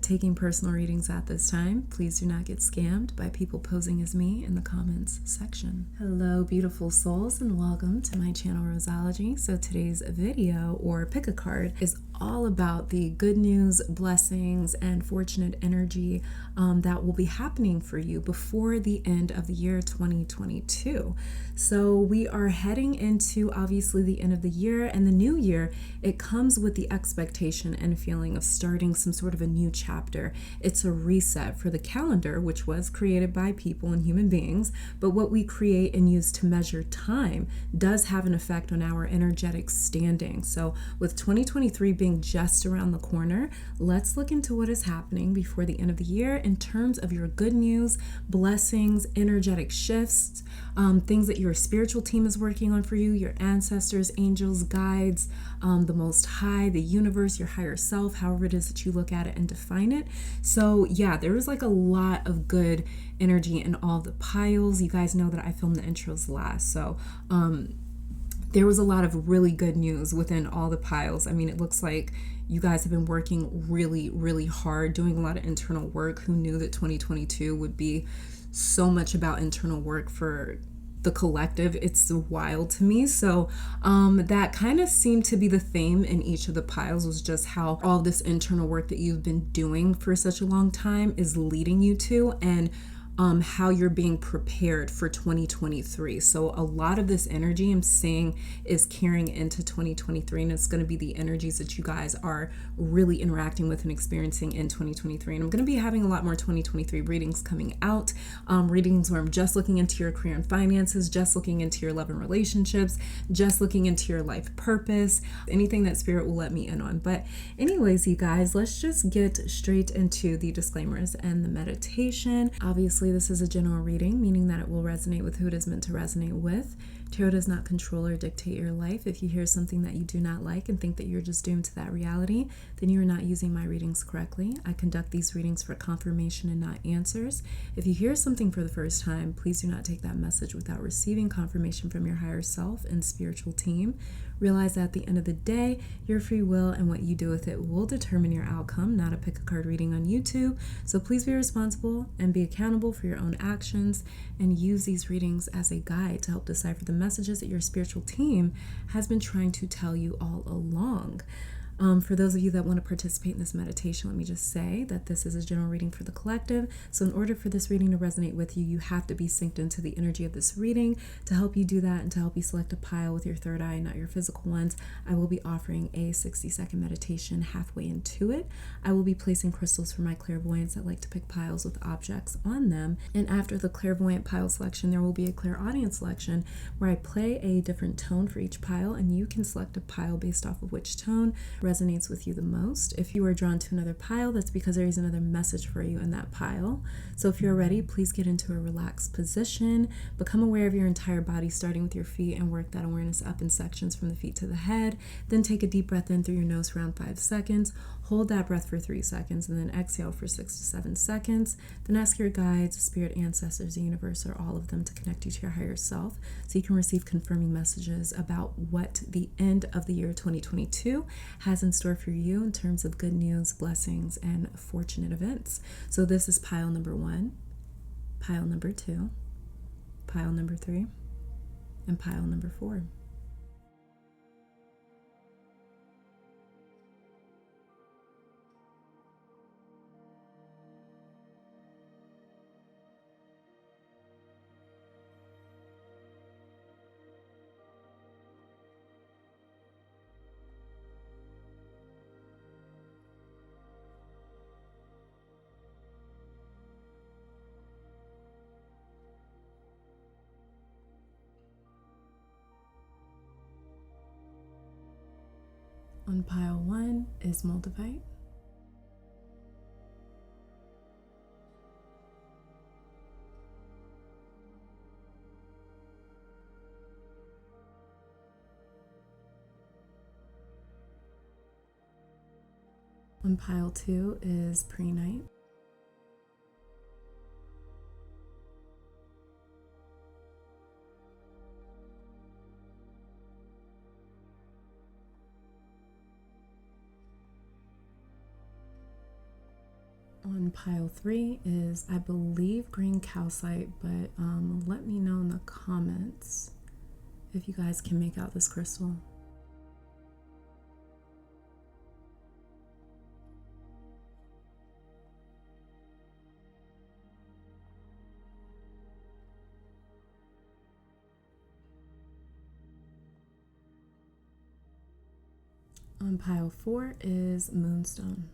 taking personal readings at this time. Please do not get scammed by people posing as me in the comments section. Hello, beautiful souls, and welcome to my channel, Roseology. So today's video, or pick a card, is all about the good news, blessings, and fortunate energy that will be happening for you before the end of the year 2022. So we are heading into, obviously, the end of the year, and the new year, it comes with the expectation and feeling of starting some sort of a new chapter. It's a reset for the calendar, which was created by people and human beings, but what we create and use to measure time does have an effect on our energetic standing. So with 2023 being just around the corner, let's look into what is happening before the end of the year in terms of your good news, blessings, energetic shifts, things that your spiritual team is working on for you, your ancestors, angels, guides, the Most High, the universe, your higher self, however it is that you look at it and define it. So yeah, there is like a lot of good energy in all the piles. You guys know that I filmed the intros last, so there was a lot of really good news within all the piles. I mean, it looks like you guys have been working really, really hard, doing a lot of internal work. Who knew that 2022 would be so much about internal work for the collective? It's wild to me. So that kind of seemed to be the theme in each of the piles, was just how all this internal work that you've been doing for such a long time is leading you to, and how you're being prepared for 2023. So a lot of this energy I'm seeing is carrying into 2023, and it's going to be the energies that you guys are really interacting with and experiencing in 2023. And I'm going to be having a lot more 2023 readings coming out, readings where I'm just looking into your career and finances, just looking into your love and relationships, just looking into your life purpose, anything that spirit will let me in on. But anyways, you guys, let's just get straight into the disclaimers and the meditation. Obviously, this is a general reading, meaning that it will resonate with who it is meant to resonate with. Tarot does not control or dictate your life. If you hear something that you do not like and think that you're just doomed to that reality, then you are not using my readings correctly. I conduct these readings for confirmation and not answers. If you hear something for the first time, please do not take that message without receiving confirmation from your higher self and spiritual team. Realize that at the end of the day, your free will and what you do with it will determine your outcome, not a pick a card reading on YouTube. So please be responsible and be accountable for your own actions, and use these readings as a guide to help decipher the messages that your spiritual team has been trying to tell you all along. For those of you that want to participate in this meditation, let me just say that this is a general reading for the collective. So in order for this reading to resonate with you, you have to be synced into the energy of this reading. To help you do that and to help you select a pile with your third eye, not your physical ones, I will be offering a 60-second meditation halfway into it. I will be placing crystals for my clairvoyants that like to pick piles with objects on them. And after the clairvoyant pile selection, there will be a clairaudient selection where I play a different tone for each pile, and you can select a pile based off of which tone resonates with you the most. If you are drawn to another pile, that's because there is another message for you in that pile. So if you're ready, please get into a relaxed position. Become aware of your entire body, starting with your feet, and work that awareness up in sections from the feet to the head. Then take a deep breath in through your nose for around 5 seconds. Hold that breath for 3 seconds, and then exhale for 6 to 7 seconds. Then ask your guides, spirit, ancestors, the universe, or all of them to connect you to your higher self so you can receive confirming messages about what the end of the year 2022 has in store for you in terms of good news, blessings, and fortunate events. So this is pile number 1, pile number 2, pile number 3, and pile number 4. On pile 1 is Moldavite. On pile 2 is Prehnite. On pile 3 is, I believe, green calcite, but let me know in the comments if you guys can make out this crystal. On pile 4 is moonstone.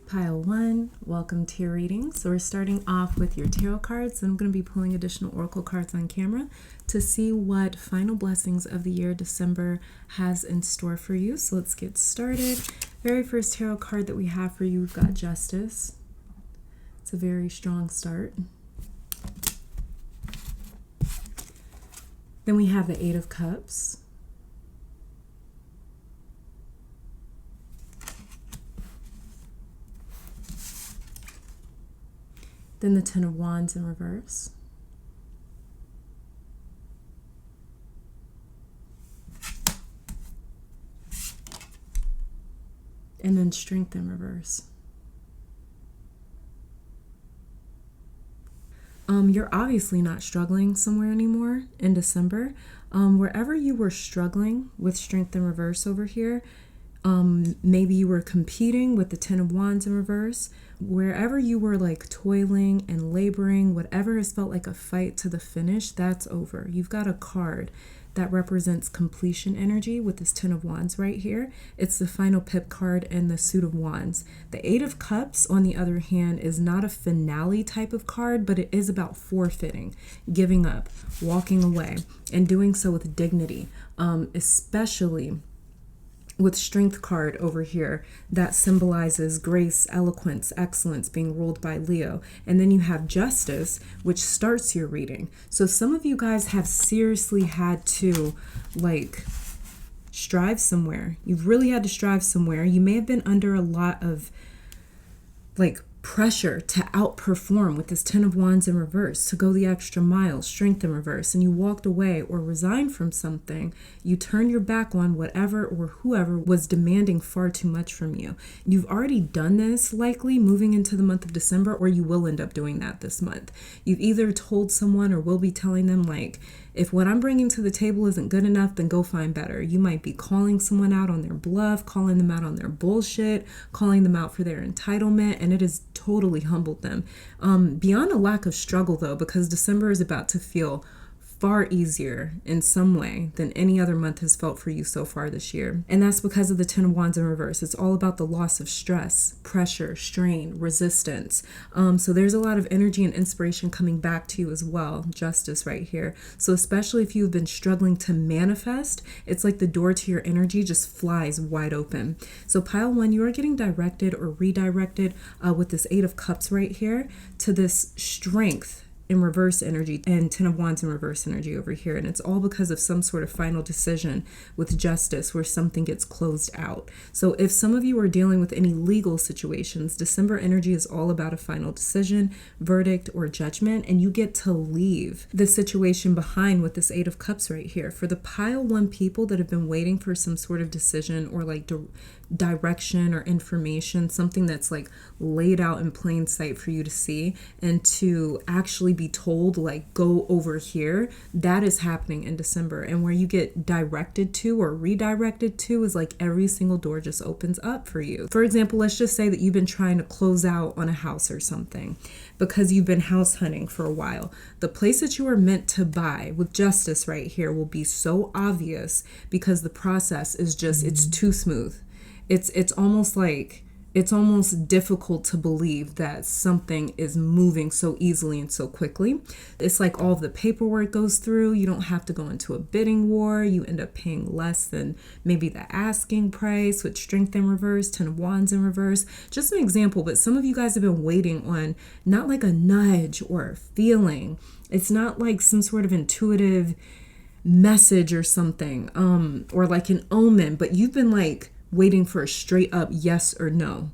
Pile 1, welcome to your reading. So we're starting off with your tarot cards. I'm going to be pulling additional oracle cards on camera to see what final blessings of the year December has in store for you. So let's get started. Very first tarot card that we have for you, we've got Justice. It's a very strong start. Then we have the Eight of Cups. Then the Ten of Wands in reverse. And then Strength in reverse. You're obviously not struggling somewhere anymore in December. Wherever you were struggling with Strength in reverse over here, maybe you were competing with the Ten of Wands in reverse. Wherever you were like toiling and laboring, whatever has felt like a fight to the finish, that's over. You've got a card that represents completion energy with this Ten of Wands right here. It's the final pip card and the Suit of Wands. The Eight of Cups, on the other hand, is not a finale type of card, but it is about forfeiting, giving up, walking away, and doing so with dignity, especially with Strength card over here that symbolizes grace, eloquence, excellence being ruled by Leo. And then you have Justice, which starts your reading. So some of you guys have seriously had to like strive somewhere. You've really had to strive somewhere. You may have been under a lot of like pressure to outperform with this Ten of Wands in reverse, to go the extra mile, Strength in reverse, and you walked away or resigned from something. You turned your back on whatever or whoever was demanding far too much from you. You've already done this likely moving into the month of December, or you will end up doing that this month. You've either told someone or will be telling them like, If what I'm bringing to the table isn't good enough, then go find better. You might be calling someone out on their bluff, calling them out on their bullshit, calling them out for their entitlement, and it has totally humbled them. Beyond a lack of struggle, though, because December is about to feel far easier in some way than any other month has felt for you so far this year. And that's because of the Ten of Wands in reverse. It's all about the loss of stress, pressure, strain, resistance. So there's a lot of energy and inspiration coming back to you as well. Justice right here. So especially if you've been struggling to manifest, it's like the door to your energy just flies wide open. So pile 1, you are getting directed or redirected with this 8 of Cups right here to this strength in reverse energy and Ten of Wands in reverse energy over here. And it's all because of some sort of final decision with justice where something gets closed out. So if some of you are dealing with any legal situations, December energy is all about a final decision, verdict, or judgment, and you get to leave the situation behind with this 8 of Cups right here. For the pile 1 people that have been waiting for some sort of decision or like direction or information, something that's like laid out in plain sight for you to see and to actually be told, like, go over here, that is happening in December. And where you get directed to or redirected to is like every single door just opens up for you. For example, let's just say that you've been trying to close out on a house or something because you've been house hunting for a while. The place that you are meant to buy with justice right here will be so obvious because the process is just, it's too smooth. It's almost like, it's almost difficult to believe that something is moving so easily and so quickly. It's like all of the paperwork goes through. You don't have to go into a bidding war. You end up paying less than maybe the asking price with Strength in reverse, Ten of Wands in reverse. Just an example, but some of you guys have been waiting on not like a nudge or a feeling. It's not like some sort of intuitive message or something, or like an omen, but you've been like waiting for a straight up yes or no,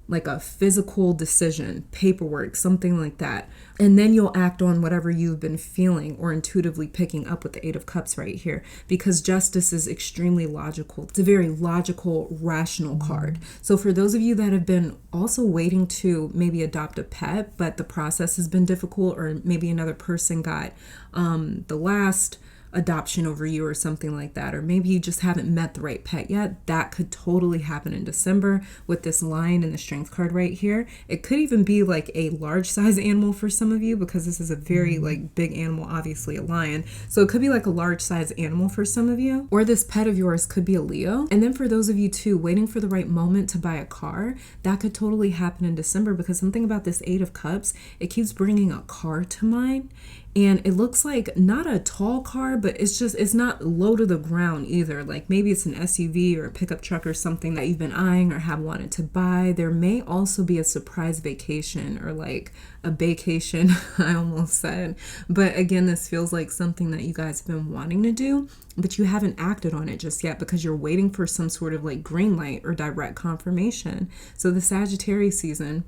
like a physical decision, paperwork, something like that. And then you'll act on whatever you've been feeling or intuitively picking up with the 8 of Cups right here, because justice is extremely logical. It's a very logical, rational card. So for those of you that have been also waiting to maybe adopt a pet, but the process has been difficult, or maybe another person got the last adoption over you or something like that, or maybe you just haven't met the right pet yet, that could totally happen in December with this Lion and the Strength card right here. It could even be like a large size animal for some of you, because this is a very like big animal, obviously a lion. So it could be like a large size animal for some of you, or this pet of yours could be a Leo. And then for those of you too waiting for the right moment to buy a car, that could totally happen in December, because something about this 8 of Cups, it keeps bringing a car to mind. And it looks like not a tall car, but it's not low to the ground either. Like maybe it's an SUV or a pickup truck or something that you've been eyeing or have wanted to buy. There may also be a surprise vacation or like a vacation, I almost said. But again, this feels like something that you guys have been wanting to do, but you haven't acted on it just yet because you're waiting for some sort of like green light or direct confirmation. So the Sagittarius season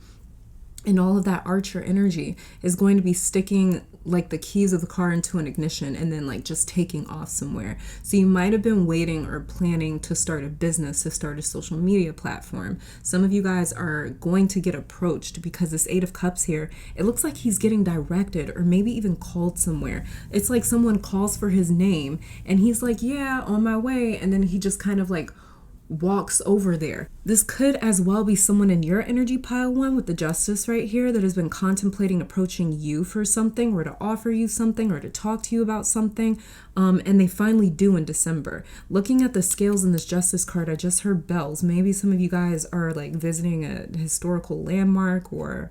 and all of that Archer energy is going to be sticking like the keys of the car into an ignition and then like just taking off somewhere. So you might have been waiting or planning to start a business, to start a social media platform. Some of you guys are going to get approached because this 8 of Cups here, it looks like he's getting directed or maybe even called somewhere. It's like someone calls for his name and he's like, yeah, on my way. And then he just kind of like walks over there. This could as well be someone in your energy pile 1 with the Justice right here that has been contemplating approaching you for something, or to offer you something, or to talk to you about something, and they finally do in December. Looking at the scales in this Justice card, I just heard bells. Maybe some of you guys are like visiting a historical landmark or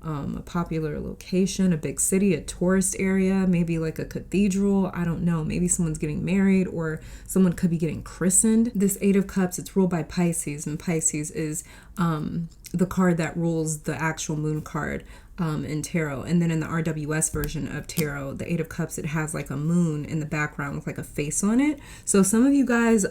a popular location, a big city, a tourist area, maybe like a cathedral. I don't know. Maybe someone's getting married or someone could be getting christened. This 8 of Cups, it's ruled by Pisces, and Pisces is the card that rules the actual moon card in tarot. And then in the RWS version of tarot, the 8 of Cups, it has like a moon in the background with like a face on it. So some of you guys,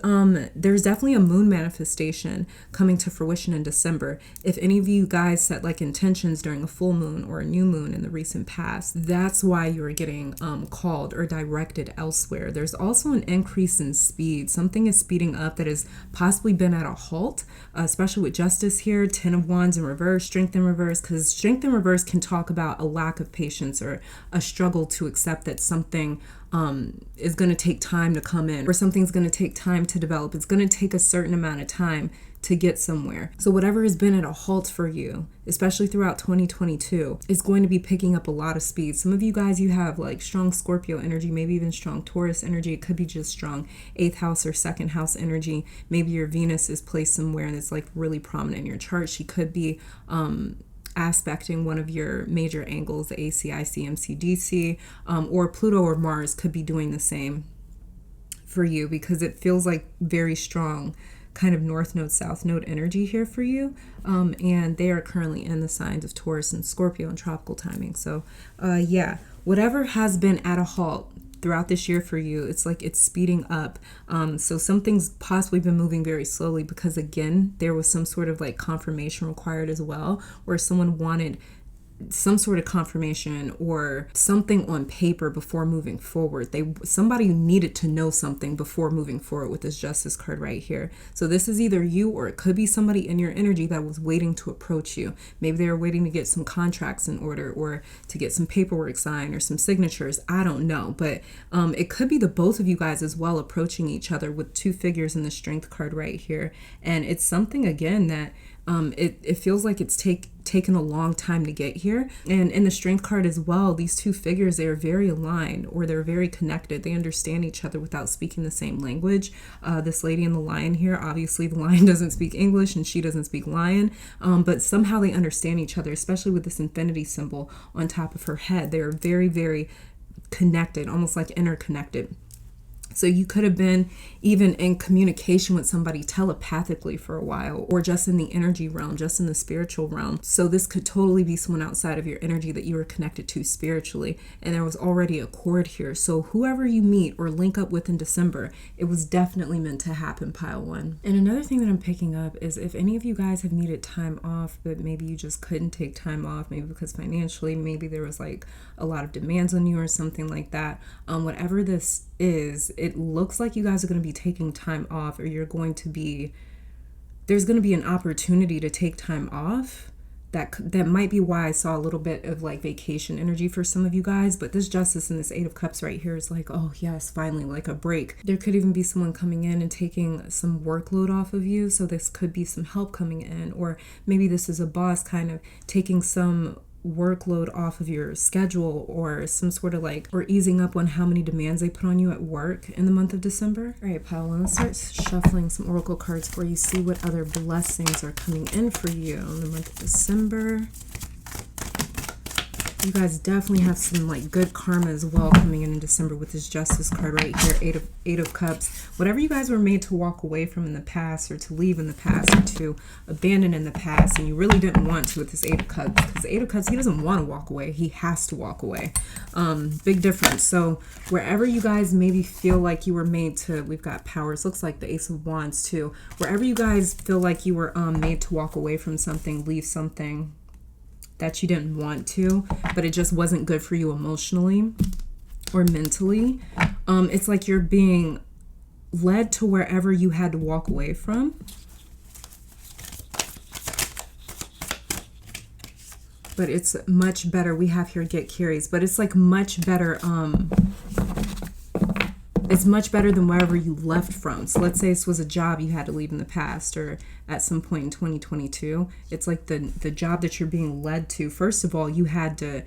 there's definitely a moon manifestation coming to fruition in December. If any of you guys set like intentions during a full moon or a new moon in the recent past, that's why you're getting called or directed elsewhere. There's also an increase in speed. Something is speeding up that has possibly been at a halt, especially with Justice here, 10 of Wands in reverse, Strength in reverse, because Strength in reverse can talk about a lack of patience or a struggle to accept that something is going to take time to come in, or something's going to take time to develop. It's going to take a certain amount of time to get somewhere. So whatever has been at a halt for you, especially throughout 2022, is going to be picking up a lot of speed. Some of you guys, you have like strong Scorpio energy, maybe even strong Taurus energy. It could be just strong 8th house or 2nd house energy. Maybe your Venus is placed somewhere and it's like really prominent in your chart. She could be aspecting one of your major angles, the ACI, CMC, DC, or Pluto or Mars could be doing the same for you, because it feels like very strong kind of north node, south node energy here for you. And they are currently in the signs of Taurus and Scorpio in tropical timing. So yeah, whatever has been at a halt throughout this year for you, it's like it's speeding up. So something's possibly been moving very slowly because, again, there was some sort of like confirmation required as well, where someone wanted some sort of confirmation or something on paper before moving forward. Somebody needed to know something before moving forward with this Justice card right here. So this is either you, or it could be somebody in your energy that was waiting to approach you. Maybe they were waiting to get some contracts in order, or to get some paperwork signed or some signatures. I don't know, but it could be the both of you guys as well approaching each other with 2 figures in the Strength card right here. And it's something, again, that it feels like it's taken a long time to get here. And in the Strength card as well, these 2 figures, they are very aligned, or they're very connected. They understand each other without speaking the same language. This lady in the lion here, obviously the lion doesn't speak English and she doesn't speak lion, but somehow they understand each other, especially with this infinity symbol on top of her head. They are very, very connected, almost like interconnected. So you could have been even in communication with somebody telepathically for a while, or just in the energy realm, just in the spiritual realm. So this could totally be someone outside of your energy that you were connected to spiritually, and there was already a cord here. So whoever you meet or link up with in December, it was definitely meant to happen, pile 1. And another thing that I'm picking up is, if any of you guys have needed time off, but maybe you just couldn't take time off, maybe because financially, maybe there was like a lot of demands on you or something like that, whatever this is, it looks like you guys are going to be taking time off, or there's going to be an opportunity to take time off. That might be why I saw a little bit of like vacation energy for some of you guys. But this Justice and this 8 of Cups right here is like, oh yes, finally, like a break. There could even be someone coming in and taking some workload off of you. So this could be some help coming in, or maybe this is a boss kind of taking some workload off of your schedule, or some sort of like, or easing up on how many demands they put on you at work in the month of December. All right, pile 1, let's start shuffling some oracle cards for you, see what other blessings are coming in for you in the month of December. You guys definitely have some like good karma as well coming in December with this Justice card right here, Eight of Cups. Whatever you guys were made to walk away from in the past, or to leave in the past, or to abandon in the past, and you really didn't want to with this 8 of Cups, because the 8 of Cups, he doesn't want to walk away, he has to walk away. Big difference. So wherever you guys maybe feel like you were made to, we've got Powers, looks like the Ace of Wands too, wherever you guys feel like you were made to walk away from something, leave something that you didn't want to, but it just wasn't good for you emotionally or mentally. It's like you're being led to wherever you had to walk away from. But it's much better. We have here get curious, but it's like much better. It's much better than wherever you left from. So let's say this was a job you had to leave in the past, or at some point in 2022. It's like the job that you're being led to. First of all, you had to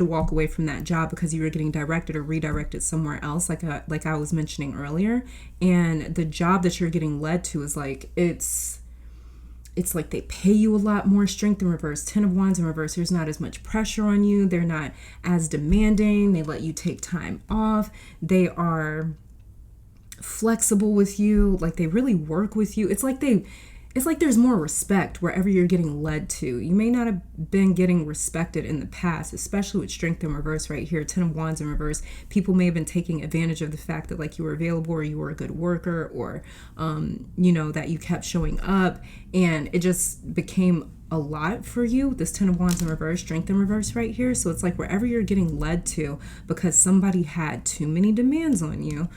walk away from that job because you were getting directed or redirected somewhere else, like I was mentioning earlier. And the job that you're getting led to is like, it's like they pay you a lot more. Strength in reverse, 10 of Wands in reverse. There's not as much pressure on you. They're not as demanding. They let you take time off. They are flexible with you. Like they really work with you. It's like there's more respect wherever you're getting led to. You may not have been getting respected in the past, especially with Strength in reverse right here, 10 of Wands in reverse. People may have been taking advantage of the fact that like you were available, or you were a good worker, or that you kept showing up, and it just became a lot for you. This 10 of Wands in reverse, Strength in reverse right here. So it's like wherever you're getting led to because somebody had too many demands on you,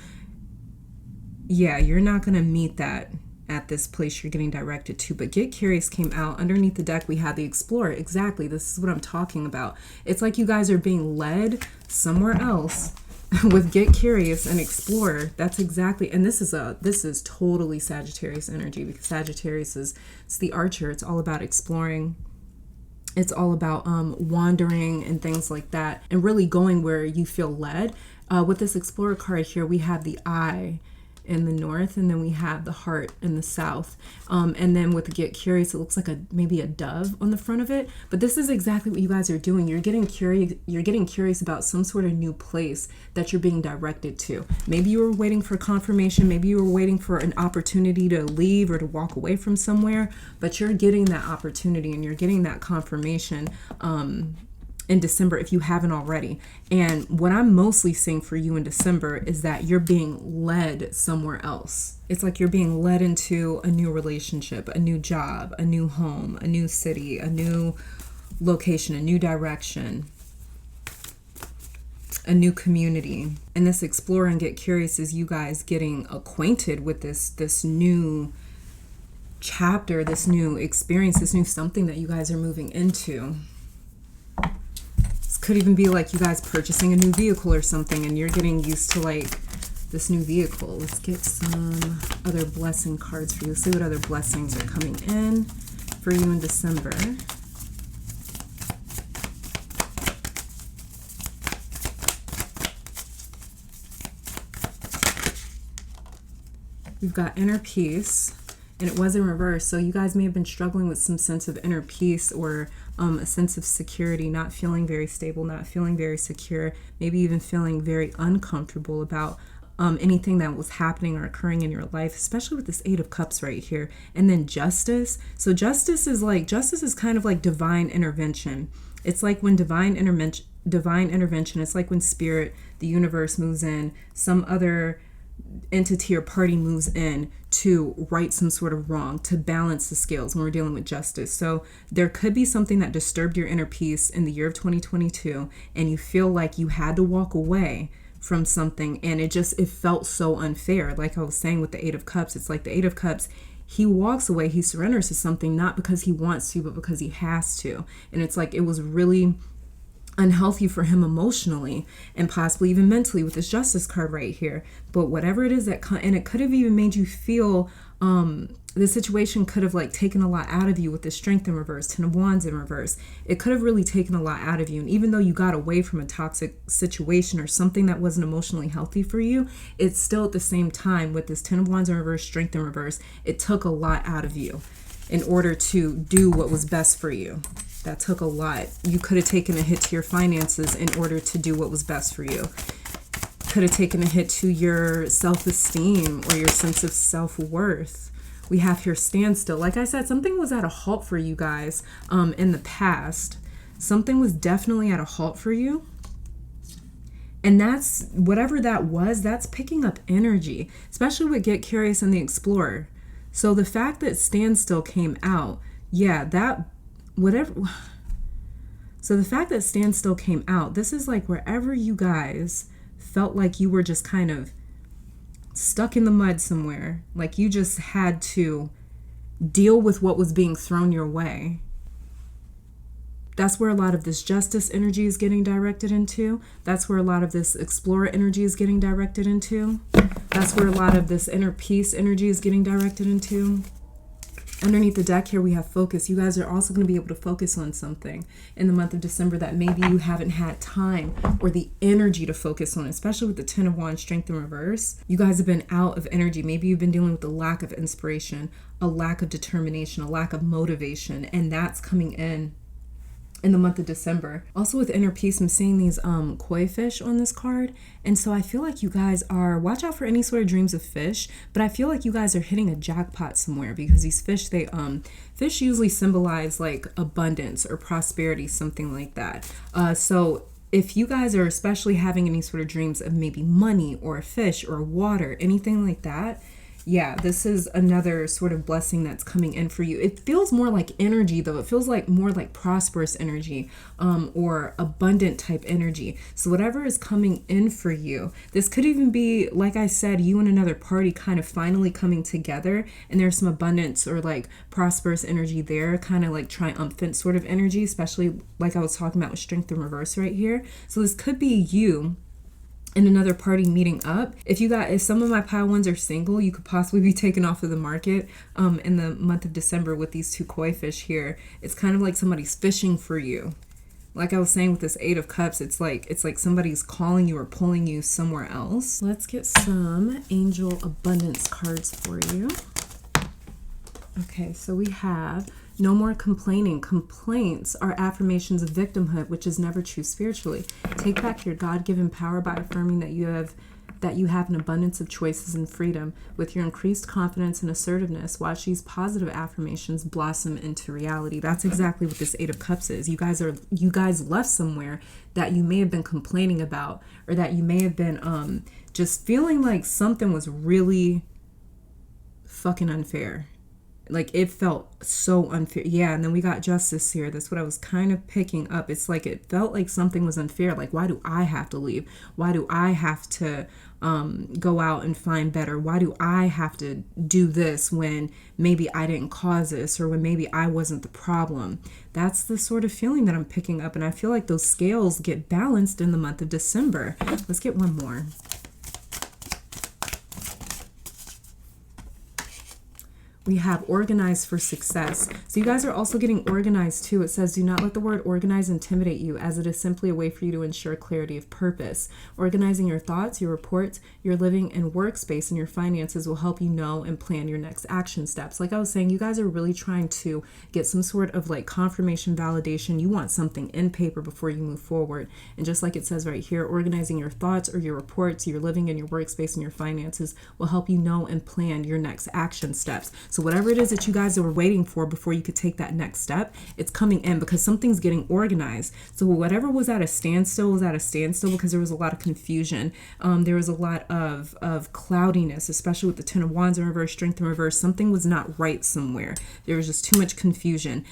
yeah, you're not going to meet that at this place you're getting directed to. But Get Curious came out. Underneath the deck we had the Explorer. Exactly, this is what I'm talking about. It's like you guys are being led somewhere else with get curious and explore, that's exactly, and this is totally Sagittarius energy, because Sagittarius it's the archer. It's all about exploring. It's all about wandering and things like that, and really going where you feel led. With this explorer card here, we have the eye in the north, and then we have the heart in the south, and then with the get curious, it looks like maybe a dove on the front of it. But this is exactly what you guys are doing. You're getting curious about some sort of new place that you're being directed to. Maybe you were waiting for confirmation, maybe you were waiting for an opportunity to leave or to walk away from somewhere, but you're getting that opportunity and you're getting that confirmation in December, if you haven't already. And what I'm mostly seeing for you in December is that you're being led somewhere else. It's like you're being led into a new relationship, a new job, a new home, a new city, a new location, a new direction, a new community. And this explore and get curious is you guys getting acquainted with this new chapter, this new experience, this new something that you guys are moving into. Could even be like you guys purchasing a new vehicle or something, and you're getting used to like this new vehicle. Let's get some other blessing cards for you. Let's see what other blessings are coming in for you in December. We've got inner peace, and it was in reverse. So you guys may have been struggling with some sense of inner peace, or a sense of security, not feeling very stable, not feeling very secure, maybe even feeling very uncomfortable about anything that was happening or occurring in your life, especially with this Eight of Cups right here. And then justice. So justice is kind of like divine intervention. It's like when divine intervention, it's like when spirit, the universe moves in, some other entity or party moves in to right some sort of wrong, to balance the scales when we're dealing with justice. So there could be something that disturbed your inner peace in the year of 2022, and you feel like you had to walk away from something, and it felt so unfair. Like I was saying with the Eight of Cups, it's like the Eight of Cups, he walks away, he surrenders to something, not because he wants to, but because he has to. And it's like it was really unhealthy for him emotionally and possibly even mentally with this justice card right here. But whatever it is and it could have even made you feel the situation could have like taken a lot out of you with the Strength in reverse, Ten of Wands in reverse. It could have really taken a lot out of you. And even though you got away from a toxic situation or something that wasn't emotionally healthy for you, it's still at the same time with this Ten of Wands in reverse, Strength in reverse, it took a lot out of you in order to do what was best for you. That took a lot. You could have taken a hit to your finances in order to do what was best for you. Could have taken a hit to your self-esteem or your sense of self-worth. We have here standstill. Like I said, something was at a halt for you guys in the past. Something was definitely at a halt for you. And that's, whatever that was, that's picking up energy, especially with Get Curious and the Explorer. So the fact that standstill came out, yeah, that, whatever. So the fact that standstill came out, this is like wherever you guys felt like you were just kind of stuck in the mud somewhere, like you just had to deal with what was being thrown your way. That's where a lot of this justice energy is getting directed into. That's where a lot of this explorer energy is getting directed into. That's where a lot of this inner peace energy is getting directed into. Underneath the deck here, we have focus. You guys are also going to be able to focus on something in the month of December that maybe you haven't had time or the energy to focus on, especially with the Ten of Wands, Strength in reverse. You guys have been out of energy. Maybe you've been dealing with a lack of inspiration, a lack of determination, a lack of motivation, and that's coming in the month of December. Also with inner peace, I'm seeing these koi fish on this card. And so I feel like you guys are, watch out for any sort of dreams of fish, but I feel like you guys are hitting a jackpot somewhere because these fish, fish usually symbolize like abundance or prosperity, something like that. So if you guys are especially having any sort of dreams of maybe money or a fish or water, anything like that, yeah, this is another sort of blessing that's coming in for you. It feels more like energy, though. It feels like more like prosperous energy or abundant type energy. So whatever is coming in for you, this could even be, like I said, you and another party kind of finally coming together, and there's some abundance or like prosperous energy there, kind of like triumphant sort of energy, especially like I was talking about with Strength in reverse right here. So this could be you and another party meeting up. If some of my pile ones are single, you could possibly be taken off of the market in the month of December with these two koi fish here. It's kind of like somebody's fishing for you. Like I was saying with this Eight of Cups, it's like somebody's calling you or pulling you somewhere else. Let's get some angel abundance cards for you. Okay, so we have no more complaining. Complaints are affirmations of victimhood, which is never true spiritually. Take back your God-given power by affirming that you have an abundance of choices and freedom. With your increased confidence and assertiveness, watch these positive affirmations blossom into reality. That's exactly what this Eight of Cups is. You guys left somewhere that you may have been complaining about, or that you may have been just feeling like something was really fucking unfair. Like it felt so unfair. Yeah, and then we got justice here. That's what I was kind of picking up. It's like it felt like something was unfair. Like, why do I have to leave? Why do I have to go out and find better? Why do I have to do this when maybe I didn't cause this, or when maybe I wasn't the problem? That's the sort of feeling that I'm picking up. And I feel like those scales get balanced in the month of December. Let's get one more. We have organized for success. So you guys are also getting organized too. It says, do not let the word organize intimidate you, as it is simply a way for you to ensure clarity of purpose. Organizing your thoughts, your reports, your living and workspace, and your finances will help you know and plan your next action steps. Like I was saying, you guys are really trying to get some sort of like confirmation, validation. You want something in paper before you move forward. And just like it says right here, organizing your thoughts or your reports, your living and your workspace and your finances will help you know and plan your next action steps. So whatever it is that you guys were waiting for before you could take that next step, it's coming in because something's getting organized. So whatever was at a standstill because there was a lot of confusion. There was a lot of cloudiness, especially with the Ten of Wands in reverse, Strength in reverse. Something was not right somewhere. There was just too much confusion.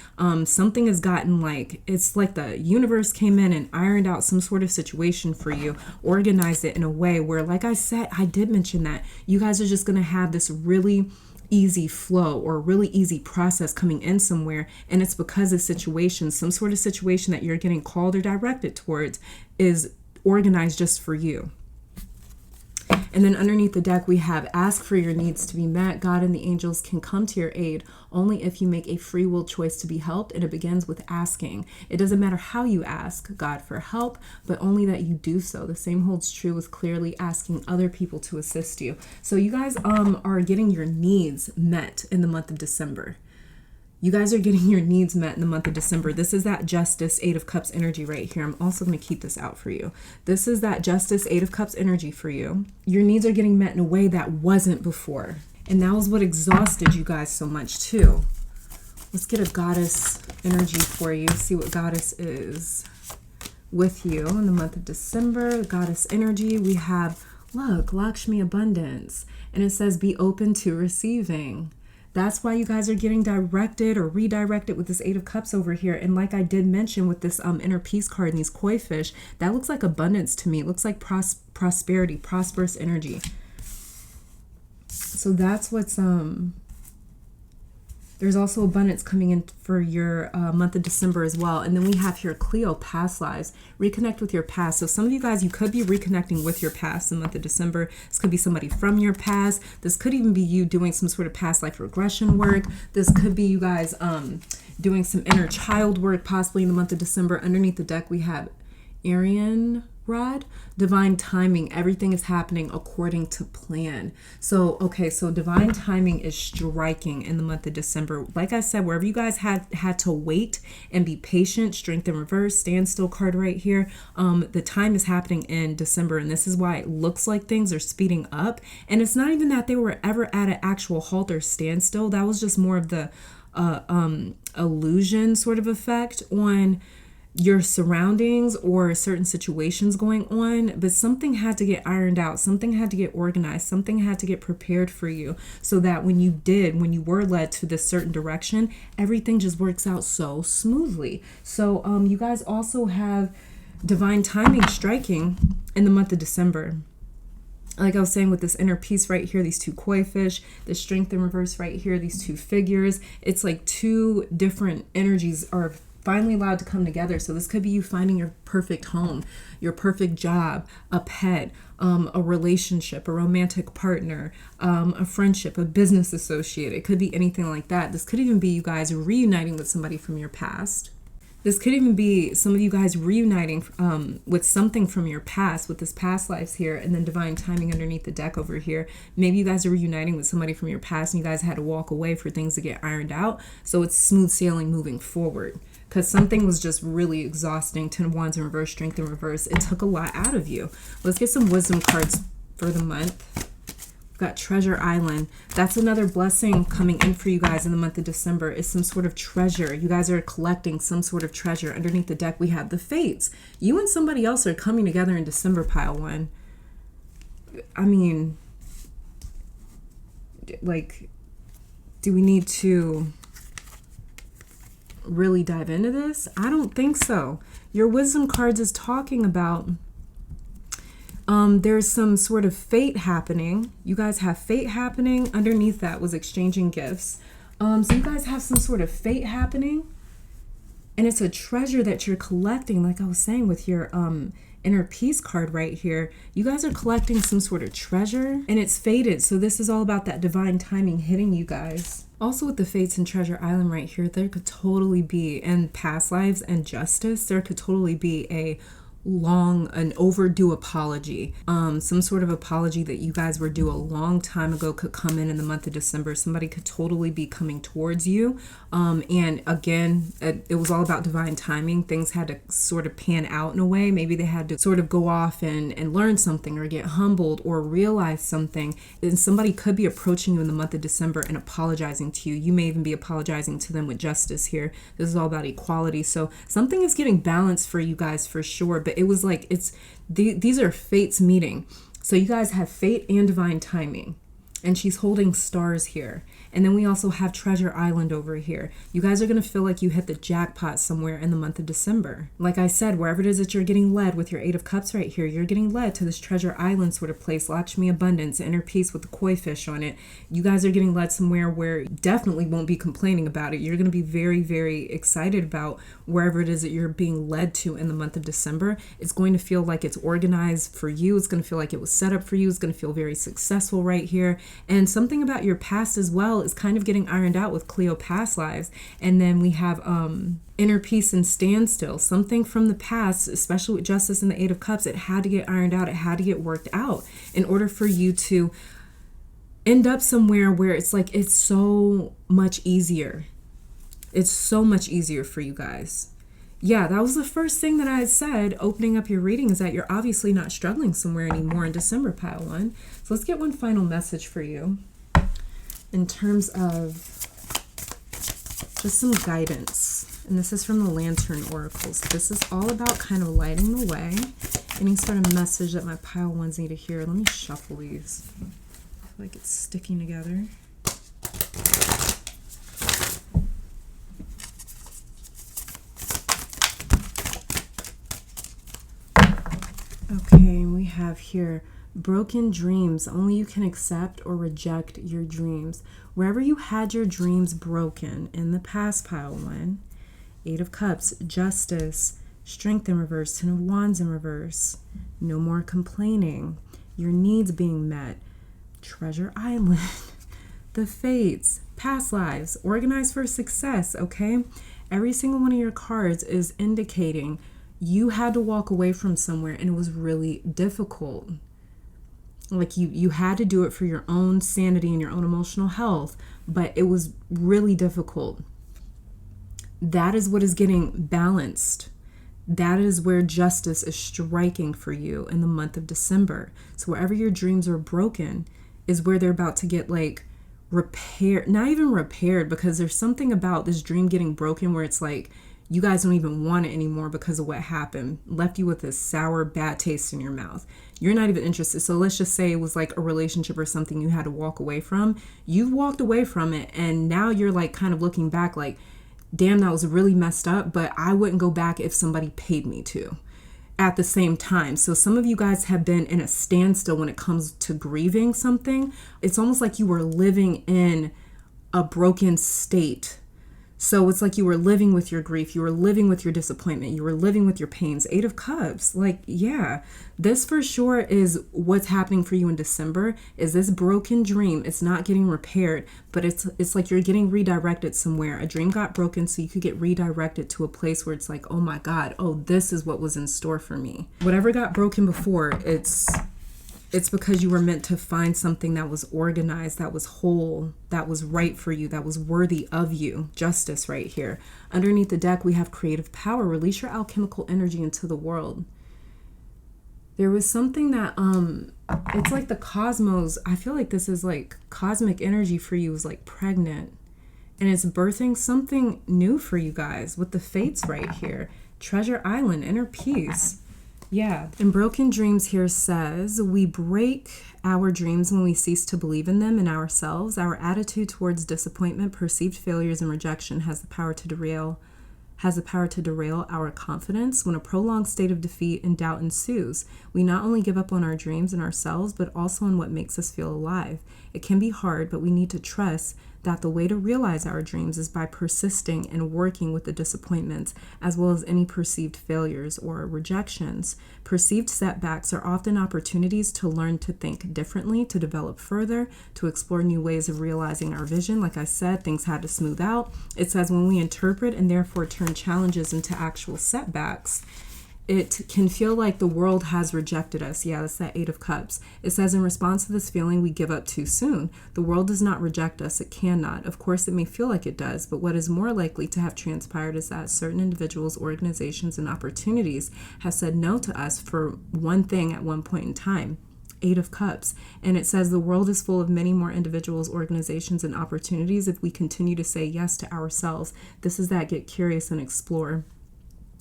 Something has gotten like, it's like the universe came in and ironed out some sort of situation for you, organized it in a way where, like I said, I did mention that you guys are just going to have this really easy flow or really easy process coming in somewhere, and it's because of some sort of situation that you're getting called or directed towards is organized just for you. And then underneath the deck, we have ask for your needs to be met. God and the angels can come to your aid only if you make a free will choice to be helped, and it begins with asking. It doesn't matter how you ask God for help, but only that you do so. The same holds true with clearly asking other people to assist you. So you guys are getting your needs met in the month of December. You guys are getting your needs met in the month of December. This is that Justice, Eight of Cups energy right here. I'm also going to keep this out for you. This is that Justice, Eight of Cups energy for you. Your needs are getting met in a way that wasn't before. And that was what exhausted you guys so much too. Let's get a Goddess energy for you. See what Goddess is with you in the month of December. Goddess energy, we have, look, Lakshmi abundance. And it says, be open to receiving. That's why you guys are getting directed or redirected with this Eight of Cups over here. And like I did mention with this inner peace card and these koi fish, that looks like abundance to me. It looks like prosperity, prosperous energy. So that's what's there's also abundance coming in for your month of December as well. And then we have here Cleo, past lives. Reconnect with your past. So some of you guys, you could be reconnecting with your past in the month of December. This could be somebody from your past. This could even be you doing some sort of past life regression work. This could be you guys doing some inner child work possibly in the month of December. Underneath the deck, we have Arian Rod, divine timing. Everything is happening according to plan. So, okay, so divine timing is striking in the month of December. Like I said, wherever you guys had to wait and be patient, Strength in reverse, standstill card right here, the time is happening in December, and this is why it looks like things are speeding up. And it's not even that they were ever at an actual halt or standstill. That was just more of the illusion sort of effect on your surroundings or certain situations going on, but something had to get ironed out, something had to get organized, something had to get prepared for you, so that when you were led to this certain direction, everything just works out so smoothly. So you guys also have divine timing striking in the month of December. Like I was saying with this inner peace right here, these two koi fish, the Strength in reverse right here, these two figures, it's like two different energies are finally allowed to come together. So this could be you finding your perfect home, your perfect job, a pet, a relationship, a romantic partner, a friendship, a business associate. It could be anything like that. This could even be you guys reuniting with somebody from your past. This could even be some of you guys reuniting with something from your past, with this past lives here, and then divine timing underneath the deck over here. Maybe you guys are reuniting with somebody from your past and you guys had to walk away for things to get ironed out. So it's smooth sailing moving forward because something was just really exhausting. 10 of Wands in reverse, Strength in reverse. It took a lot out of you. Let's get some wisdom cards for the month. Got Treasure Island. That's another blessing coming in for you guys in the month of December, is some sort of treasure. You guys are collecting some sort of treasure. Underneath the deck we have the Fates. You and somebody else are coming together in December, pile one. I mean, like, do we need to really dive into this? I don't think so. Your wisdom cards is talking about there's some sort of fate happening. You guys have fate happening. Underneath that was exchanging gifts. So you guys have some sort of fate happening. And it's a treasure that you're collecting, like I was saying with your inner peace card right here. You guys are collecting some sort of treasure and it's fated. So this is all about that divine timing hitting you guys. Also with the Fates and Treasure Island right here, there could totally be, in past lives and justice, there could totally be an overdue apology, some sort of apology that you guys were due a long time ago could come in the month of December. Somebody could totally be coming towards you, and again, it was all about divine timing. Things had to sort of pan out in a way. Maybe they had to sort of go off and learn something or get humbled or realize something, and somebody could be approaching you in the month of December and apologizing to you. You may even be apologizing to them with justice here. This is all about equality. So something is getting balanced for you guys for sure, but it was like these are fates meeting. So you guys have fate and divine timing, and she's holding stars here. And then we also have Treasure Island over here. You guys are going to feel like you hit the jackpot somewhere in the month of December. Like I said, wherever it is that you're getting led with your 8 of Cups right here, you're getting led to this Treasure Island sort of place. Lakshmi abundance, inner peace with the koi fish on it. You guys are getting led somewhere where you definitely won't be complaining about it. You're going to be very, very excited about wherever it is that you're being led to in the month of December. It's going to feel like it's organized for you. It's going to feel like it was set up for you. It's going to feel very successful right here. And something about your past as well is kind of getting ironed out with Cleo past lives. And then we have inner peace and standstill. Something from the past, especially with justice and the 8 of Cups, it had to get ironed out. It had to get worked out in order for you to end up somewhere where it's like it's so much easier. It's so much easier for you guys. Yeah, that was the first thing that I had said opening up your reading, is that you're obviously not struggling somewhere anymore in December, pile one. So let's get one final message for you in terms of just some guidance. And this is from the Lantern Oracles. This is all about kind of lighting the way. Any sort of message that my pile ones need to hear. Let me shuffle these. I feel like it's sticking together. Okay, we have here broken dreams. Only you can accept or reject your dreams. Wherever you had your dreams broken in the past, pile one, 8 of Cups, justice, strength in reverse, 10 of Wands in reverse, no more complaining, your needs being met, Treasure Island, the Fates, past lives, organized for success, okay? Every single one of your cards is indicating you had to walk away from somewhere and it was really difficult. Like you had to do it for your own sanity and your own emotional health, but it was really difficult. That is what is getting balanced. That is where justice is striking for you in the month of December. So wherever your dreams are broken is where they're about to get like repaired, not even repaired, because there's something about this dream getting broken where it's like, you guys don't even want it anymore because of what happened. Left you with a sour, bad taste in your mouth. You're not even interested. So let's just say it was like a relationship or something you had to walk away from. You've walked away from it and now you're like kind of looking back like, damn, that was really messed up, but I wouldn't go back if somebody paid me to at the same time. So some of you guys have been in a standstill when it comes to grieving something. It's almost like you were living in a broken state. So it's like you were living with your grief, you were living with your disappointment, you were living with your pains. 8 of Cups, like, yeah, this for sure is what's happening for you in December, is this broken dream. It's not getting repaired, but it's like you're getting redirected somewhere. A dream got broken so you could get redirected to a place where it's like, oh my God, oh, this is what was in store for me. Whatever got broken before, it's because you were meant to find something that was organized, that was whole, that was right for you, that was worthy of you. Justice right here. Underneath the deck, we have creative power. Release your alchemical energy into the world. There was something that, it's like the cosmos. I feel like this is like cosmic energy for you is like pregnant. And it's birthing something new for you guys with the fates right here. Treasure Island, inner peace. Yeah, and Broken Dreams here says, we break our dreams when we cease to believe in them and ourselves. Our attitude towards disappointment, perceived failures, and rejection has the power to derail our confidence. When a prolonged state of defeat and doubt ensues, we not only give up on our dreams and ourselves, but also on what makes us feel alive. It can be hard, but we need to trust that the way to realize our dreams is by persisting and working with the disappointments, as well as any perceived failures or rejections. Perceived setbacks are often opportunities to learn to think differently, to develop further, to explore new ways of realizing our vision. Like I said, things had to smooth out. It says when we interpret and therefore turn challenges into actual setbacks, it can feel like the world has rejected us. Yeah, that's that 8 of Cups. It says in response to this feeling, we give up too soon. The world does not reject us. It cannot. Of course, it may feel like it does, but what is more likely to have transpired is that certain individuals, organizations, and opportunities have said no to us for one thing at one point in time. 8 of Cups. And it says the world is full of many more individuals, organizations, and opportunities if we continue to say yes to ourselves. This is that get curious and explore.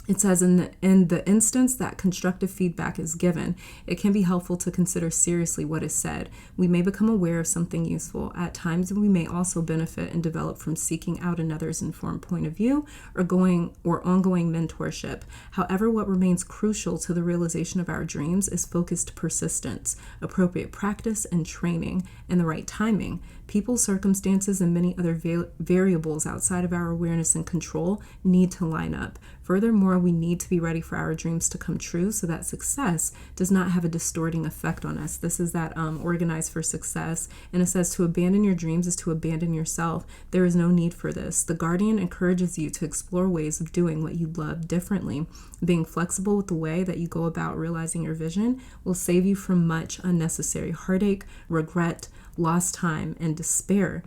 It says in the instance that constructive feedback is given, it can be helpful to consider seriously what is said. We may become aware of something useful. At times, we may also benefit and develop from seeking out another's informed point of view or ongoing mentorship. However, what remains crucial to the realization of our dreams is focused persistence, appropriate practice and training, and the right timing. People, circumstances, and many other variables outside of our awareness and control need to line up. Furthermore, we need to be ready for our dreams to come true so that success does not have a distorting effect on us. This is that organized for success. And it says to abandon your dreams is to abandon yourself. There is no need for this. The Guardian encourages you to explore ways of doing what you love differently. Being flexible with the way that you go about realizing your vision will save you from much unnecessary heartache, regret, lost time, and despair.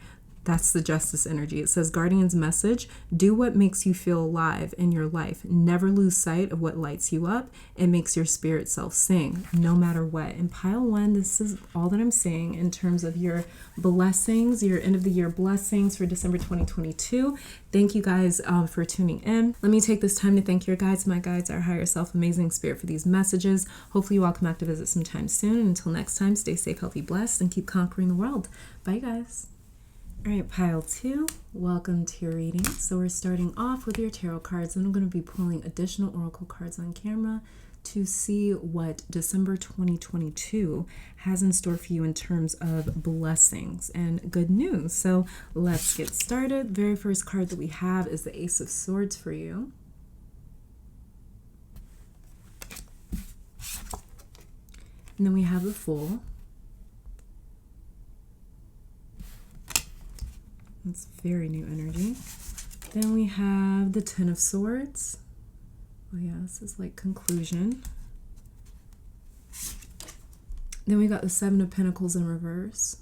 That's the Justice energy. It says, Guardian's message, do what makes you feel alive in your life. Never lose sight of what lights you up and makes your spirit self sing, no matter what. In pile 1, this is all that I'm saying in terms of your blessings, your end of the year blessings for December 2022. Thank you guys for tuning in. Let me take this time to thank your guides, my guides, our higher self, amazing spirit for these messages. Hopefully you all come back to visit sometime soon. And until next time, stay safe, healthy, blessed, and keep conquering the world. Bye, guys. All right, pile 2, welcome to your reading. So we're starting off with your tarot cards, and I'm going to be pulling additional oracle cards on camera to see what December 2022 has in store for you in terms of blessings and good news. So let's get started. Very first card that we have is the Ace of Swords for you. And then we have the Fool. That's very new energy. Then we have the Ten of Swords. Oh yeah, this is like conclusion. Then we got the Seven of Pentacles in reverse.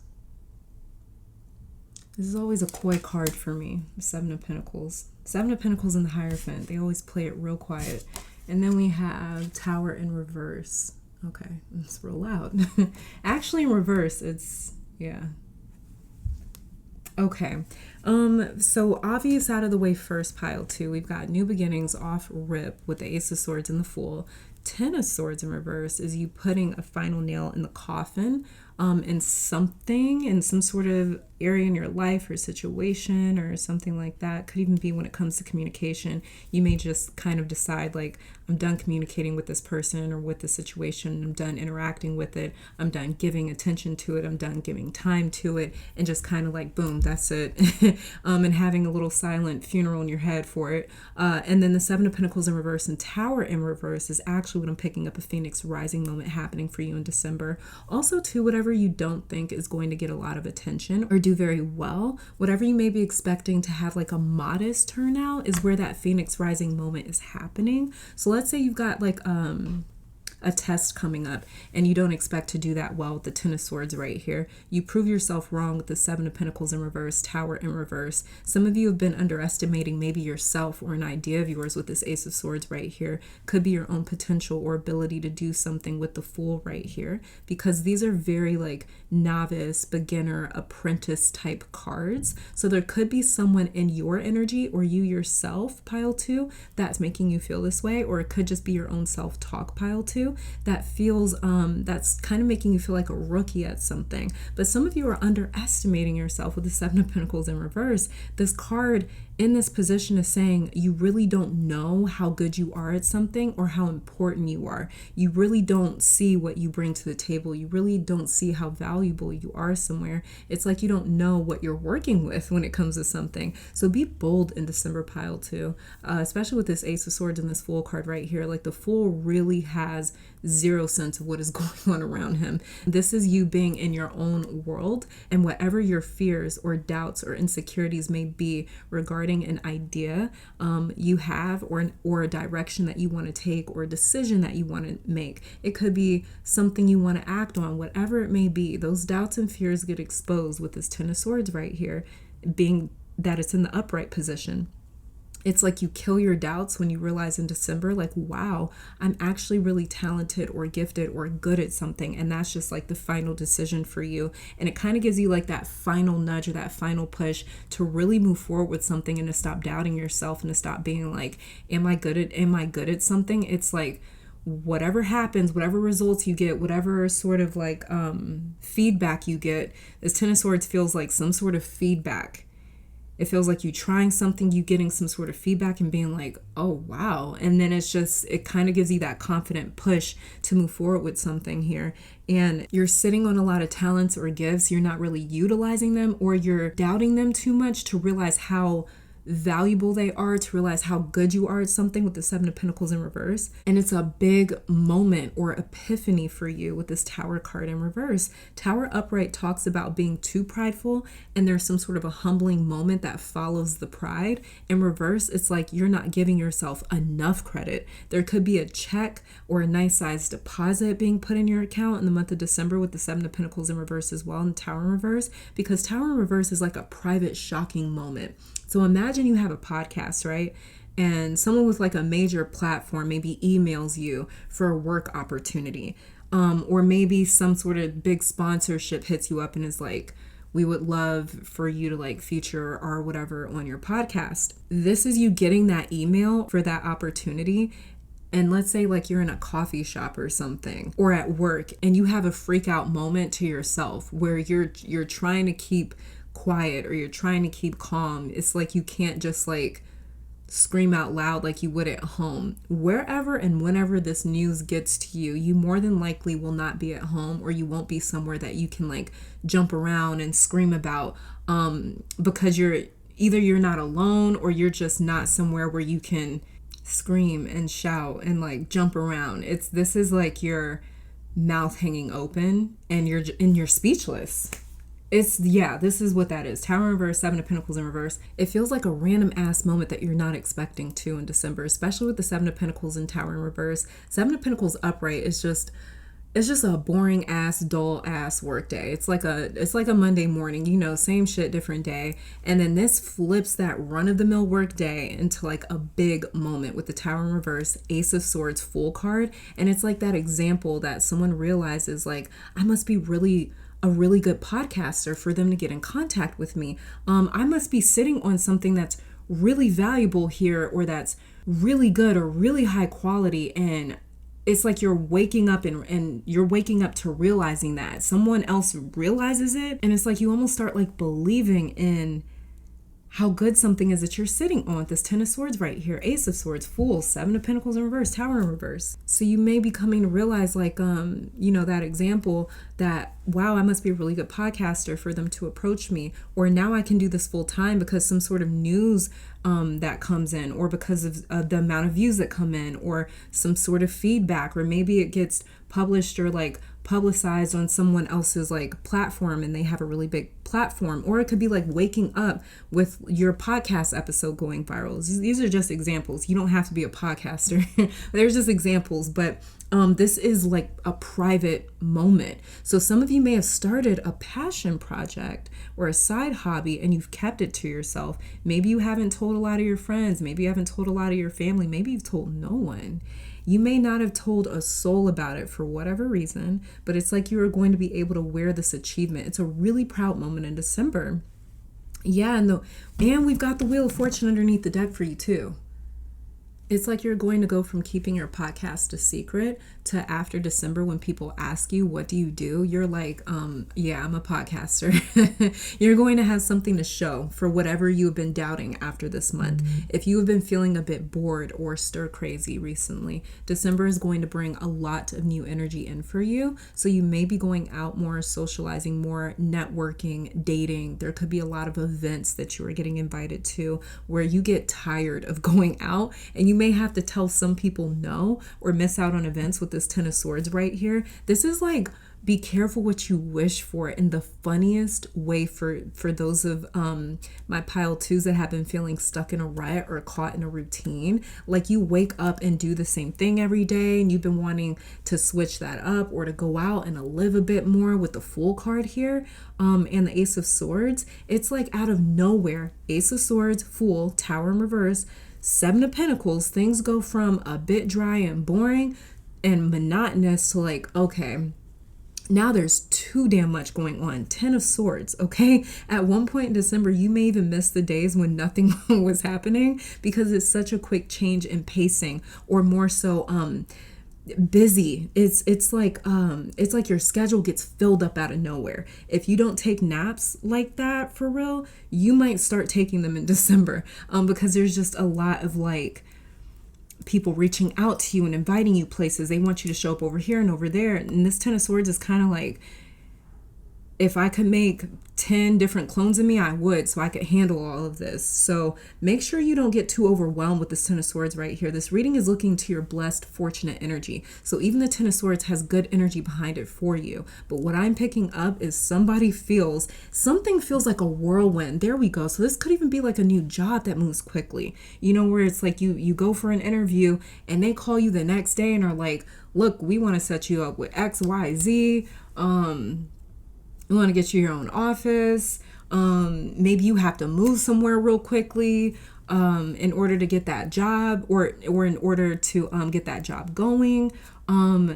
This is always a coy card for me, the Seven of Pentacles. Seven of Pentacles in the Hierophant. They always play it real quiet. And then we have Tower in reverse. Okay, it's real loud. Actually, in reverse, it's, yeah. Okay, so obvious out of the way first, pile 2, we've got new beginnings off rip with the Ace of Swords and the Fool. Ten of Swords in reverse is you putting a final nail in the coffin in something, in some sort of area in your life or situation or something like that. Could even be when it comes to communication. You may just kind of decide like, I'm done communicating with this person or with the situation. I'm done interacting with it. I'm done giving attention to it. I'm done giving time to it, and just kind of like, boom, that's it. And having a little silent funeral in your head for it. And then the Seven of Pentacles in reverse and Tower in reverse is actually what I'm picking up, a Phoenix rising moment happening for you in December. Also, too, whatever you don't think is going to get a lot of attention or do very well, whatever you may be expecting to have like a modest turnout is where that Phoenix rising moment is happening. So let's say you've got like a test coming up and you don't expect to do that well with the Ten of Swords right here. You prove yourself wrong with the Seven of Pentacles in reverse, Tower in reverse. Some of you have been underestimating maybe yourself or an idea of yours with this Ace of Swords right here. Could be your own potential or ability to do something with the Fool right here, because these are very like novice, beginner, apprentice type cards. So there could be someone in your energy or you yourself, pile 2, that's making you feel this way, or it could just be your own self-talk, pile 2, that feels that's kind of making you feel like a rookie at something. But some of you are underestimating yourself with the Seven of Pentacles in reverse. This card in this position is saying you really don't know how good you are at something or how important you are. You really don't see what you bring to the table. You really don't see how valuable you are somewhere. It's like you don't know what you're working with when it comes to something. So be bold in December, pile 2, especially with this Ace of Swords and this Fool card right here. Like the Fool really has zero sense of what is going on around him. This is you being in your own world, and whatever your fears or doubts or insecurities may be regarding an idea you have, or a direction that you want to take, or a decision that you want to make. It could be something you want to act on, whatever it may be. Those doubts and fears get exposed with this Ten of Swords right here, being that it's in the upright position. It's like you kill your doubts when you realize in December, like, wow, I'm actually really talented or gifted or good at something. And that's just like the final decision for you. And it kind of gives you like that final nudge or that final push to really move forward with something and to stop doubting yourself and to stop being like, am I good at something? It's like, whatever happens, whatever results you get, whatever sort of like feedback you get, this Ten of Swords feels like some sort of feedback. It feels like you trying something, you getting some sort of feedback and being like, oh, wow. And then it kind of gives you that confident push to move forward with something here. And you're sitting on a lot of talents or gifts. You're not really utilizing them, or you're doubting them too much to realize how valuable they are, to realize how good you are at something with the Seven of Pentacles in reverse. And it's a big moment or epiphany for you with this Tower card in reverse. Tower upright talks about being too prideful, and there's some sort of a humbling moment that follows the pride. In reverse, it's like you're not giving yourself enough credit. There could be a check or a nice size deposit being put in your account in the month of December with the Seven of Pentacles in reverse as well, and Tower in reverse, because Tower in reverse is like a private, shocking moment. So imagine you have a podcast, right? And someone with like a major platform maybe emails you for a work opportunity. Or maybe some sort of big sponsorship hits you up and is like, we would love for you to like feature or whatever on your podcast. This is you getting that email for that opportunity. And let's say like you're in a coffee shop or something, or at work, and you have a freak out moment to yourself where you're trying to keep quiet or you're trying to keep calm. It's like you can't just like scream out loud like you would at home. Wherever and whenever this news gets to you, you more than likely will not be at home, or you won't be somewhere that you can like jump around and scream about, because you're not alone, or you're just not somewhere where you can scream and shout and like jump around. This is like your mouth hanging open and you're speechless. This is what that is. Tower in reverse, Seven of Pentacles in reverse. It feels like a random ass moment that you're not expecting to in December, especially with the Seven of Pentacles and Tower in reverse. Seven of Pentacles upright is just a boring ass, dull ass work day. It's like a Monday morning, same shit, different day. And then this flips that run of the mill work day into like a big moment with the Tower in reverse, Ace of Swords, Fool card. And it's like that example that someone realizes like, I must be a really good podcaster for them to get in contact with me. I must be sitting on something that's really valuable here, or that's really good or really high quality. And it's like you're waking up and you're waking up to realizing that someone else realizes it. And it's like you almost start like believing in how good something is that you're sitting on with this Ten of Swords right here, Ace of Swords, Fool, Seven of Pentacles in reverse, Tower in reverse. So you may be coming to realize, like, that example that, wow, I must be a really good podcaster for them to approach me, or now I can do this full time because some sort of news that comes in, or because of the amount of views that come in, or some sort of feedback, or maybe it gets published or like publicized on someone else's like platform and they have a really big platform, or it could be like waking up with your podcast episode going viral. These are just examples. You don't have to be a podcaster. There's just examples, but this is like a private moment. So some of you may have started a passion project or a side hobby and you've kept it to yourself. Maybe you haven't told a lot of your friends. Maybe you haven't told a lot of your family. Maybe you've told no one. You may not have told a soul about it for whatever reason, but it's like you are going to be able to wear this achievement. It's a really proud moment in December. Yeah, and we've got the Wheel of Fortune underneath the deck for you too. It's like you're going to go from keeping your podcast a secret to after December when people ask you, what do you do? You're like, yeah, I'm a podcaster. You're going to have something to show for whatever you've been doubting after this month. If you have been feeling a bit bored or stir crazy recently, December is going to bring a lot of new energy in for you. So you may be going out more, socializing more, networking, dating. There could be a lot of events that you are getting invited to where you get tired of going out, and you may have to tell some people no or miss out on events with this Ten of Swords right here. This is like, be careful what you wish for in the funniest way for those of my pile twos that have been feeling stuck in a rut or caught in a routine. Like you wake up and do the same thing every day and you've been wanting to switch that up or to go out and to live a bit more with the Fool card here and the Ace of Swords. It's like out of nowhere, Ace of Swords, Fool, Tower in reverse, Seven of Pentacles, things go from a bit dry and boring and monotonous to like, okay, now there's too damn much going on. Ten of Swords, okay? At one point in December, you may even miss the days when nothing was happening because it's such a quick change in pacing, or more so busy. It's like your schedule gets filled up out of nowhere. If you don't take naps like that for real, you might start taking them in December because there's just a lot of like people reaching out to you and inviting you places. They want you to show up over here and over there. And this Ten of Swords is kind of like, if I could make 10 different clones of me, I would, so I could handle all of this. So make sure you don't get too overwhelmed with this Ten of Swords right here. This reading is looking to your blessed, fortunate energy. So even the Ten of Swords has good energy behind it for you. But what I'm picking up is something feels like a whirlwind. There we go. So this could even be like a new job that moves quickly. You know, where it's like you go for an interview and they call you the next day and are like, look, we want to set you up with X, Y, Z. You want to get you your own office. Maybe you have to move somewhere real quickly in order to get that job, or in order to get that job going.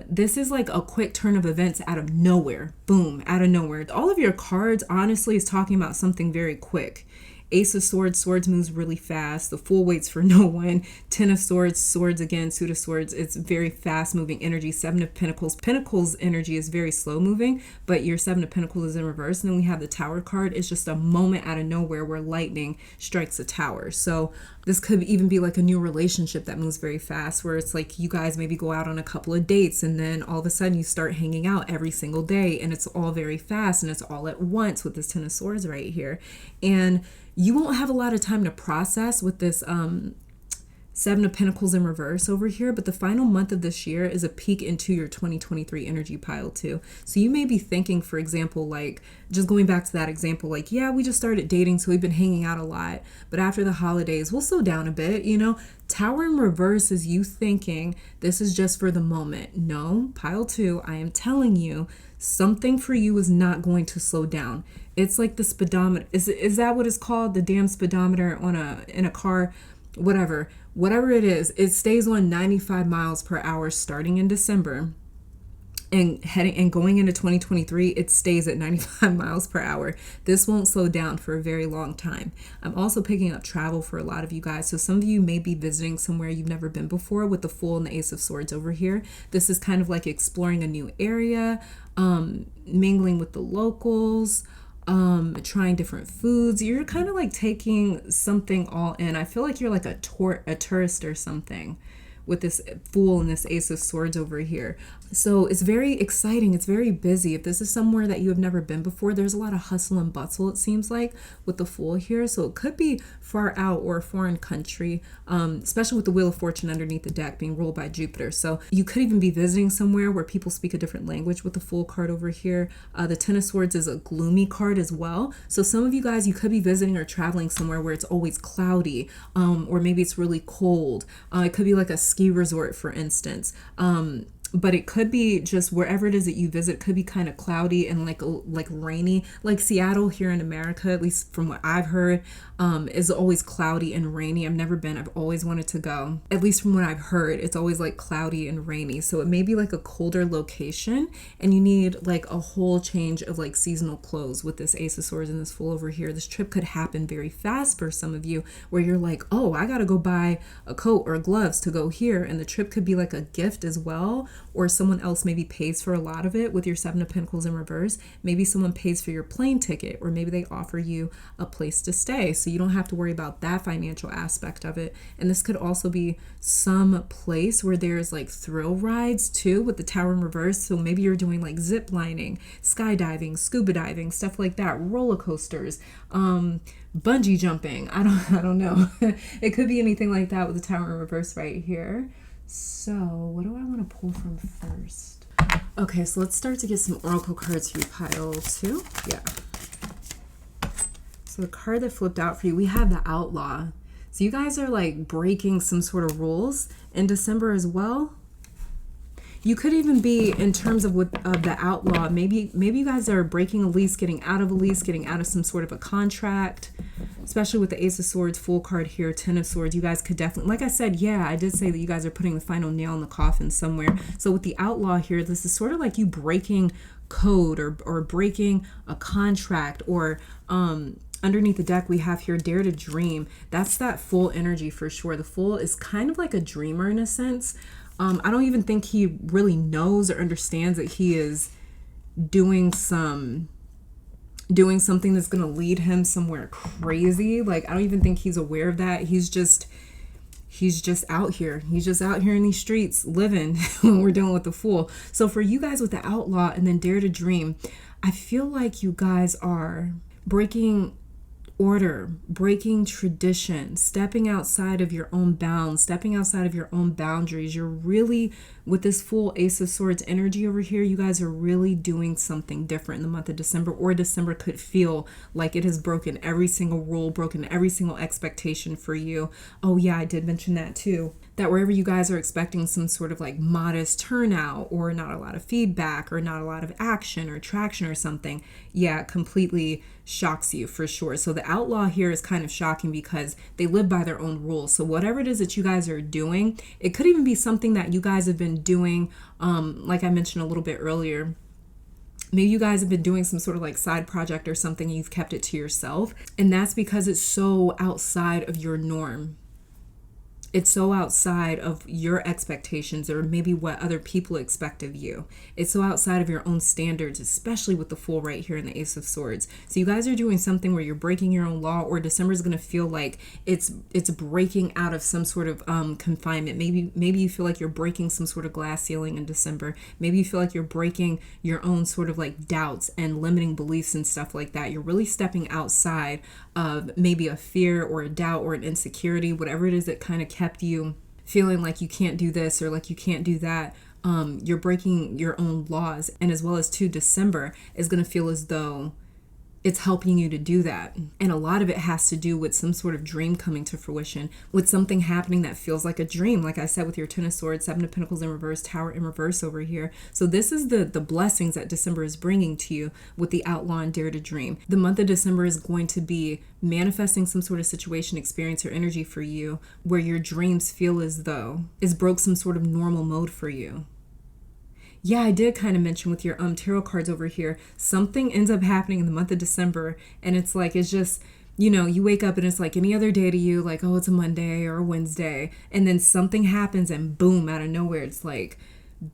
This is like a quick turn of events out of nowhere. Boom, out of nowhere. All of your cards, honestly, is talking about something very quick. Ace of Swords, Swords moves really fast. The Fool waits for no one. Ten of Swords, Swords again. Suit of Swords, it's very fast moving energy. Seven of Pentacles. Pentacles energy is very slow moving, but your Seven of Pentacles is in reverse. And then we have the Tower card. It's just a moment out of nowhere where lightning strikes a tower. So this could even be like a new relationship that moves very fast, where it's like you guys maybe go out on a couple of dates and then all of a sudden you start hanging out every single day, and it's all very fast and it's all at once with this Ten of Swords right here. And you won't have a lot of time to process with this Seven of Pentacles in reverse over here, but the final month of this year is a peek into your 2023 energy pile too. So you may be thinking, for example, like just going back to that example, like, yeah, we just started dating, so we've been hanging out a lot, but after the holidays, we'll slow down a bit, you know? Tower in reverse is you thinking this is just for the moment. No, pile two, I am telling you, something for you is not going to slow down. It's like the speedometer. Is that what it's called? The damn speedometer in a car, whatever it is, it stays on 95 miles per hour starting in December, and going into 2023, it stays at 95 miles per hour. This won't slow down for a very long time. I'm also picking up travel for a lot of you guys. So some of you may be visiting somewhere you've never been before with the Fool and the Ace of Swords over here. This is kind of like exploring a new area, mingling with the locals, trying different foods. You're kind of like taking something all in. I feel like you're like a tourist or something with this Fool and this Ace of Swords over here. So it's very exciting. It's very busy. If this is somewhere that you have never been before, there's a lot of hustle and bustle, it seems like, with the Fool here. So it could be far out or a foreign country, especially with the Wheel of Fortune underneath the deck being ruled by Jupiter. So you could even be visiting somewhere where people speak a different language with the Fool card over here. The Ten of Swords is a gloomy card as well. So some of you guys, you could be visiting or traveling somewhere where it's always cloudy, or maybe it's really cold. It could be like a ski resort, for instance. But it could be just wherever it is that you visit, could be kind of cloudy and like rainy. Like Seattle here in America, at least from what I've heard, is always cloudy and rainy. I've never been. I've always wanted to go. At least from what I've heard, it's always like cloudy and rainy. So it may be like a colder location and you need like a whole change of like seasonal clothes with this Ace of Swords and this Fool over here. This trip could happen very fast for some of you where you're like, oh, I got to go buy a coat or gloves to go here. And the trip could be like a gift as well. Or someone else maybe pays for a lot of it with your Seven of Pentacles in reverse. Maybe someone pays for your plane ticket, or maybe they offer you a place to stay. So you don't have to worry about that financial aspect of it. And this could also be some place where there's like thrill rides too with the Tower in reverse. So maybe you're doing like zip lining, skydiving, scuba diving, stuff like that, roller coasters, bungee jumping. I don't know. It could be anything like that with the Tower in reverse right here. So what do I want to pull from first? Okay, so let's start to get some oracle cards for you, pile 2. Yeah. So the card that flipped out for you, we have the Outlaw. So you guys are like breaking some sort of rules in December as well. You could even be in terms of the Outlaw. Maybe you guys are breaking a lease, getting out of a lease, getting out of some sort of a contract. Especially with the Ace of Swords, Fool card here, Ten of Swords, you guys could definitely, like I said, yeah, I did say that you guys are putting the final nail in the coffin somewhere. So with the Outlaw here, this is sort of like you breaking code or breaking a contract, or underneath the deck we have here Dare to Dream. That's that Fool energy for sure. The Fool is kind of like a dreamer in a sense. I don't even think he really knows or understands that he is doing something that's going to lead him somewhere crazy. Like, I don't even think he's aware of that. He's just out here. He's just out here in these streets living when we're dealing with the Fool. So for you guys with the Outlaw and then Dare to Dream, I feel like you guys are breaking order, breaking tradition, stepping outside of your own bounds, stepping outside of your own boundaries. You're really, with this Fool Ace of Swords energy over here, you guys are really doing something different in the month of December, or December could feel like it has broken every single rule, broken every single expectation for you. Oh yeah, I did mention that too. That wherever you guys are expecting some sort of like modest turnout or not a lot of feedback or not a lot of action or traction or something, yeah, it completely shocks you for sure. So the Outlaw here is kind of shocking because they live by their own rules. So whatever it is that you guys are doing, it could even be something that you guys have been doing, like I mentioned a little bit earlier. Maybe you guys have been doing some sort of like side project or something and you've kept it to yourself. And that's because it's so outside of your norm. It's so outside of your expectations or maybe what other people expect of you. It's so outside of your own standards, especially with the Fool right here in the Ace of Swords. So you guys are doing something where you're breaking your own law, or December is going to feel like it's breaking out of some sort of confinement. Maybe you feel like you're breaking some sort of glass ceiling in December. Maybe you feel like you're breaking your own sort of like doubts and limiting beliefs and stuff like that. You're really stepping outside of maybe a fear or a doubt or an insecurity, whatever it is that kind of kept you feeling like you can't do this or like you can't do that. You're breaking your own laws, and as well as December is going to feel as though it's helping you to do that. And a lot of it has to do with some sort of dream coming to fruition, with something happening that feels like a dream. Like I said, with your Ten of Swords, Seven of Pentacles in reverse, Tower in reverse over here. So this is the blessings that December is bringing to you with the Outlaw and Dare to Dream. The month of December is going to be manifesting some sort of situation, experience, or energy for you where your dreams feel as though it's broke some sort of normal mode for you. Yeah, I did kind of mention with your tarot cards over here, something ends up happening in the month of December, and it's like, it's just, you know, you wake up and it's like any other day to you, like, oh, it's a Monday or a Wednesday, and then something happens and boom, out of nowhere, it's like,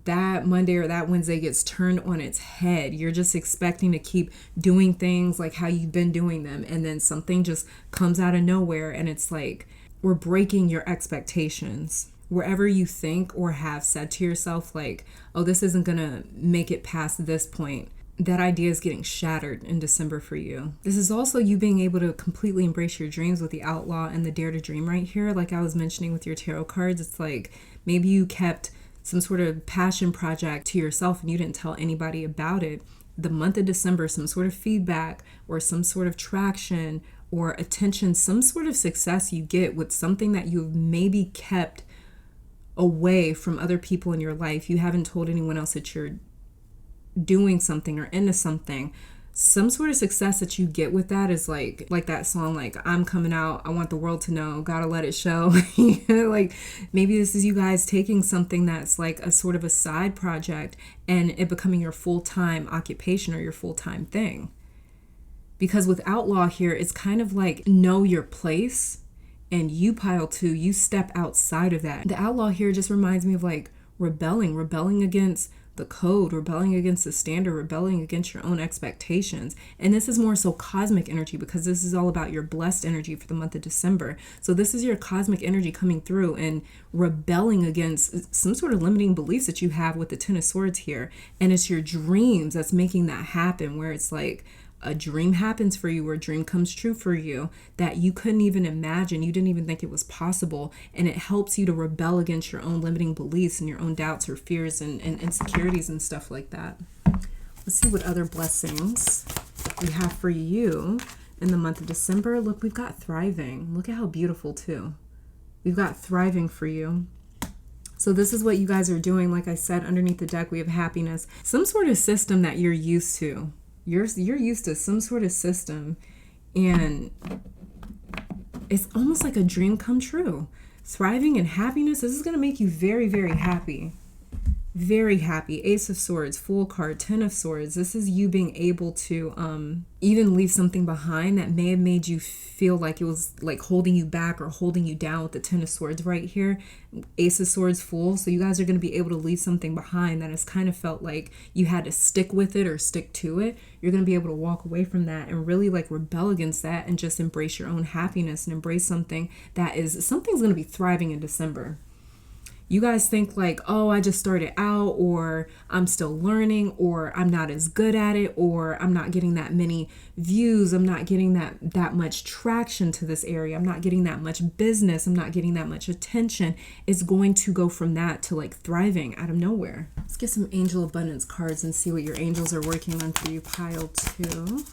that Monday or that Wednesday gets turned on its head. You're just expecting to keep doing things like how you've been doing them, and then something just comes out of nowhere, and it's like we're breaking your expectations. Wherever you think or have said to yourself like, oh, this isn't gonna make it past this point, that idea is getting shattered in December for you. This is also you being able to completely embrace your dreams with the Outlaw and the Dare to Dream right here. Like I was mentioning with your tarot cards, it's like maybe you kept some sort of passion project to yourself and you didn't tell anybody about it. The month of December, some sort of feedback or some sort of traction or attention, some sort of success you get with something that you've maybe kept away from other people in your life. You haven't told anyone else that you're doing something or into something. Some sort of success that you get with that is like that song, like I'm coming out, I want the world to know, gotta let it show. Like maybe this is you guys taking something that's like a sort of a side project and it becoming your full-time occupation or your full-time thing. Because with Outlaw here, it's kind of like know your place. And you, pile 2, you step outside of that. The Outlaw here just reminds me of like rebelling against the code, rebelling against the standard, rebelling against your own expectations. And this is more so cosmic energy because this is all about your blessed energy for the month of December. So this is your cosmic energy coming through and rebelling against some sort of limiting beliefs that you have with the Ten of Swords here. And it's your dreams that's making that happen, where it's like a dream happens for you or a dream comes true for you that you couldn't even imagine. You didn't even think it was possible. And it helps you to rebel against your own limiting beliefs and your own doubts or fears and insecurities and stuff like that. Let's see what other blessings we have for you in the month of December. Look, we've got thriving. Look at how beautiful too. We've got thriving for you. So this is what you guys are doing. Like I said, underneath the deck, we have happiness. Some sort of system that you're used to. You're used to some sort of system, and it's almost like a dream come true. Thriving and happiness, this is going to make you very, very happy. Very happy. Ace of Swords, Fool card, Ten of Swords. This is you being able to even leave something behind that may have made you feel like it was like holding you back or holding you down with the Ten of Swords right here. Ace of Swords, Fool. So you guys are going to be able to leave something behind that has kind of felt like you had to stick with it or stick to it. You're going to be able to walk away from that and really like rebel against that and just embrace your own happiness and embrace something's going to be thriving in December. You guys think like, oh, I just started out, or I'm still learning, or I'm not as good at it, or I'm not getting that many views. I'm not getting that much traction to this area. I'm not getting that much business. I'm not getting that much attention. It's going to go from that to like thriving out of nowhere. Let's get some angel abundance cards and see what your angels are working on for you, pile 2.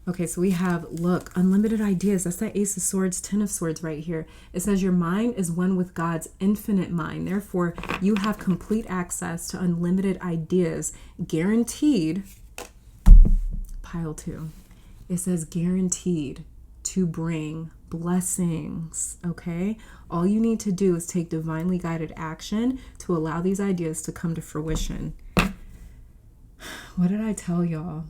Okay, so we have, look, unlimited ideas. That's that Ace of Swords, Ten of Swords right here. It says your mind is one with God's infinite mind. Therefore, you have complete access to unlimited ideas, guaranteed, pile 2. It says guaranteed to bring blessings, okay? All you need to do is take divinely guided action to allow these ideas to come to fruition. What did I tell y'all?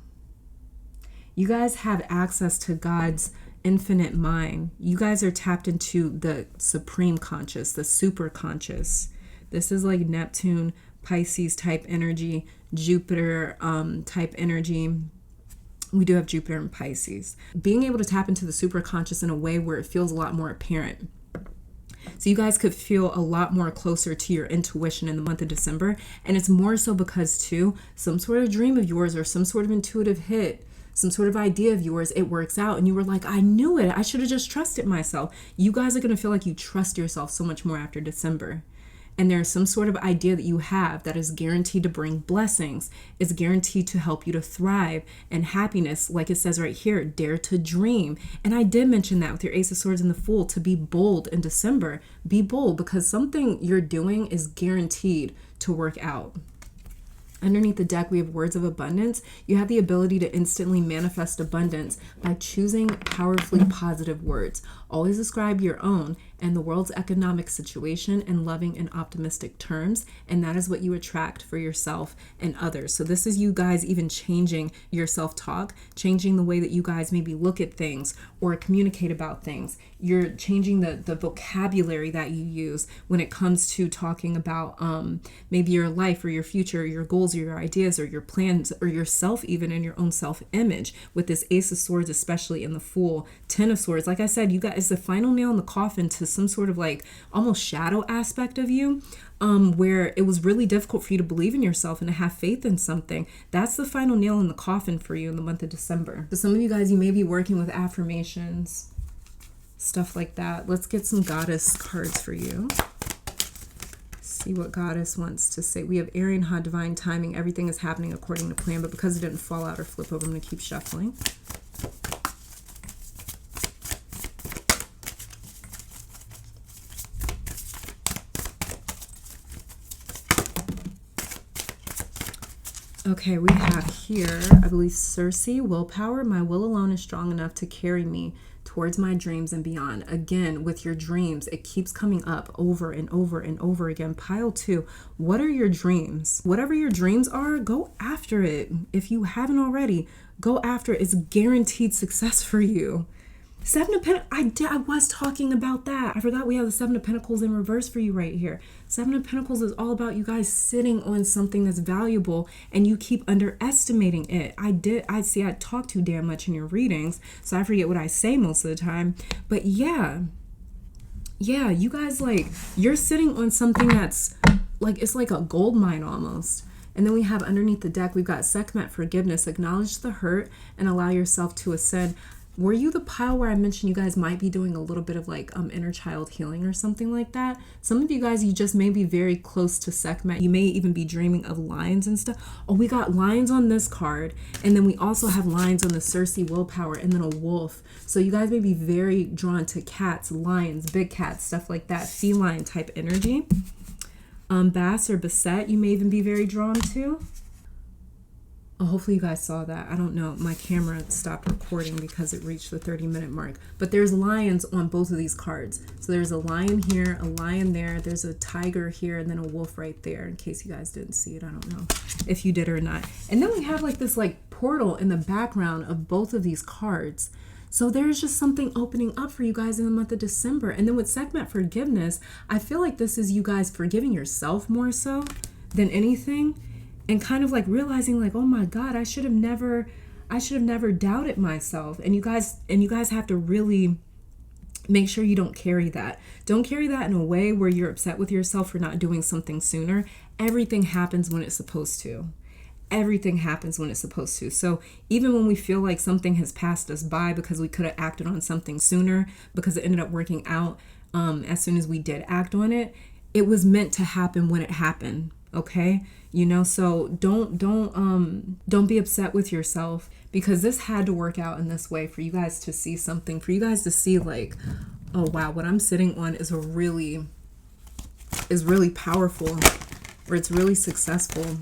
You guys have access to God's infinite mind. You guys are tapped into the supreme conscious, the super conscious. This is like Neptune, Pisces type energy, Jupiter type energy. We do have Jupiter and Pisces. Being able to tap into the super conscious in a way where it feels a lot more apparent. So you guys could feel a lot more closer to your intuition in the month of December. And it's more so because too, some sort of dream of yours or some sort of intuitive hit, some sort of idea of yours, it works out and you were like, I knew it. I should have just trusted myself. You guys are going to feel like you trust yourself so much more after December. And there's some sort of idea that you have that is guaranteed to bring blessings. It's guaranteed to help you to thrive and happiness. Like it says right here, dare to dream. And I did mention that with your Ace of Swords and the Fool, to be bold in December. Be bold because something you're doing is guaranteed to work out. Underneath the deck, we have words of abundance. You have the ability to instantly manifest abundance by choosing powerfully positive words. Always ascribe your own and the world's economic situation in loving and optimistic terms. And that is what you attract for yourself and others. So this is you guys even changing your self-talk, changing the way that you guys maybe look at things or communicate about things. You're changing the vocabulary that you use when it comes to talking about maybe your life or your future, or your goals or your ideas or your plans or yourself, even in your own self-image. With this Ace of Swords, especially in the Fool, Ten of Swords, like I said, you guys, it's the final nail in the coffin to some sort of like almost shadow aspect of you, where it was really difficult for you to believe in yourself and to have faith in something. That's the final nail in the coffin for you in the month of December. So some of you guys, you may be working with affirmations, stuff like that. Let's get some goddess cards for you. See what goddess wants to say. We have Arian, high divine timing. Everything is happening according to plan, but because it didn't fall out or flip over, I'm going to keep shuffling. Okay, we have here, I believe, Circe, willpower. My will alone is strong enough to carry me towards my dreams and beyond. Again, with your dreams, it keeps coming up over and over and over again. Pile 2, what are your dreams? Whatever your dreams are, go after it. If you haven't already, go after it. It's guaranteed success for you. Seven of Pentacles, I was talking about that. I forgot we have the Seven of Pentacles in reverse for you right here. Seven of Pentacles is all about you guys sitting on something that's valuable and you keep underestimating it. I talk too damn much in your readings, so I forget what I say most of the time. But yeah, you guys, like, you're sitting on something that's like, it's like a gold mine almost. And then we have underneath the deck, we've got Sekhmet, forgiveness, acknowledge the hurt and allow yourself to ascend. Were you the pile where I mentioned you guys might be doing a little bit of like inner child healing or something like that? Some of you guys, you just may be very close to Sekhmet. You may even be dreaming of lions and stuff. Oh, we got lions on this card. And then we also have lions on the Circe, willpower, and then a wolf. So you guys may be very drawn to cats, lions, big cats, stuff like that, feline type energy. Bass or Basset, you may even be very drawn to. Oh, hopefully you guys saw that. I don't know. My camera stopped recording because it reached the 30-minute mark. But there's lions on both of these cards. So there's a lion here, a lion there. There's a tiger here, and then a wolf right there. In case you guys didn't see it, I don't know if you did or not. And then we have like this like portal in the background of both of these cards. So there's just something opening up for you guys in the month of December. And then with Sekhmet, forgiveness, I feel like this is you guys forgiving yourself more so than anything. And kind of like realizing like, oh my God, I should have never doubted myself. And you guys have to really make sure you don't carry that. Don't carry that in a way where you're upset with yourself for not doing something sooner. Everything happens when it's supposed to. Everything happens when it's supposed to. So even when we feel like something has passed us by because we could have acted on something sooner, because it ended up working out as soon as we did act on it, it was meant to happen when it happened. Okay, you know, so don't be upset with yourself, because this had to work out in this way for you guys to see something, for you guys to see like, oh wow, what I'm sitting on is really powerful, or it's really successful,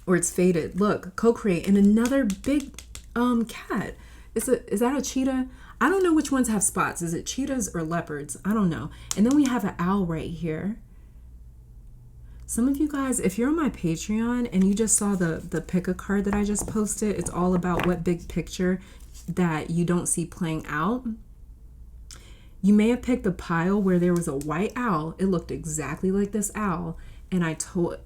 or it's fated. Look, co-create, and another big cat. Is that a cheetah? I don't know which ones have spots. Is it cheetahs or leopards? I don't know. And then we have an owl right here. Some of you guys, if you're on my Patreon and you just saw the pick a card that I just posted, it's all about what big picture that you don't see playing out. You may have picked a pile where there was a white owl. It looked exactly like this owl. And I told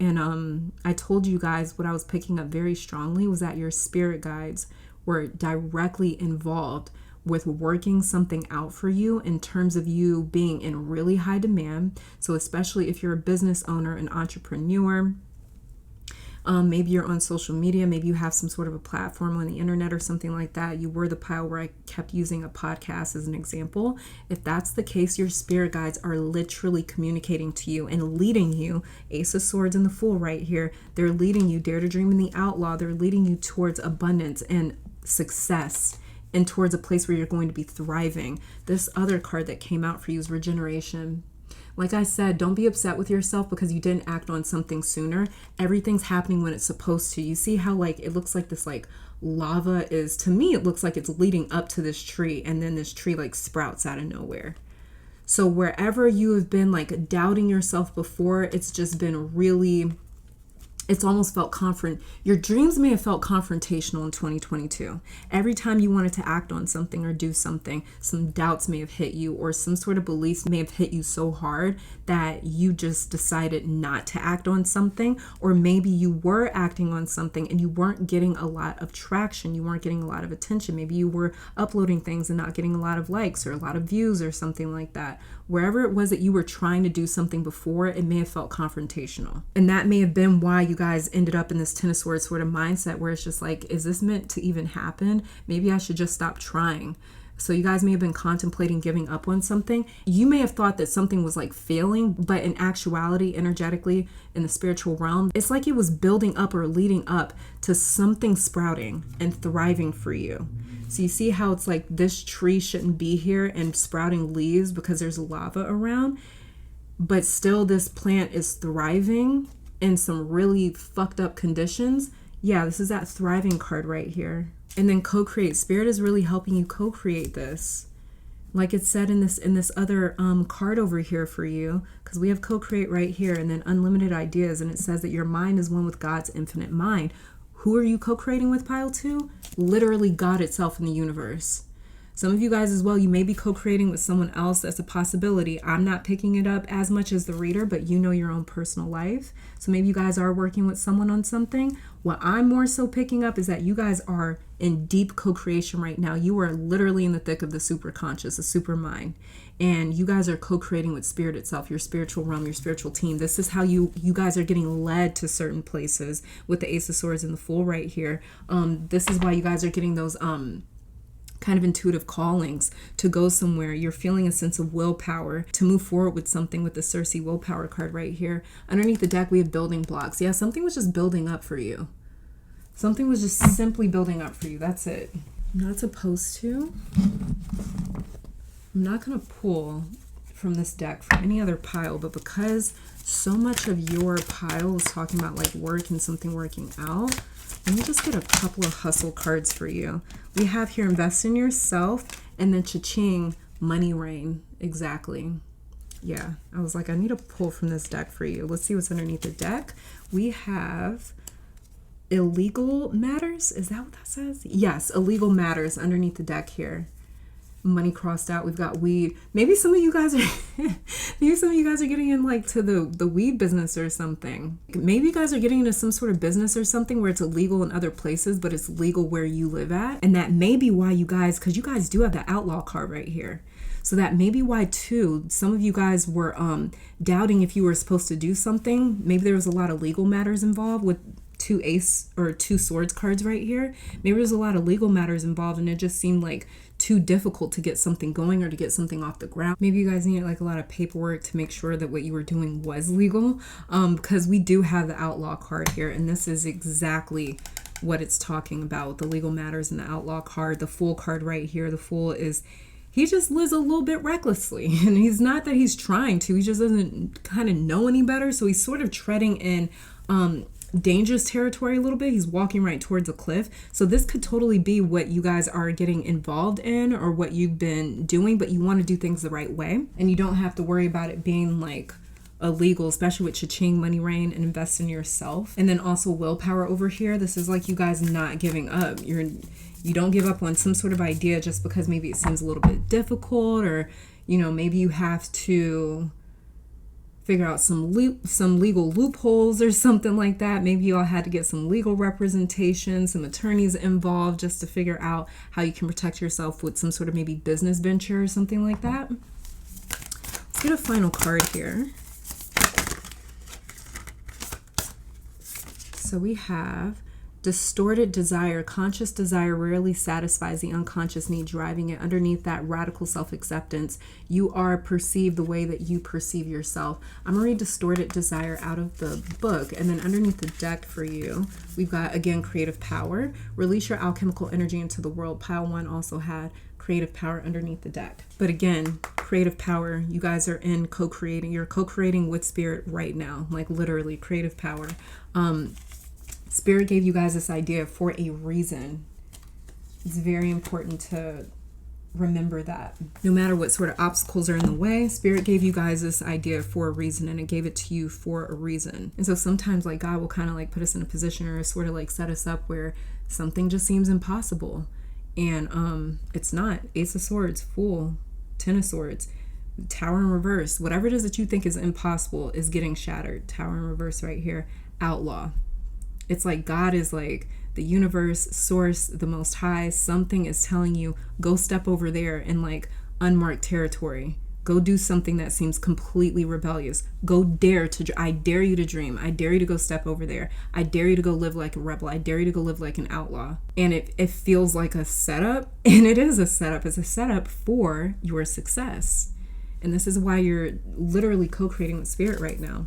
you guys what I was picking up very strongly was that your spirit guides were directly involved with working something out for you in terms of you being in really high demand. So especially if you're a business owner, an entrepreneur, maybe you're on social media, maybe you have some sort of a platform on the internet or something like that. You were the pile where I kept using a podcast as an example. If that's the case, your spirit guides are literally communicating to you and leading you. Ace of Swords and the Fool right here. They're leading you. Dare to Dream and the Outlaw. They're leading you towards abundance and success, and towards a place where you're going to be thriving. This other card that came out for you is regeneration. Like I said, don't be upset with yourself because you didn't act on something sooner. Everything's happening when it's supposed to. You see how like it looks like this like lava is, to me it looks like it's leading up to this tree, and then this tree like sprouts out of nowhere. So wherever you have been like doubting yourself before, it's just been really, it's almost felt your dreams may have felt confrontational in 2022. Every time you wanted to act on something or do something, some doubts may have hit you, or some sort of beliefs may have hit you so hard that you just decided not to act on something. Or maybe you were acting on something and you weren't getting a lot of traction. You weren't getting a lot of attention. Maybe you were uploading things and not getting a lot of likes or a lot of views or something like that. Wherever it was that you were trying to do something before, it may have felt confrontational. And that may have been why you guys ended up in this Ten of Swords sort of mindset where it's just like, is this meant to even happen? Maybe I should just stop trying. So you guys may have been contemplating giving up on something. You may have thought that something was like failing, but in actuality, energetically, in the spiritual realm, it's like it was building up or leading up to something sprouting and thriving for you. So you see how it's like this tree shouldn't be here and sprouting leaves because there's lava around, but still this plant is thriving in some really fucked up conditions. Yeah, this is that thriving card right here. And then co-create. Spirit is really helping you co-create this. Like it said in this other card over here for you, because we have co-create right here, and then unlimited ideas, and it says that your mind is one with God's infinite mind. Who are you co-creating with, pile 2? Literally God itself in the universe. Some of you guys as well, you may be co-creating with someone else. That's a possibility. I'm not picking it up as much as the reader, but you know your own personal life. So maybe you guys are working with someone on something. What I'm more so picking up is that you guys are in deep co-creation right now. You are literally in the thick of the super conscious, the super mind. And you guys are co-creating with spirit itself, your spiritual realm, your spiritual team. This is how you guys are getting led to certain places with the Ace of Swords and the Fool right here. This is why you guys are getting those kind of intuitive callings to go somewhere. You're feeling a sense of willpower to move forward with something with the Circe willpower card right here. Underneath the deck, we have building blocks. Yeah, something was just building up for you. Something was just simply building up for you. That's it. I'm not supposed to. I'm not going to pull from this deck from any other pile, but because so much of your pile is talking about like work and something working out, let me just get a couple of hustle cards for you. We have here invest in yourself, and then cha-ching, money rain. Exactly. Yeah, I was like, I need to pull from this deck for you. Let's see what's underneath the deck. We have illegal matters. Is that what that says? Yes, illegal matters underneath the deck here. Money crossed out. We've got weed. Maybe some of you guys are getting in like to the weed business or something. Maybe you guys are getting into some sort of business or something where it's illegal in other places, but it's legal where you live at. And that may be why you guys, because you guys do have the outlaw card right here. So that may be why too, some of you guys were doubting if you were supposed to do something. Maybe there was a lot of legal matters involved with two swords cards right here. Maybe there's a lot of legal matters involved and it just seemed like too difficult to get something going or to get something off the ground. Maybe you guys needed like a lot of paperwork to make sure that what you were doing was legal, because we do have the outlaw card here, and this is exactly what it's talking about with the legal matters and the outlaw card. The Fool card right here, the Fool is, he just lives a little bit recklessly, and he's not that he's trying to, he just doesn't kind of know any better, so he's sort of treading in dangerous territory a little bit. He's walking right towards a cliff. So this could totally be what you guys are getting involved in or what you've been doing, but you want to do things the right way, and you don't have to worry about it being like illegal, especially with cha-ching, money rain, and invest in yourself. And then also willpower over here. This is like you guys not giving up. You don't give up on some sort of idea just because maybe it seems a little bit difficult, or maybe you have to figure out some legal loopholes or something like that. Maybe you all had to get some legal representation, some attorneys involved just to figure out how you can protect yourself with some sort of maybe business venture or something like that. Let's get a final card here. So we have distorted desire. Conscious desire rarely satisfies the unconscious need driving it. Underneath that, radical self-acceptance. You are perceived the way that you perceive yourself. I'm going to read distorted desire out of the book, and then underneath the deck for you, we've got, again, creative power. Release your alchemical energy into the world. Pile 1 also had creative power underneath the deck. But again, creative power, you guys are in co-creating. You're co-creating with spirit right now, like literally creative power. Spirit gave you guys this idea for a reason. It's very important to remember that no matter what sort of obstacles are in the way, Spirit gave you guys this idea for a reason, and it gave it to you for a reason. And so sometimes like God will kind of like put us in a position or sort of like set us up where something just seems impossible. And it's not. Ace of Swords, Fool, Ten of Swords, Tower in reverse. Whatever it is that you think is impossible is getting shattered. Tower in reverse right here. Outlaw. It's like God is like the universe, source, the Most High. Something is telling you, go step over there in like unmarked territory. Go do something that seems completely rebellious. Go dare to, I dare you to dream. I dare you to go step over there. I dare you to go live like a rebel. I dare you to go live like an outlaw. And it feels like a setup, and it is a setup. It's a setup for your success. And this is why you're literally co-creating with Spirit right now.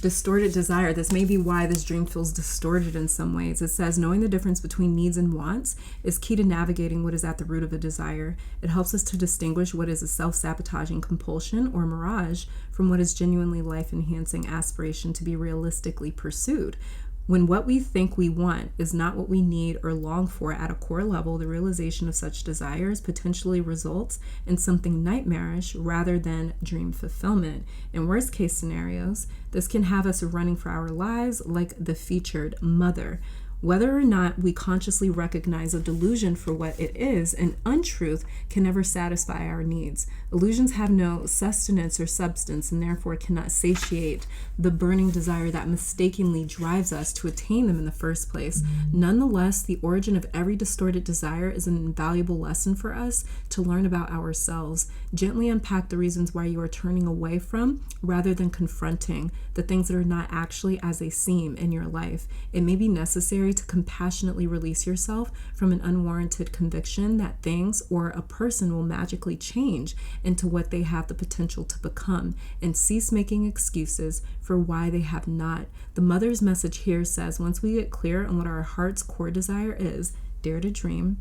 Distorted desire. This may be why this dream feels distorted in some ways. It says, knowing the difference between needs and wants is key to navigating what is at the root of a desire. It helps us to distinguish what is a self-sabotaging compulsion or mirage from what is genuinely life-enhancing aspiration to be realistically pursued. When what we think we want is not what we need or long for at a core level, the realization of such desires potentially results in something nightmarish rather than dream fulfillment. In worst case scenarios, this can have us running for our lives like the featured mother. Whether or not we consciously recognize a delusion for what it is, an untruth can never satisfy our needs. Illusions have no sustenance or substance and therefore cannot satiate the burning desire that mistakenly drives us to attain them in the first place. Nonetheless, the origin of every distorted desire is an invaluable lesson for us to learn about ourselves. Gently unpack the reasons why you are turning away from, rather than confronting, the things that are not actually as they seem in your life. It may be necessary to compassionately release yourself from an unwarranted conviction that things or a person will magically change into what they have the potential to become, and cease making excuses for why they have not. The mother's message here says, once we get clear on what our heart's core desire is, dare to dream,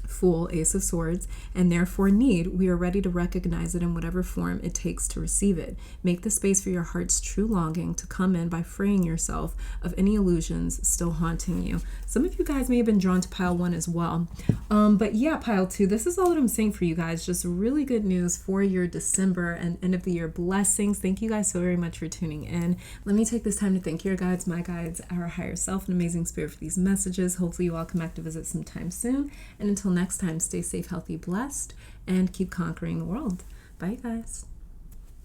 Fool, Ace of Swords, and therefore need, we are ready to recognize it in whatever form it takes to receive it. Make the space for your heart's true longing to come in by freeing yourself of any illusions still haunting you. Some of you guys may have been drawn to pile 1 as well. But yeah, pile 2, this is all that I'm saying for you guys. Just really good news for your December and end of the year blessings. Thank you guys so very much for tuning in. Let me take this time to thank your guides, my guides, our higher self, and amazing spirit for these messages. Hopefully you all come back to visit sometime soon. And until next time, stay safe, healthy, blessed, and keep conquering the world. Bye, guys.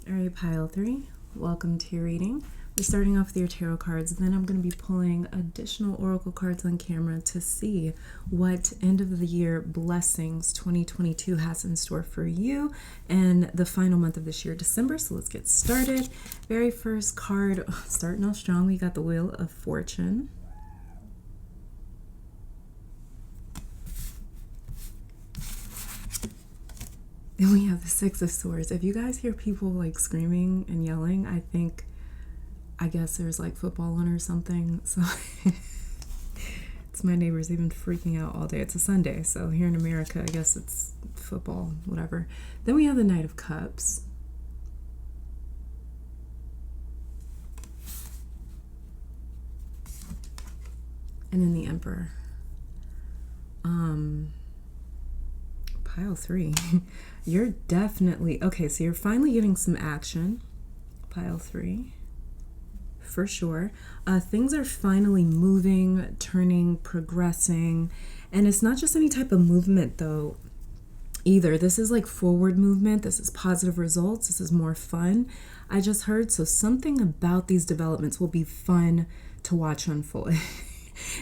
All right, pile 3, welcome to your reading. We're starting off with your tarot cards, then I'm going to be pulling additional oracle cards on camera to see what end of the year blessings 2022 has in store for you and the final month of this year, December. So let's get started. Very first card, starting off strong, we got the Wheel of Fortune. Then we have the Six of Swords. If you guys hear people like screaming and yelling, I guess there's like football on or something. So it's my neighbors. They've been freaking out all day. It's a Sunday, so here in America, I guess it's football, whatever. Then we have the Knight of Cups. And then the Emperor. Pile 3. You're definitely, okay, so you're finally getting some action. Pile 3. For sure. Things are finally moving, turning, progressing. And it's not just any type of movement, though, either. This is like forward movement. This is positive results. This is more fun. I just heard, so something about these developments will be fun to watch unfold.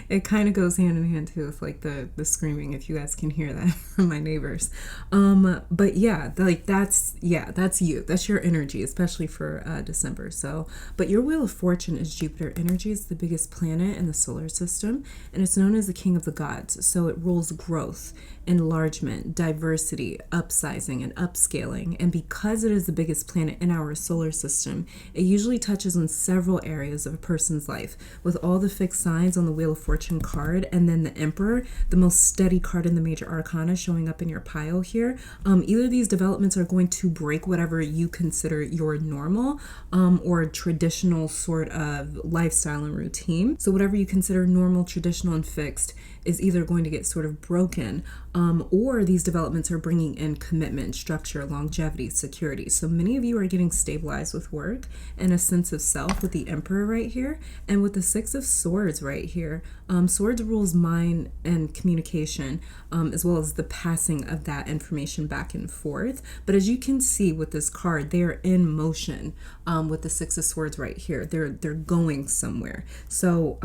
It kind of goes hand in hand too with like the screaming, if you guys can hear that from my neighbors. But yeah, like that's you. That's your energy, especially for December. So, but your Wheel of Fortune is Jupiter energy. It's the biggest planet in the solar system, and it's known as the king of the gods. So it rules growth, enlargement, diversity, upsizing, and upscaling. And because it is the biggest planet in our solar system, it usually touches on several areas of a person's life, with all the fixed signs on the Wheel of Fortune card, and then the Emperor, the most steady card in the major arcana, showing up in your pile here. Either of these developments are going to break whatever you consider your normal or traditional sort of lifestyle and routine. So whatever you consider normal, traditional, and fixed is either going to get sort of broken, or these developments are bringing in commitment, structure, longevity, security. So many of you are getting stabilized with work and a sense of self with the Emperor right here, and with the Six of Swords right here. Swords rules mind and communication, as well as the passing of that information back and forth. But as you can see with this card, they are in motion. With the Six of Swords right here, they're going somewhere. So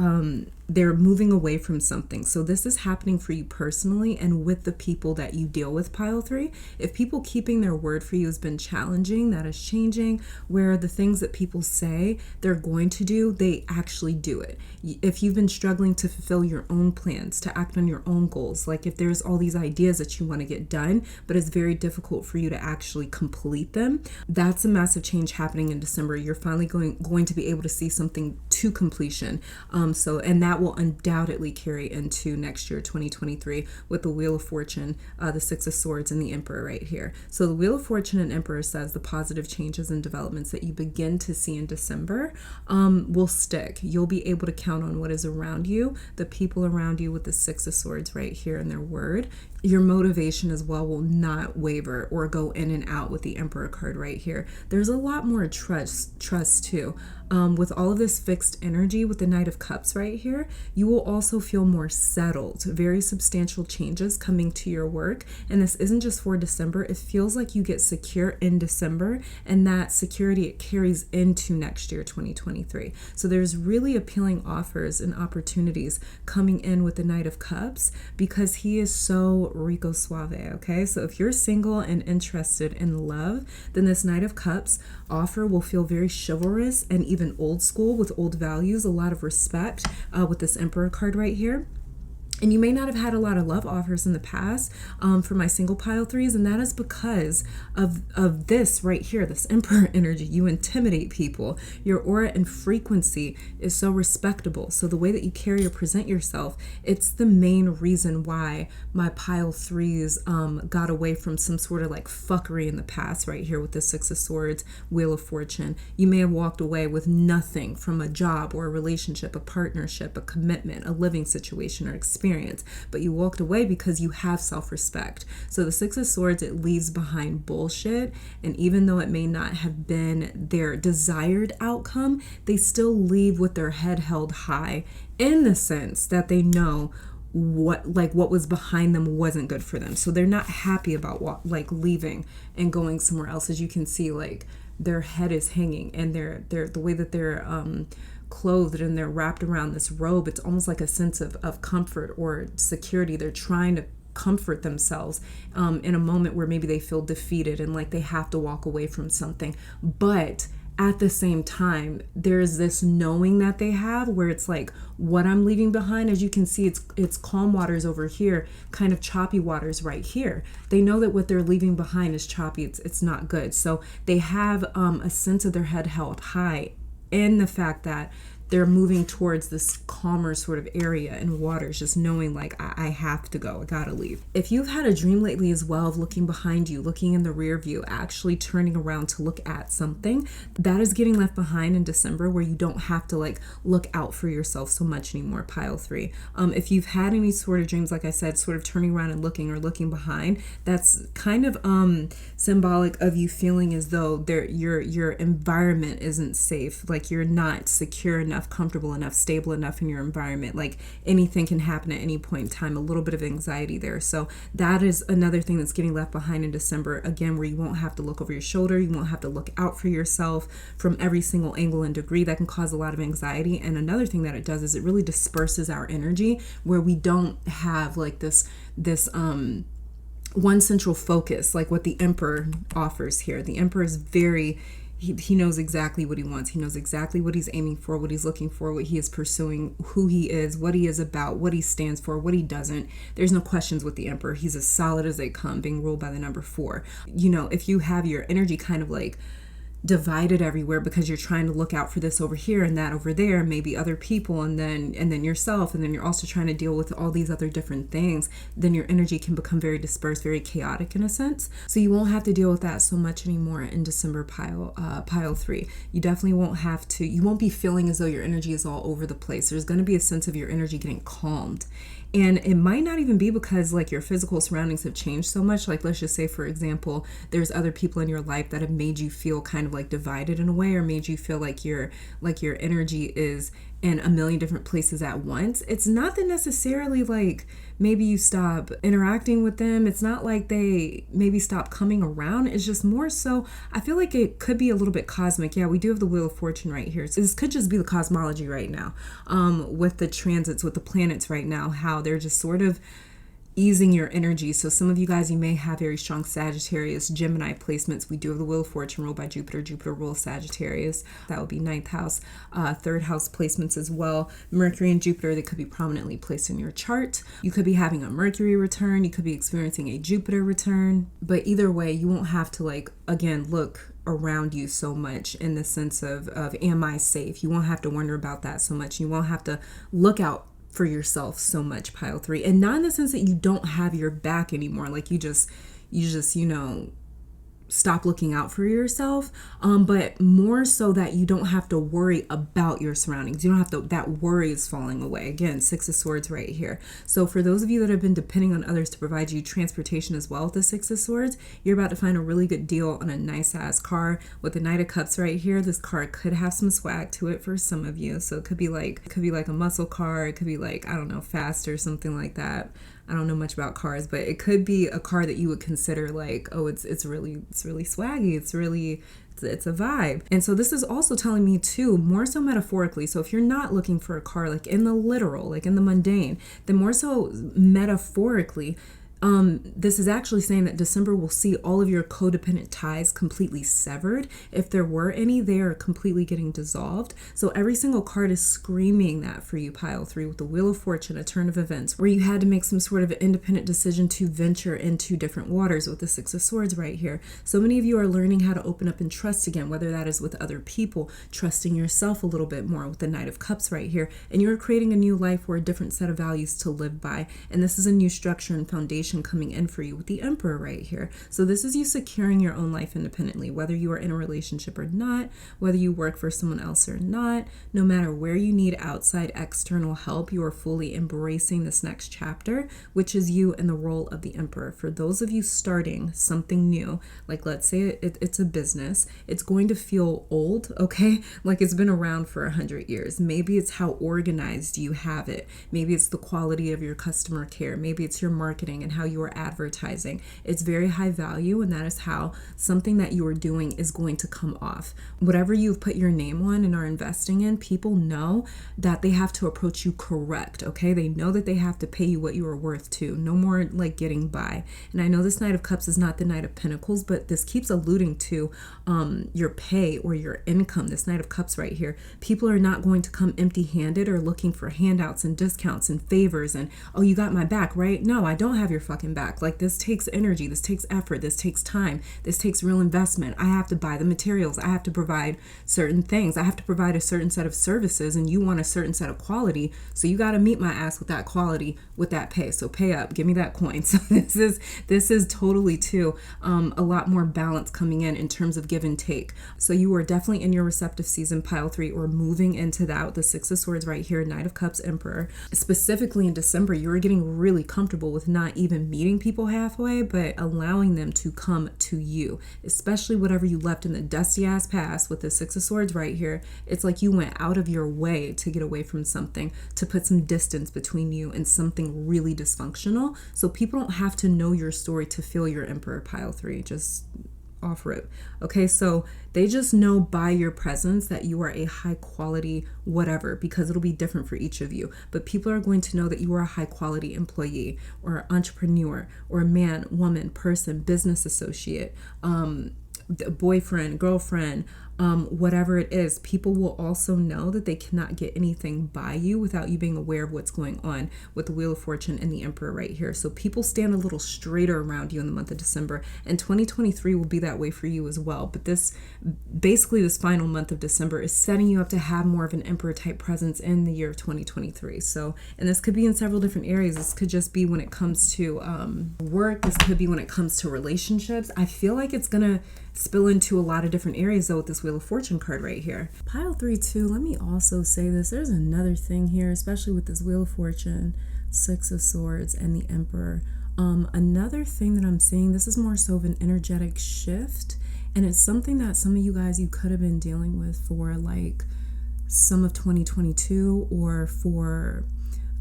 they're moving away from something. So this is happening for you personally and with the people that you deal with, pile 3. If people keeping their word for you has been challenging, that is changing, where the things that people say they're going to do, they actually do it. If you've been struggling to fulfill your own plans, to act on your own goals, like if there's all these ideas that you want to get done, but it's very difficult for you to actually complete them, that's a massive change happening in December. You're finally going to be able to see something to completion. And that will undoubtedly carry into next year, 2023, with the Wheel of Fortune, the Six of Swords, and the Emperor right here. So the Wheel of Fortune and Emperor says the positive changes and developments that you begin to see in December will stick. You'll be able to count on what is around you, the people around you, with the Six of Swords right here in their word. Your motivation as well will not waver or go in and out with the Emperor card right here. There's a lot more trust too. With all of this fixed energy with the Knight of Cups right here, you will also feel more settled. Very substantial changes coming to your work. And this isn't just for December. It feels like you get secure in December, and that security, it carries into next year, 2023. So there's really appealing offers and opportunities coming in with the Knight of Cups, because he is so rico suave, okay? So if you're single and interested in love, then this Knight of Cups offer will feel very chivalrous and even old school, with old values, a lot of respect with this Emperor card right here. And you may not have had a lot of love offers in the past for my single pile 3s, and that is because of this right here, this Emperor energy. You intimidate people. Your aura and frequency is so respectable. So the way that you carry or present yourself, it's the main reason why my pile 3s got away from some sort of like fuckery in the past right here with the Six of Swords, Wheel of Fortune. You may have walked away with nothing from a job or a relationship, a partnership, a commitment, a living situation, or experience. But you walked away because you have self-respect. So the Six of Swords, it leaves behind bullshit, and even though it may not have been their desired outcome, they still leave with their head held high, in the sense that they know what was behind them wasn't good for them. So they're not happy about leaving and going somewhere else. As you can see, like their head is hanging, and they're the way that they're clothed and they're wrapped around this robe, it's almost like a sense of comfort or security. They're trying to comfort themselves in a moment where maybe they feel defeated and like they have to walk away from something. But at the same time, there's this knowing that they have, where it's like, what I'm leaving behind, as you can see, it's calm waters over here, kind of choppy waters right here. They know that what they're leaving behind is choppy. It's not good. So they have a sense of their head held high, in the fact that they're moving towards this calmer sort of area and waters, just knowing like, I have to go, I gotta leave. If you've had a dream lately as well of looking behind you, looking in the rear view, actually turning around to look at something, that is getting left behind in December, where you don't have to like look out for yourself so much anymore, pile 3. If you've had any sort of dreams, like I said, sort of turning around and looking, or looking behind, that's kind of symbolic of you feeling as though your environment isn't safe, like you're not secure enough, comfortable enough, stable enough in your environment. Like anything can happen at any point in time. A little bit of anxiety there. So that is another thing that's getting left behind in December, again, where you won't have to look over your shoulder, you won't have to look out for yourself from every single angle and degree. That can cause a lot of anxiety. And another thing that it does is it really disperses our energy, where we don't have like this one central focus, like what the Emperor offers here. The Emperor is very, he knows exactly what he wants. He knows exactly what he's aiming for, what he's looking for, what he is pursuing, who he is, what he is about, what he stands for, what he doesn't. There's no questions with the Emperor. He's as solid as they come, being ruled by the number 4. You know, if you have your energy kind of like divided everywhere because you're trying to look out for this over here and that over there, maybe other people, and then yourself, and then you're also trying to deal with all these other different things, then your energy can become very dispersed, very chaotic in a sense. So you won't have to deal with that so much anymore in December, pile 3. You definitely won't have to, you won't be feeling as though your energy is all over the place. There's going to be a sense of your energy getting calmed. And it might not even be because like your physical surroundings have changed so much. Like, let's just say, for example, there's other people in your life that have made you feel kind of like divided in a way, or made you feel like your energy is in a million different places at once. It's not that necessarily like maybe you stop interacting with them. It's not like they maybe stop coming around. It's just more so, I feel like it could be a little bit cosmic. Yeah, we do have the Wheel of Fortune right here. So this could just be the cosmology right now, with the transits, with the planets right now, how they're just sort of easing your energy. So some of you guys, you may have very strong Sagittarius, Gemini placements. We do have the Wheel of Fortune ruled by Jupiter. Jupiter rules Sagittarius. That would be 9th house, 3rd house placements as well. Mercury and Jupiter, they could be prominently placed in your chart. You could be having a Mercury return. You could be experiencing a Jupiter return. But either way, you won't have to like, again, look around you so much in the sense of am I safe? You won't have to wonder about that so much. You won't have to look out for yourself so much, pile 3. And not in the sense that you don't have your back anymore, like you just stop looking out for yourself, but more so that you don't have to worry about your surroundings. You don't have to, that worry is falling away. Again, 6 of Swords right here. So for those of you that have been depending on others to provide you transportation as well with the 6 of Swords, you're about to find a really good deal on a nice ass car. With the Knight of Cups right here, this car could have some swag to it for some of you. So it could be like a muscle car. It could be like, I don't know, fast or something like that. I don't know much about cars, but it could be a car that you would consider like, oh, it's really swaggy. It's a vibe. And so this is also telling me too, more so metaphorically. So if you're not looking for a car like in the literal, like in the mundane, then more so metaphorically, this is actually saying that December will see all of your codependent ties completely severed. If there were any, they are completely getting dissolved. So every single card is screaming that for you, pile 3, with the Wheel of Fortune, a turn of events, where you had to make some sort of independent decision to venture into different waters with the 6 of Swords right here. So many of you are learning how to open up and trust again, whether that is with other people, trusting yourself a little bit more with the Knight of Cups right here. And you're creating a new life or a different set of values to live by. And this is a new structure and foundation coming in for you with the Emperor right here. So this is you securing your own life independently, whether you are in a relationship or not, whether you work for someone else or not, no matter where you need outside external help, you are fully embracing this next chapter, which is you in the role of the Emperor. For those of you starting something new, like let's say it's a business, it's going to feel old, okay? Like it's been around for 100 years. Maybe it's how organized you have it. Maybe it's the quality of your customer care. Maybe it's your marketing and how you are advertising. It's very high value, and that is how something that you are doing is going to come off. Whatever you've put your name on and are investing in, people know that they have to approach you correct, okay? They know that they have to pay you what you are worth too. No more like getting by. And I know this Knight of Cups is not the Knight of Pentacles, but this keeps alluding to your pay or your income. This Knight of Cups right here. People are not going to come empty-handed or looking for handouts and discounts and favors and, oh, you got my back, right? No, I don't have your fucking back. Like this takes energy, this takes effort, this takes time, this takes real investment. I have to buy the materials, I have to provide certain things, I have to provide a certain set of services, and you want a certain set of quality, so you got to meet my ass with that quality, with that pay. So pay up, give me that coin. So this is totally too a lot more balance coming in terms of give and take. So you are definitely in your receptive season, pile 3, or moving into that with the 6 of Swords right here, Knight of Cups, Emperor. Specifically in December, you are getting really comfortable with not even meeting people halfway, but allowing them to come to you, especially whatever you left in the dusty ass past with the 6 of Swords right here. It's like you went out of your way to get away from something, to put some distance between you and something really dysfunctional. So people don't have to know your story to feel your Emperor, pile 3. Just off rip. Okay, so they just know by your presence that you are a high quality whatever, because it'll be different for each of you. But people are going to know that you are a high quality employee or entrepreneur or a man, woman, person, business associate, boyfriend, girlfriend, whatever it is. People will also know that they cannot get anything by you without you being aware of what's going on with the Wheel of Fortune and the Emperor right here. So people stand a little straighter around you in the month of December, and 2023 will be that way for you as well. But this final month of December is setting you up to have more of an Emperor type presence in the year of 2023. So, and this could be in several different areas. This could just be when it comes to work. This could be when it comes to relationships. I feel like it's gonna spill into a lot of different areas though with this Wheel of Fortune card right here. Pile 3 too, let me also say this. There's another thing here, especially with this Wheel of Fortune. Six of Swords, and the Emperor. Another thing that I'm seeing, this is more so of an energetic shift, and it's something that some of you guys, you could have been dealing with for like some of 2022 or for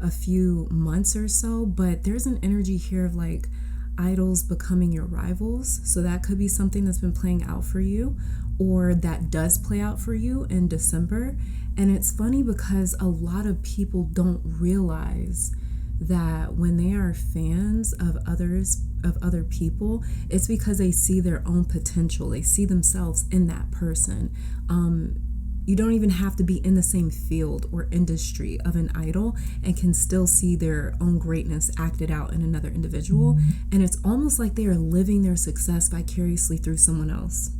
a few months or so, but there's an energy here of like idols becoming your rivals. So that could be something that's been playing out for you, or that does play out for you in December. And it's funny because a lot of people don't realize that when they are fans of other people, it's because they see their own potential. They see themselves in that person. You don't even have to be in the same field or industry of an idol and can still see their own greatness acted out in another individual. And it's almost like they are living their success vicariously through someone else.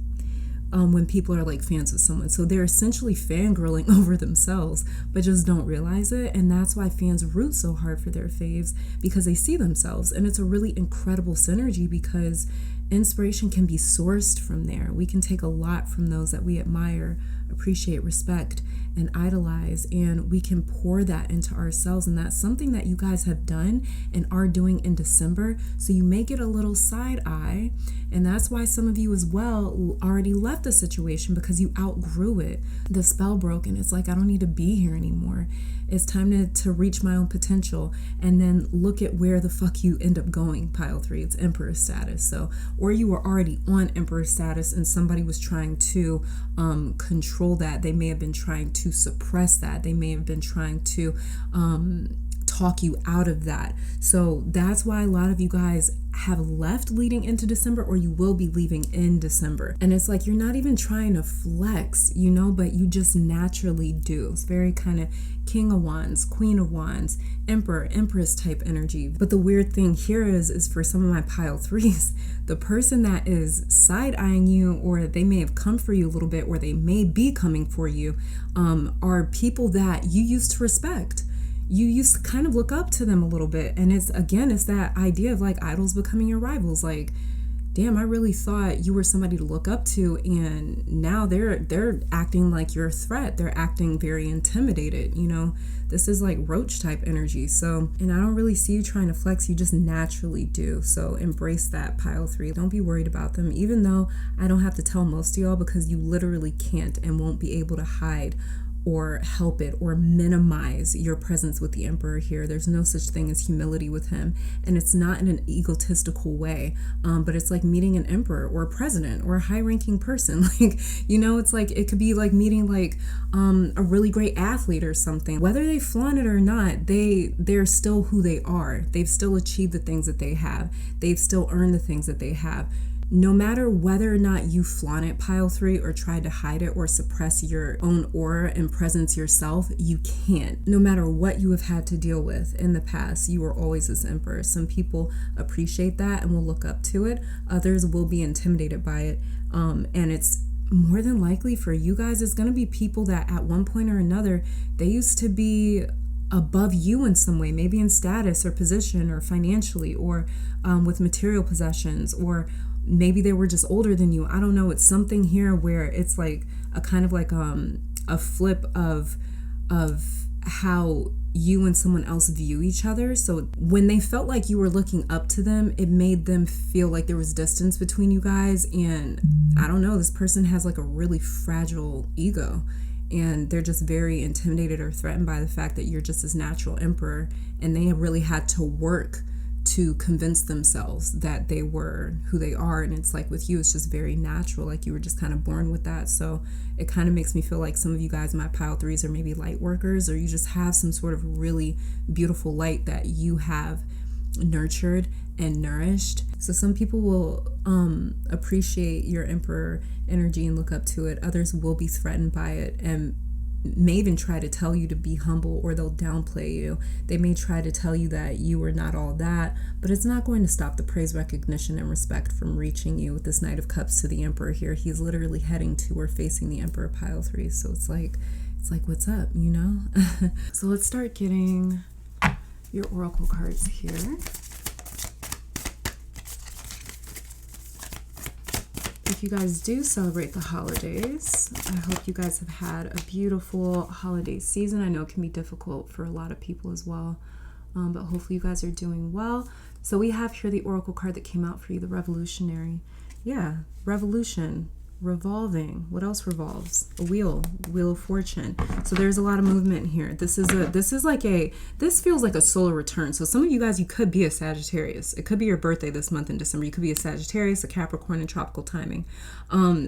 When people are like fans of someone. So they're essentially fangirling over themselves, but just don't realize it. And that's why fans root so hard for their faves, because they see themselves. And it's a really incredible synergy because inspiration can be sourced from there. We can take a lot from those that we admire, appreciate, respect, and idolize, and we can pour that into ourselves. And that's something that you guys have done and are doing in December. So you may get a little side eye, and that's why some of you as well already left the situation because you outgrew it. The spell broke, and it's like, I don't need to be here anymore. It's time to reach my own potential. And then look at where the fuck you end up going, pile 3. It's Emperor status. So, or you were already on Emperor status and somebody was trying to control that. They may have been trying to suppress that. They may have been trying to talk you out of that. So that's why a lot of you guys have left leading into December, or you will be leaving in December. And it's like you're not even trying to flex, you know, but you just naturally do. It's very kind of King of Wands, Queen of Wands, Emperor, Empress type energy. But the weird thing here is for some of my pile 3s, the person that is side-eyeing you, or they may have come for you a little bit, or they may be coming for you, are people that you used to respect. You used to kind of look up to them a little bit. And it's that idea of like idols becoming your rivals. Like, damn, I really thought you were somebody to look up to, and now they're acting like you're a threat. They're acting very intimidated, you know. This is like roach type energy. So, and I don't really see you trying to flex, you just naturally do. So embrace that, pile 3. Don't be worried about them, even though I don't have to tell most of y'all, because you literally can't and won't be able to hide or help it or minimize your presence with the Emperor here. There's no such thing as humility with him, and it's not in an egotistical way, but it's like meeting an emperor or a president or a high-ranking person. Like, you know, it's like it could be like meeting like a really great athlete or something. Whether they flaunt it or not, they're still who they are. They've still achieved the things that they have. They've still earned the things that they have. No matter whether or not you flaunt it, pile 3, or try to hide it or suppress your own aura and presence yourself, you can't. No matter what you have had to deal with in the past, you were always this emperor. Some people appreciate that and will look up to it. Others will be intimidated by it. And it's more than likely for you guys, it's going to be people that at one point or another, they used to be above you in some way, maybe in status or position or financially, or with material possessions, or maybe they were just older than you. I don't know. It's something here where it's like a kind of like a flip of how you and someone else view each other. So when they felt like you were looking up to them, it made them feel like there was distance between you guys. And I don't know, this person has like a really fragile ego, and they're just very intimidated or threatened by the fact that you're just this natural emperor, and they have really had to work to convince themselves that they were who they are. And it's like with you, it's just very natural, like you were just kind of born with that. So it kind of makes me feel like some of you guys, my pile 3s, are maybe light workers, or you just have some sort of really beautiful light that you have nurtured and nourished. So some people will appreciate your emperor energy and look up to it. Others will be threatened by it and may even try to tell you to be humble, or they'll downplay you. They may try to tell you that you are not all that, but it's not going to stop the praise, recognition, and respect from reaching you. With this Knight of Cups to the Emperor here, he's literally heading to or facing the Emperor, pile 3. So it's like what's up, you know? So let's start getting your oracle cards here. If you guys do celebrate the holidays, I hope you guys have had a beautiful holiday season. I know it can be difficult for a lot of people as well. but hopefully you guys are doing well. So we have here the oracle card that came out for you, the revolutionary. Yeah, revolution, revolving. What else revolves? A wheel of fortune. So there's a lot of movement here. This feels like a solar return. So some of you guys, you could be a Sagittarius. It could be your birthday this month in December. You could be a Sagittarius, a Capricorn in tropical timing.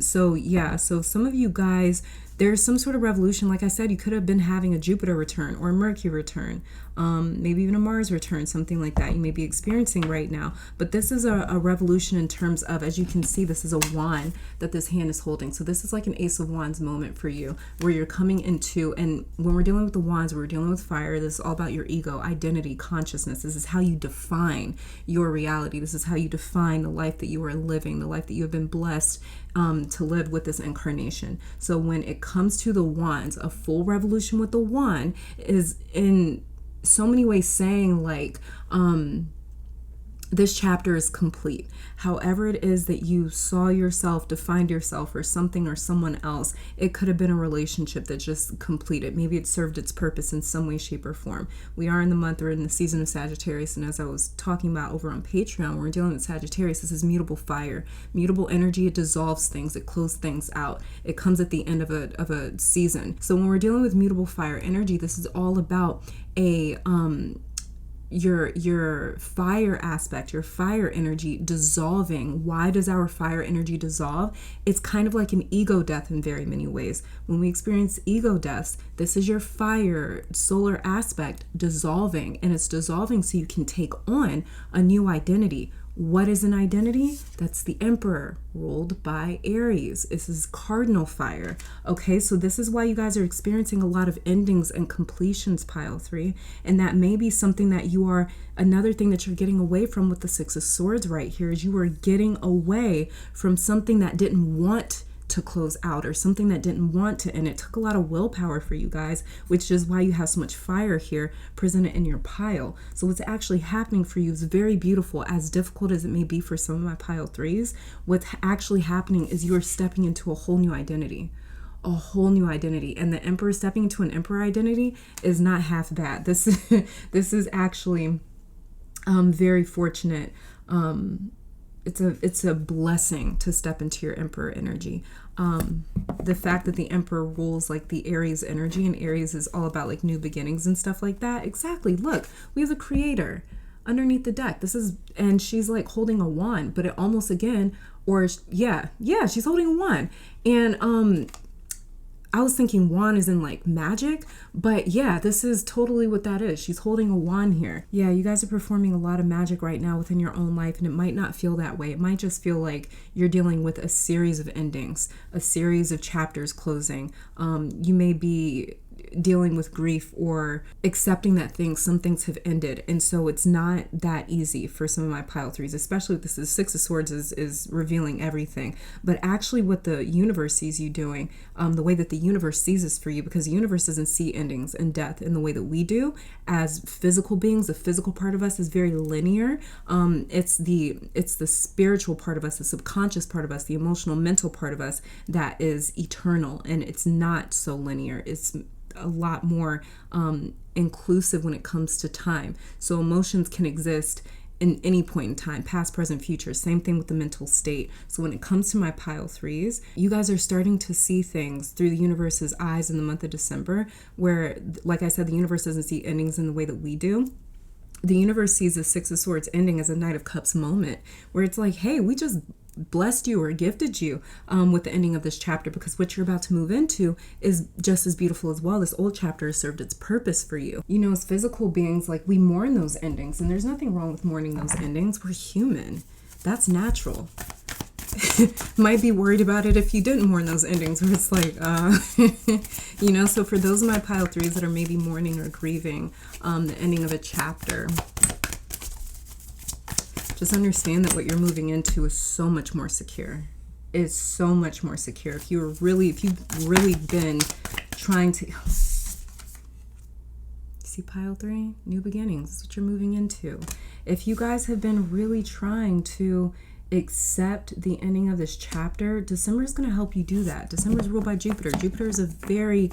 So some of you guys, there's some sort of revolution. Like I said, you could have been having a Jupiter return or a Mercury return, maybe even a Mars return, something like that you may be experiencing right now. But this is a revolution in terms of, as you can see, this is a wand that this hand is holding. So this is like an Ace of Wands moment for you, where you're coming into, and when we're dealing with the wands, we're dealing with fire. This is all about your ego, identity, consciousness. This is how you define your reality. This is how you define the life that you are living, the life that you have been blessed to live with this incarnation. So when it comes to the wands, a full revolution with the wand is in so many ways saying like, this chapter is complete. However it is that you saw yourself, defined yourself, or something or someone else, it could have been a relationship that just completed. Maybe it served its purpose in some way, shape, or form. We are in the month or in the season of Sagittarius, and as I was talking about over on Patreon, when we're dealing with Sagittarius, this is mutable fire, mutable energy. It dissolves things, it closes things out. It comes at the end of a season. So when we're dealing with mutable fire energy, this is all about your fire aspect, your fire energy dissolving. Why does our fire energy dissolve? It's kind of like an ego death in very many ways. When we experience ego deaths, this is your fire solar aspect dissolving, and it's dissolving so you can take on a new identity. What is an identity? That's the Emperor, ruled by Aries. This is cardinal fire. Okay, so this is why you guys are experiencing a lot of endings and completions, pile 3. And that may be something that you are, another thing that you're getting away from with the Six of Swords right here is you are getting away from something that didn't want to close out, or something that didn't want to end. It took a lot of willpower for you guys, which is why you have so much fire here presented in your pile. So what's actually happening for you is very beautiful, as difficult as it may be for some of my pile 3s. What's actually happening is you are stepping into a whole new identity. A whole new identity. And the Emperor stepping into an Emperor identity is not half bad. This is actually very fortunate. It's a blessing to step into your Emperor energy. The fact that the Emperor rules like the Aries energy, and Aries is all about like new beginnings and stuff like that. Exactly. Look, we have the Creator underneath the deck. And she's like holding a wand, but it almost again, or yeah, she's holding a wand. And I was thinking wand is in like magic, but yeah, this is totally what that is. She's holding a wand here. Yeah, you guys are performing a lot of magic right now within your own life, and it might not feel that way. It might just feel like you're dealing with a series of endings, a series of chapters closing. You may be dealing with grief or accepting that some things have ended, and so it's not that easy for some of my pile 3s, especially with this. The Six of Swords is revealing everything, but actually what the universe sees you doing, the way that the universe sees this for you, because the universe doesn't see endings and death in the way that we do as physical beings. The physical part of us is very linear. It's the spiritual part of us, the subconscious part of us, the emotional mental part of us that is eternal, and it's not so linear. It's a lot more inclusive when it comes to time. So emotions can exist in any point in time, past, present, future. Same thing with the mental state. So when it comes to my pile 3s, you guys are starting to see things through the universe's eyes in the month of December, where, like I said, the universe doesn't see endings in the way that we do. The universe sees the Six of Swords ending as a Knight of Cups moment, where it's like, hey, we just blessed you or gifted you with the ending of this chapter, because what you're about to move into is just as beautiful as well. This old chapter has served its purpose for you. You know, as physical beings, like, we mourn those endings, and there's nothing wrong with mourning those endings. We're human. That's natural. Might be worried about it if you didn't mourn those endings, where it's like, you know, so for those of my pile 3s that are maybe mourning or grieving the ending of a chapter, just understand that what you're moving into is so much more secure. It's so much more secure. If you've really been trying to see pile 3, new beginnings, that's what you're moving into. If you guys have been really trying to accept the ending of this chapter, December is going to help you do that. December is ruled by Jupiter. Jupiter is a very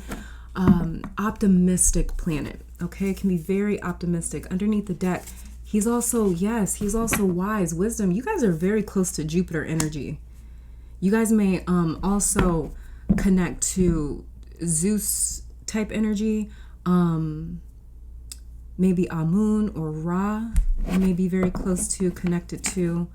optimistic planet. Okay, it can be very optimistic. Underneath the deck, he's also, yes, he's also wise, wisdom. You guys are very close to Jupiter energy. You guys may also connect to Zeus type energy, maybe Amun or Ra. You may be very close to, connected to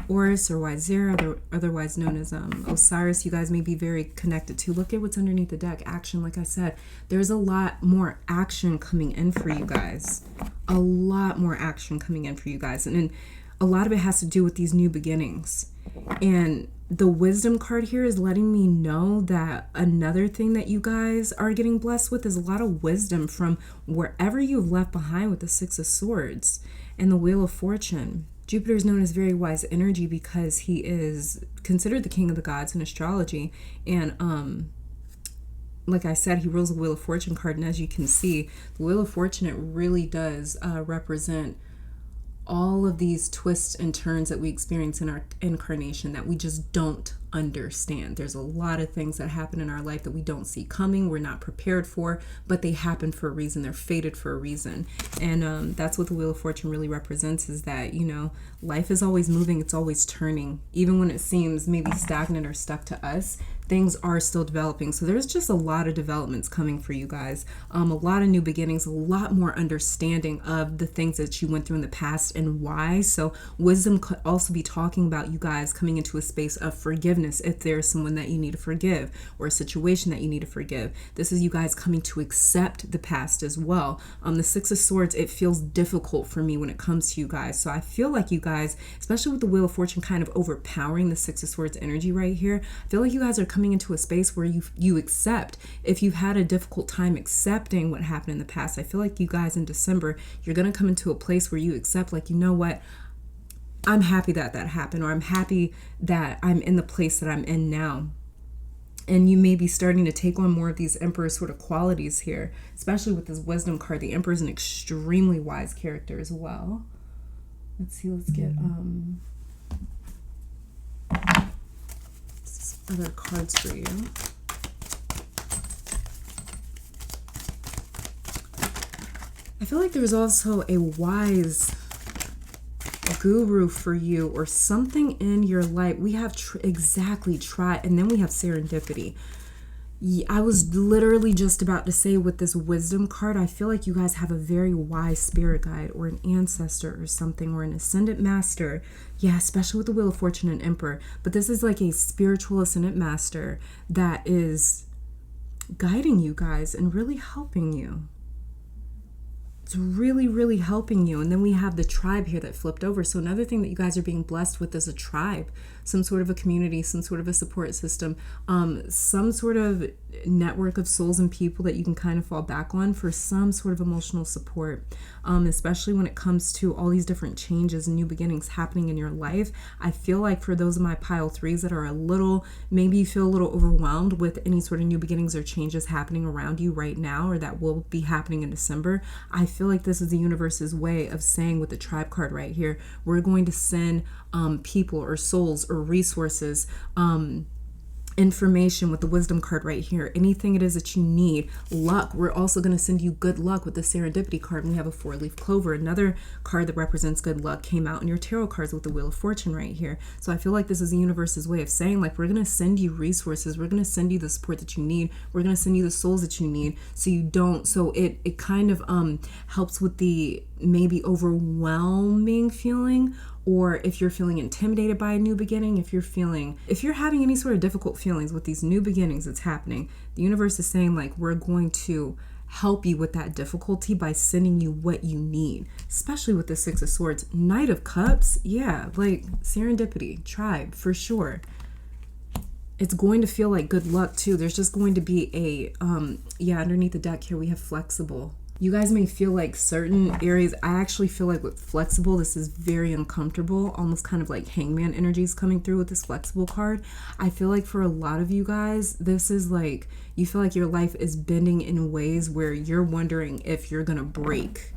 Horus or Ysera, otherwise known as Osiris. You guys may be very connected to. Look at what's underneath the deck. Action, like I said, there's a lot more action coming in for you guys. A lot more action coming in for you guys. And a lot of it has to do with these new beginnings. And the wisdom card here is letting me know that another thing that you guys are getting blessed with is a lot of wisdom from wherever you've left behind with the Six of Swords and the Wheel of Fortune. Jupiter is known as very wise energy because he is considered the king of the gods in astrology. And like I said, he rules the Wheel of Fortune card. And as you can see, the Wheel of Fortune, it really does represent all of these twists and turns that we experience in our incarnation that we just don't understand. There's a lot of things that happen in our life that we don't see coming, we're not prepared for, but they happen for a reason. They're fated for a reason. And that's what the Wheel of Fortune really represents, is that, you know, life is always moving, it's always turning. Even when it seems maybe stagnant or stuck to us, things are still developing. So there's just a lot of developments coming for you guys. A lot of new beginnings, a lot more understanding of the things that you went through in the past and why. So wisdom could also be talking about you guys coming into a space of forgiveness if there's someone that you need to forgive or a situation that you need to forgive. This is you guys coming to accept the past as well. The Six of Swords, it feels difficult for me when it comes to you guys. So I feel like you guys, especially with the Wheel of Fortune kind of overpowering the Six of Swords energy right here, I feel like you guys are coming into a space where you accept. If you've had a difficult time accepting what happened in the past, I feel like you guys in December, you're going to come into a place where you accept, like, you know what, I'm happy that that happened, or I'm happy that I'm in the place that I'm in now. And you may be starting to take on more of these Emperor sort of qualities here, especially with this Wisdom card. The Emperor is an extremely wise character as well. Let's see, let's get other cards for you. I feel like there's also a wise guru for you, or something in your life. We have exactly try, and then we have serendipity. I was literally just about to say, with this Wisdom card, I feel like you guys have a very wise spirit guide or an ancestor or something, or an ascendant master. Yeah, especially with the Wheel of Fortune and Emperor. But this is like a spiritual ascendant master that is guiding you guys and really helping you. It's really, really helping you. And then we have the tribe here that flipped over. So another thing that you guys are being blessed with is a tribe, some sort of a community, some sort of a support system, some sort of network of souls and people that you can kind of fall back on for some sort of emotional support, especially when it comes to all these different changes and new beginnings happening in your life. I feel like for those of my pile threes that are a little, maybe you feel a little overwhelmed with any sort of new beginnings or changes happening around you right now, or that will be happening in December, I feel like this is the universe's way of saying, with the tribe card right here, we're going to send people or souls or resources, information with the Wisdom card right here, anything it is that you need. Luck, we're also going to send you good luck with the Serendipity card, and we have a 4-leaf clover, another card that represents good luck, came out in your tarot cards with the Wheel of Fortune right here. So I feel like this is the universe's way of saying, like, we're going to send you resources, we're going to send you the support that you need, we're going to send you the souls that you need, so you don't, so it kind of helps with the maybe overwhelming feeling, or if you're feeling intimidated by a new beginning, if you're having any sort of difficult feelings with these new beginnings that's happening, the universe is saying, like, we're going to help you with that difficulty by sending you what you need, especially with the Six of Swords. Knight of Cups, yeah, like serendipity, tribe, for sure. It's going to feel like good luck too. There's just going to be a, underneath the deck here we have flexible. You guys may feel like certain areas, I actually feel like with flexible, this is very uncomfortable, almost kind of like hangman energies coming through with this flexible card. I feel like for a lot of you guys, this is like, you feel like your life is bending in ways where you're wondering if you're gonna break.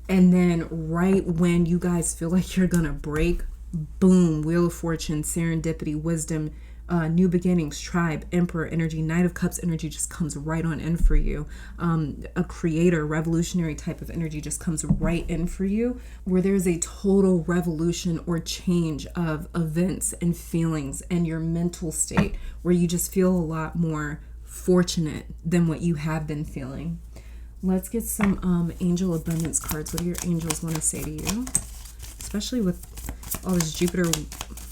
And then right when you guys feel like you're gonna break, boom, Wheel of Fortune, serendipity, wisdom, New beginnings, tribe, emperor energy, Knight of Cups energy just comes right on in for you. A creator, revolutionary type of energy just comes right in for you, where there's a total revolution or change of events and feelings and your mental state, where you just feel a lot more fortunate than what you have been feeling. Let's get some angel abundance cards. What do your angels want to say to you? Especially with all this Jupiter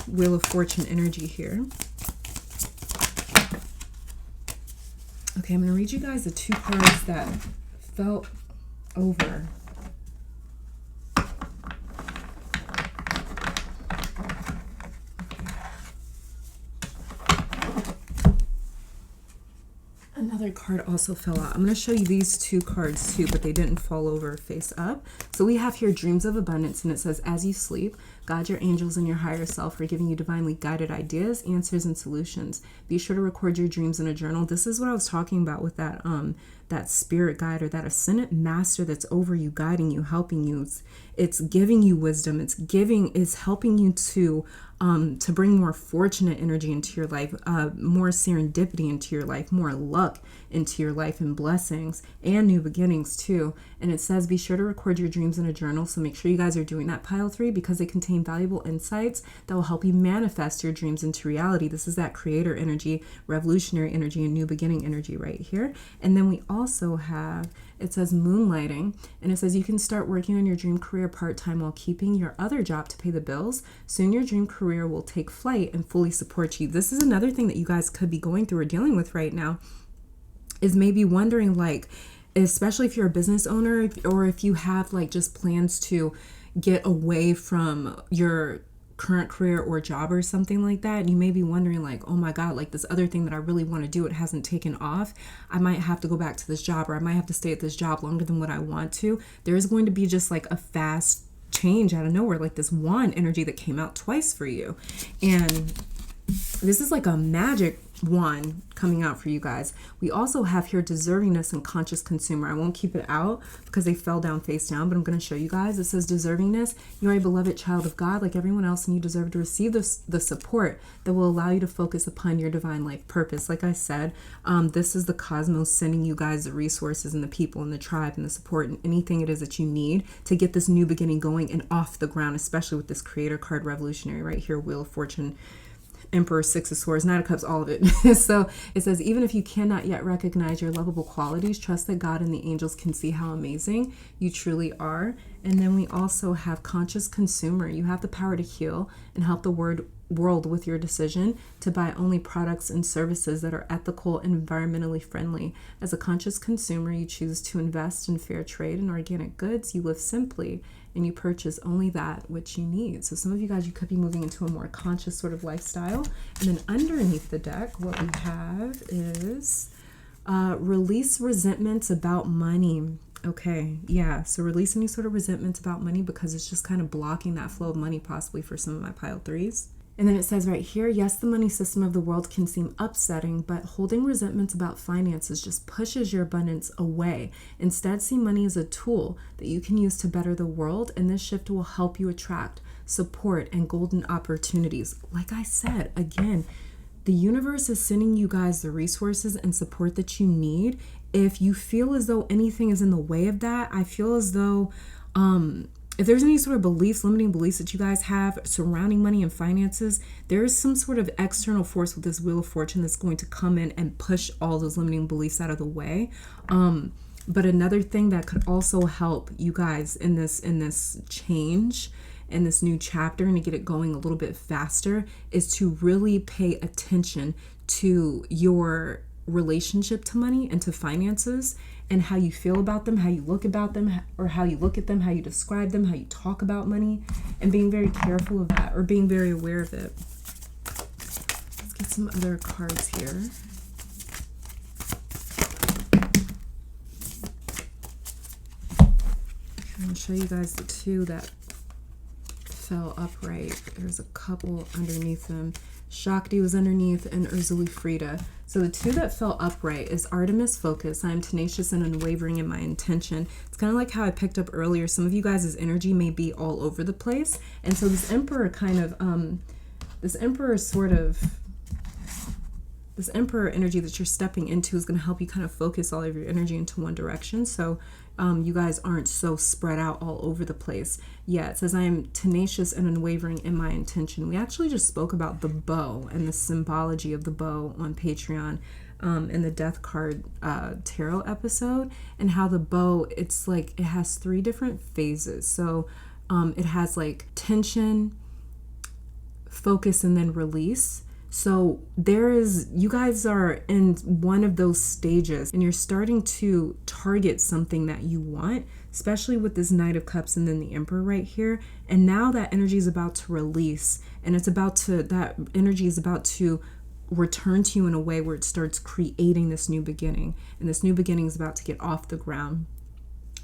Wheel of Fortune energy here. Okay, I'm going to read you guys the 2 cards that fell over. Another card also fell out. I'm going to show you these 2 cards too, but they didn't fall over face up. So we have here dreams of abundance, and it says, as you sleep, God, your angels, and your higher self are giving you divinely guided ideas, answers, and solutions. Be sure to record your dreams in a journal. This is what I was talking about with that spirit guide, or that ascendant master that's over you, guiding you, helping you. It's giving you wisdom. It's helping you to bring more fortunate energy into your life, more serendipity into your life, more luck into your life, and blessings and new beginnings too. And it says, be sure to record your dreams in a journal. So make sure you guys are doing that, pile 3, because they contain valuable insights that will help you manifest your dreams into reality. This is that creator energy, revolutionary energy, and new beginning energy right here. And then we also have, it says moonlighting, and it says you can start working on your dream career part-time while keeping your other job to pay the bills. Soon your dream career will take flight and fully support you. This is another thing that you guys could be going through or dealing with right now, is maybe wondering, like, especially if you're a business owner, or if you have like just plans to get away from your current career or job or something like that, and you may be wondering, like, oh my God, like this other thing that I really want to do, it hasn't taken off. I might have to go back to this job, or I might have to stay at this job longer than what I want to. There is going to be just like a fast change out of nowhere, like this wand energy that came out twice for you. And this is like a magic wand coming out for you guys. We also have here deservingness and conscious consumer. I won't keep it out because they fell down face down, but I'm going to show you guys. It says deservingness. You are a beloved child of God like everyone else, and you deserve to receive the support that will allow you to focus upon your divine life purpose. Like I said, this is the cosmos sending you guys the resources and the people and the tribe and the support and anything it is that you need to get this new beginning going and off the ground, especially with this creator card, revolutionary right here, Wheel of Fortune, Emperor, 6 of Swords, Knight of Cups, all of it. So it says, even if you cannot yet recognize your lovable qualities, trust that God and the angels can see how amazing you truly are. And then we also have conscious consumer. You have the power to heal and help the world with your decision to buy only products and services that are ethical and environmentally friendly. As a conscious consumer, you choose to invest in fair trade and organic goods. You live simply, and you purchase only that which you need. So some of you guys, you could be moving into a more conscious sort of lifestyle. And then underneath the deck, what we have is release resentments about money. Okay, yeah, so release any sort of resentments about money, because it's just kind of blocking that flow of money possibly for some of my pile 3s. And then it says right here, yes, the money system of the world can seem upsetting, but holding resentments about finances just pushes your abundance away. Instead, see money as a tool that you can use to better the world, and this shift will help you attract support and golden opportunities. Like I said, again, the universe is sending you guys the resources and support that you need. If you feel as though anything is in the way of that, I feel as though if there's any sort of beliefs, limiting beliefs that you guys have surrounding money and finances, there is some sort of external force with this Wheel of Fortune that's going to come in and push all those limiting beliefs out of the way. But another thing that could also help you guys in this change, in this new chapter, and to get it going a little bit faster, is to really pay attention to your relationship to money and to finances, and how you feel about them, how you look about them, or how you look at them, how you describe them, how you talk about money, and being very careful of that, or being very aware of it. Let's get some other cards here. I'm going to show you guys the 2 that fell upright. There's a couple underneath them. Shakti was underneath, and Urzuli Frida. So the 2 that fell upright is Artemis Focus. I am tenacious and unwavering in my intention. It's kind of like how I picked up earlier. Some of you guys' energy may be all over the place. And so this Emperor kind of, this Emperor sort of this Emperor energy that you're stepping into is going to help you kind of focus all of your energy into one direction. So you guys aren't so spread out all over the place. Yeah, it says, I am tenacious and unwavering in my intention. We actually just spoke about the bow and the symbology of the bow on Patreon in the Death Card Tarot episode, and how the bow, it's like it has 3 different phases. So it has like tension, focus, and then release. So you guys are in one of those stages, and you're starting to target something that you want, especially with this Knight of Cups and then the Emperor right here. And now that energy is about to release, and that energy is about to return to you in a way where it starts creating this new beginning. And this new beginning is about to get off the ground.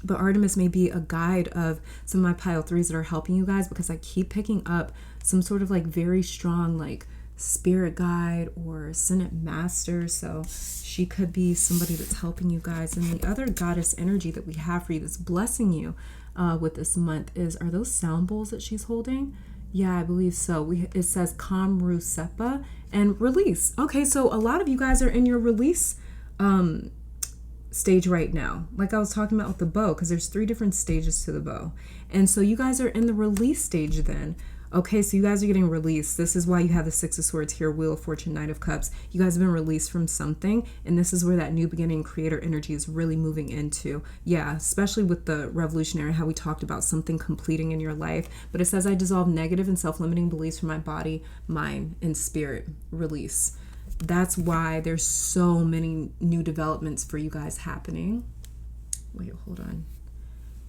But Artemis may be a guide of some of my pile 3s that are helping you guys, because I keep picking up some sort of like very strong like spirit guide or Senate master. So she could be somebody that's helping you guys. And the other goddess energy that we have for you that's blessing you with this month are those sound bowls that she's holding? Yeah, I believe so. It says Kamru Sepa and release. Okay, so a lot of you guys are in your release stage right now, like I was talking about with the bow, because there's 3 different stages to the bow. And so you guys are in the release stage then. Okay, so you guys are getting released. This is why you have the 6 of Swords here, Wheel of Fortune, Knight of Cups. You guys have been released from something, and this is where that new beginning creator energy is really moving into. Yeah, especially with the revolutionary, how we talked about something completing in your life. But it says, I dissolve negative and self-limiting beliefs from my body, mind, and spirit. Release. That's why there's so many new developments for you guys happening. Wait, hold on.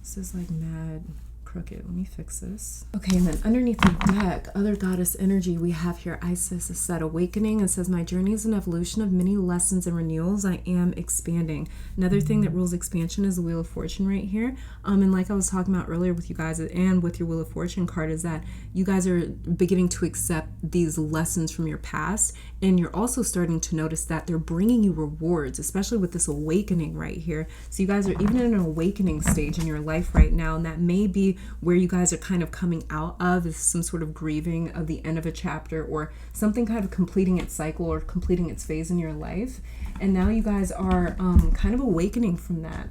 This is like mad crooked. Let me fix this. Okay, and then underneath the deck, other goddess energy, we have here Isis, a set awakening. It says, my journey is an evolution of many lessons and renewals. I am expanding. Another thing that rules expansion is the Wheel of Fortune right here. And like I was talking about earlier with you guys and with your Wheel of Fortune card, is that you guys are beginning to accept these lessons from your past, and you're also starting to notice that they're bringing you rewards, especially with this awakening right here. So you guys are even in an awakening stage in your life right now, and that may be where you guys are kind of coming out of, is some sort of grieving of the end of a chapter, or something kind of completing its cycle or completing its phase in your life. And now you guys are kind of awakening from that.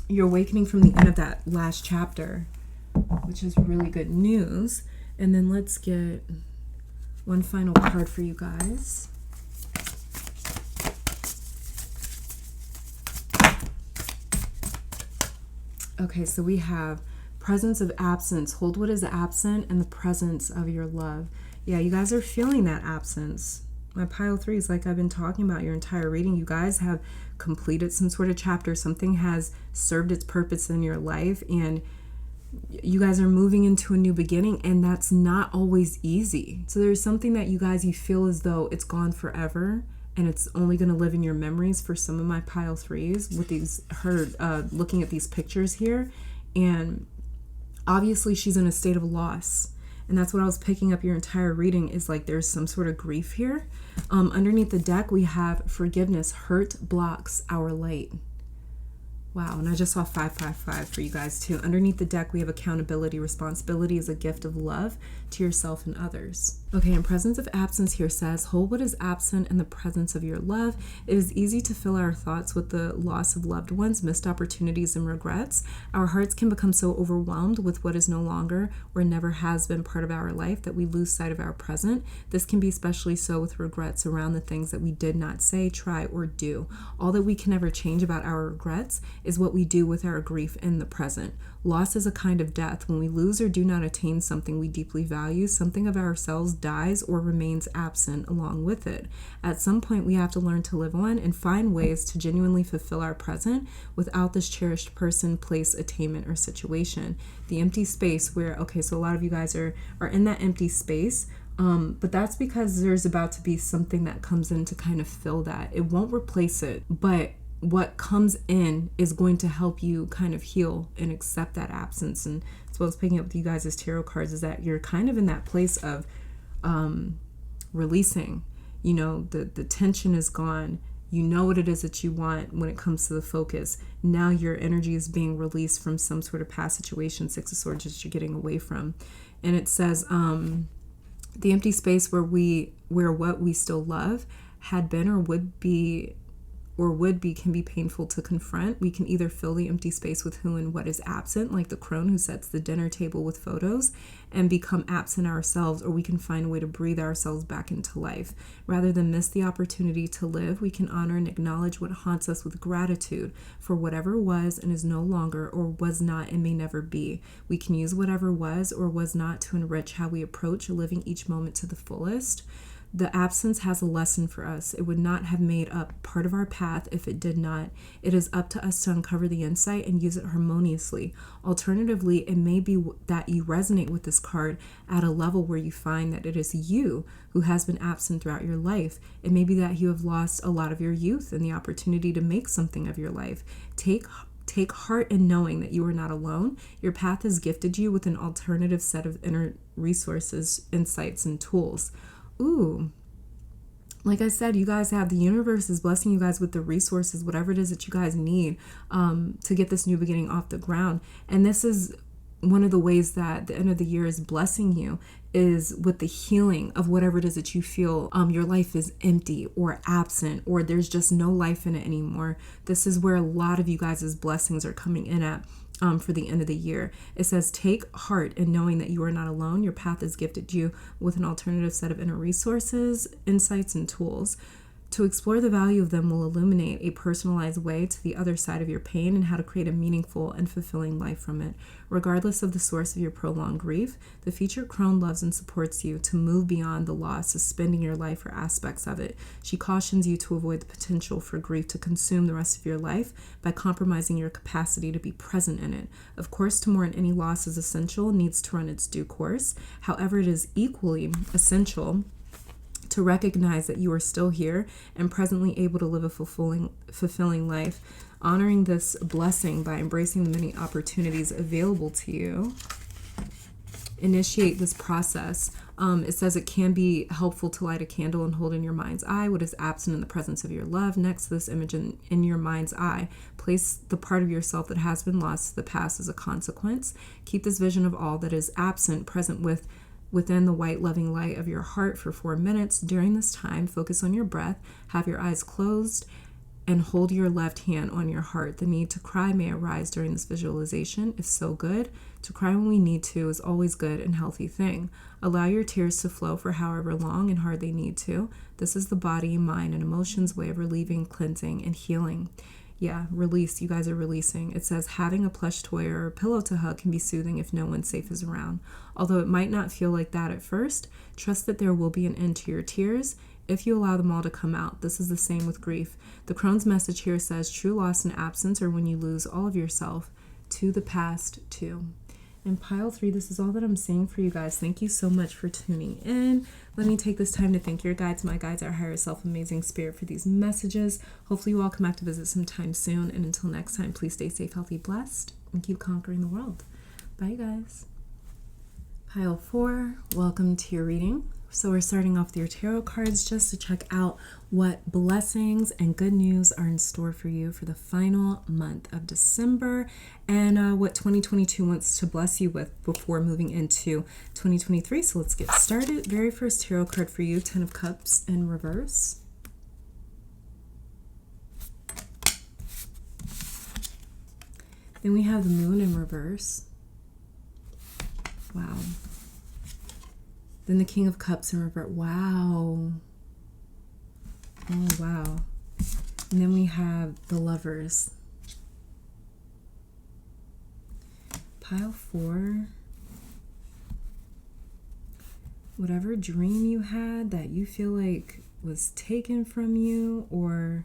You're awakening from the end of that last chapter, which is really good news. And then let's get one final card for you guys. Okay, so we have presence of absence. Hold what is absent and the presence of your love. Yeah, you guys are feeling that absence. My pile 3s, like I've been talking about your entire reading, you guys have completed some sort of chapter. Something has served its purpose in your life, and you guys are moving into a new beginning, and that's not always easy. So there's something that you feel as though it's gone forever, and it's only going to live in your memories for some of my pile 3s with looking at these pictures here. And obviously she's in a state of loss, and that's what I was picking up your entire reading, is like there's some sort of grief here. Underneath the deck we have forgiveness. Hurt blocks our light. Wow, and I just saw 555 for you guys too. Underneath the deck we have accountability. Responsibility is a gift of love to yourself and others. Okay, and presence of absence here says, hold what is absent in the presence of your love. It is easy to fill our thoughts with the loss of loved ones, missed opportunities, and regrets. Our hearts can become so overwhelmed with what is no longer or never has been part of our life that we lose sight of our present. This can be especially so with regrets around the things that we did not say, try, or do. All that we can ever change about our regrets is what we do with our grief in the present. Loss is a kind of death. When we lose or do not attain something we deeply value, something of ourselves dies or remains absent along with it. At some point, we have to learn to live on and find ways to genuinely fulfill our present without this cherished person, place, attainment, or situation. The empty space where, okay, so a lot of you guys are in that empty space, but that's because there's about to be something that comes in to kind of fill that. It won't replace it, but what comes in is going to help you kind of heal and accept that absence. And as well as picking up with you guys as tarot cards, is that you're kind of in that place of releasing. You know, the tension is gone. You know what it is that you want when it comes to the focus. Now your energy is being released from some sort of past situation, 6 of Swords, that you're getting away from. And it says the empty space where what we still love had been or would be can be painful to confront. We can either fill the empty space with who and what is absent, like the crone who sets the dinner table with photos, and become absent ourselves, or we can find a way to breathe ourselves back into life. Rather than miss the opportunity to live, we can honor and acknowledge what haunts us with gratitude for whatever was and is no longer, or was not and may never be. We can use whatever was or was not to enrich how we approach living each moment to the fullest. The absence has a lesson for us. It would not have made up part of our path if it did not. It is up to us to uncover the insight and use it harmoniously. Alternatively, it may be that you resonate with this card at a level where you find that it is you who has been absent throughout your life. It may be that you have lost a lot of your youth and the opportunity to make something of your life. Take heart in knowing that you are not alone. Your path has gifted you with an alternative set of inner resources, insights, and tools. Ooh, like I said, you guys have, the universe is blessing you guys with the resources, whatever it is that you guys need to get this new beginning off the ground. And this is one of the ways that the end of the year is blessing you, is with the healing of whatever it is that you feel your life is empty or absent, or there's just no life in it anymore. This is where a lot of you guys' blessings are coming in at. For the end of the year. It says, take heart in knowing that you are not alone. Your path has gifted you with an alternative set of inner resources, insights, and tools. To explore the value of them will illuminate a personalized way to the other side of your pain and how to create a meaningful and fulfilling life from it. Regardless of the source of your prolonged grief, the featured crone loves and supports you to move beyond the loss, suspending your life or aspects of it. She cautions you to avoid the potential for grief to consume the rest of your life by compromising your capacity to be present in it. Of course, to mourn any loss is essential and needs to run its due course. However, it is equally essential to recognize that you are still here and presently able to live a fulfilling life, honoring this blessing by embracing the many opportunities available to you. Initiate this process. It says it can be helpful to light a candle and hold in your mind's eye what is absent in the presence of your love. Next to this image in your mind's eye, place the part of yourself that has been lost to the past as a consequence. Keep this vision of all that is absent present within the white loving light of your heart for 4 minutes. During this time, focus on your breath, have your eyes closed, and hold your left hand on your heart. The need to cry may arise during this visualization. If so, good. To cry when we need to is always good and healthy thing. Allow your tears to flow for however long and hard they need to. This is the body, mind, and emotions way of relieving, cleansing, and healing. Yeah, release. You guys are releasing. It says having a plush toy or a pillow to hug can be soothing if no one safe is around. Although it might not feel like that at first, trust that there will be an end to your tears if you allow them all to come out. This is the same with grief. The crone's message here says true loss and absence are when you lose all of yourself to the past too. And pile 3, this is all that I'm saying for you guys. Thank you so much for tuning in. Let me take this time to thank your guides, my guides, our higher self, amazing spirit, for these messages. Hopefully you all come back to visit sometime soon. And until next time, please stay safe, healthy, blessed, and keep conquering the world. Bye, guys. Pile 4, welcome to your reading. So we're starting off with your tarot cards just to check out what blessings and good news are in store for you for the final month of December, and what 2022 wants to bless you with before moving into 2023. So let's get started. Very first tarot card for you, 10 of Cups in reverse. Then we have the Moon in reverse. Wow. Then the King of Cups in reverse. Wow. Oh, wow. And then we have the Lovers. Pile 4. Whatever dream you had that you feel like was taken from you, or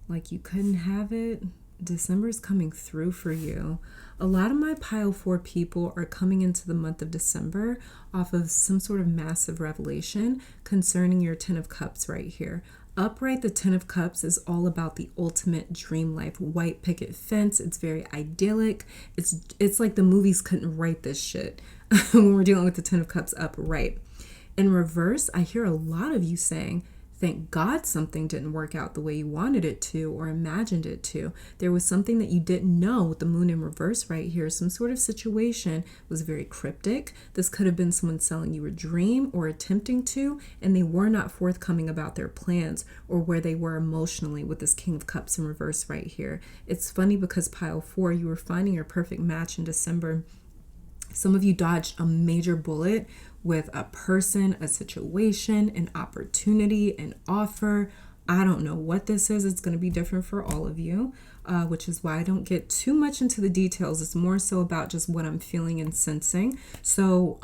like you couldn't have it, December's coming through for you. A lot of my pile 4 people are coming into the month of December off of some sort of massive revelation concerning your 10 of Cups right here. Upright, the 10 of Cups is all about the ultimate dream life. White picket fence. It's very idyllic. It's like the movies couldn't write this shit when we're dealing with the 10 of Cups upright. In reverse, I hear a lot of you saying, Thank God something didn't work out the way you wanted it to or imagined it to. There was something that you didn't know with the moon in reverse right here. Some sort of situation was very cryptic. This could have been someone selling you a dream or attempting to, and they were not forthcoming about their plans or where they were emotionally with this King of Cups in reverse right here. It's funny because pile 4, you were finding your perfect match in December. Some of you dodged a major bullet with a person, a situation, an opportunity, an offer. I don't know what this is. It's going to be different for all of you, which is why I don't get too much into the details. It's more so about just what I'm feeling and sensing. So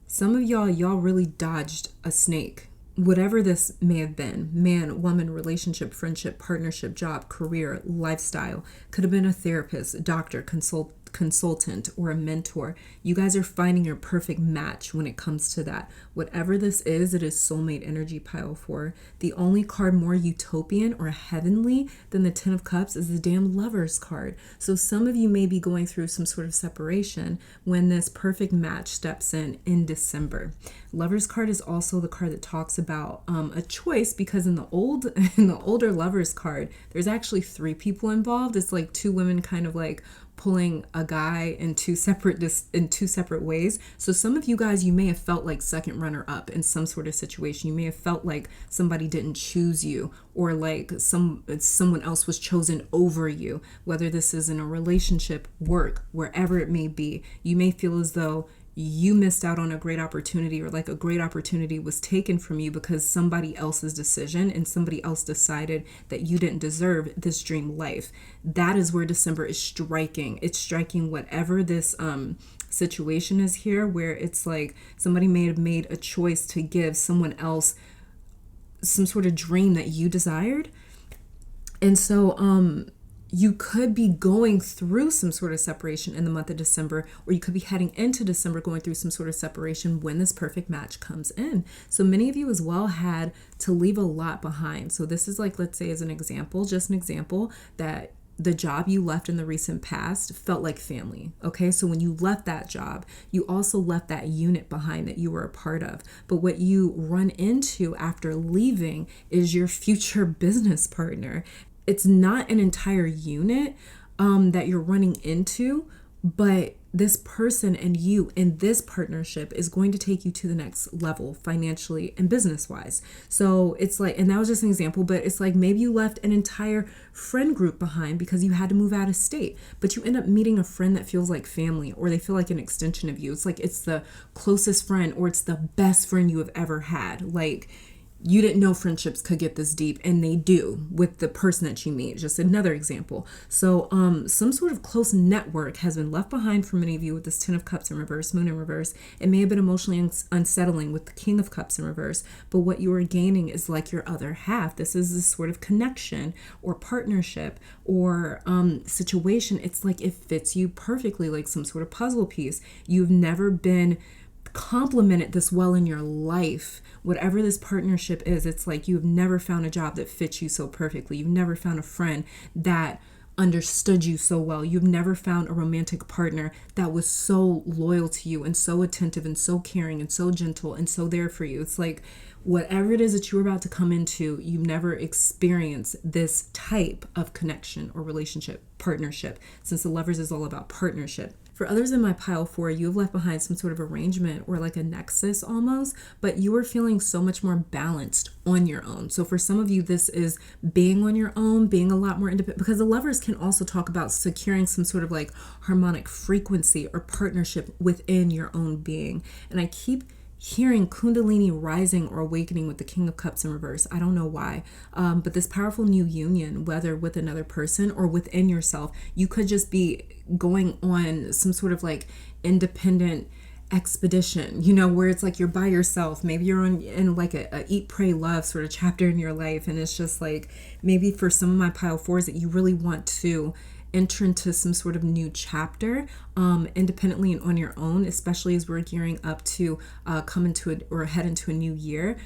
some of y'all really dodged a snake. Whatever this may have been, man, woman, relationship, friendship, partnership, job, career, lifestyle, could have been a therapist, a doctor, consultant, or a mentor. You guys are finding your perfect match when it comes to that. Whatever this is, it is soulmate energy, pile 4. The only card more utopian or heavenly than the 10 of Cups is the damn Lovers card. So some of you may be going through some sort of separation when this perfect match steps in December. Lovers card is also the card that talks about a choice, because in the older Lovers card, there's actually 3 people involved. It's like 2 women kind of like pulling a guy in two separate ways. So some of you guys, you may have felt like second runner up in some sort of situation. You may have felt like somebody didn't choose you, or like someone else was chosen over you, whether this is in a relationship, work, wherever it may be. You may feel as though you missed out on a great opportunity, or like a great opportunity was taken from you because somebody else's decision and somebody else decided that you didn't deserve this dream life. That is where December is striking. It's striking whatever this situation is here, where it's like somebody may have made a choice to give someone else some sort of dream that you desired. And so you could be going through some sort of separation in the month of December, or you could be heading into December going through some sort of separation when this perfect match comes in. So many of you as well had to leave a lot behind. So this is like, let's say as an example, just an example, that the job you left in the recent past felt like family. Okay, so when you left that job, you also left that unit behind that you were a part of. But what you run into after leaving is your future business partner. It's not an entire unit that you're running into, but this person and you in this partnership is going to take you to the next level financially and business wise. So it's like, and that was just an example, but it's like maybe you left an entire friend group behind because you had to move out of state, but you end up meeting a friend that feels like family, or they feel like an extension of you. It's like it's the closest friend, or it's the best friend you have ever had. Like, you didn't know friendships could get this deep, and they do with the person that you meet. Just another example. So some sort of close network has been left behind for many of you with this 10 of Cups in reverse, moon in reverse. It may have been emotionally unsettling with the King of Cups in reverse, but what you are gaining is like your other half. This is this sort of connection or partnership or situation. It's like it fits you perfectly, like some sort of puzzle piece. You've never been complemented this well in your life. Whatever this partnership is, it's like you've never found a job that fits you so perfectly. You've never found a friend that understood you so well. You've never found a romantic partner that was so loyal to you and so attentive and so caring and so gentle and so there for you. It's like whatever it is that you're about to come into, you've never experienced this type of connection or relationship, partnership, since the Lovers is all about partnership. For others in my pile 4, you have left behind some sort of arrangement or like a nexus almost, but you are feeling so much more balanced on your own. So for some of you, this is being on your own, being a lot more independent, because the Lovers can also talk about securing some sort of like harmonic frequency or partnership within your own being. And I keep hearing Kundalini rising or awakening with the King of Cups in reverse. I don't know why, but this powerful new union, whether with another person or within yourself, you could just be going on some sort of like independent expedition, you know, where it's like you're by yourself. Maybe you're in like a eat, pray, love sort of chapter in your life, and it's just like maybe for some of my pile 4s that you really want to enter into some sort of new chapter independently and on your own, especially as we're gearing up to come into it or head into a new year.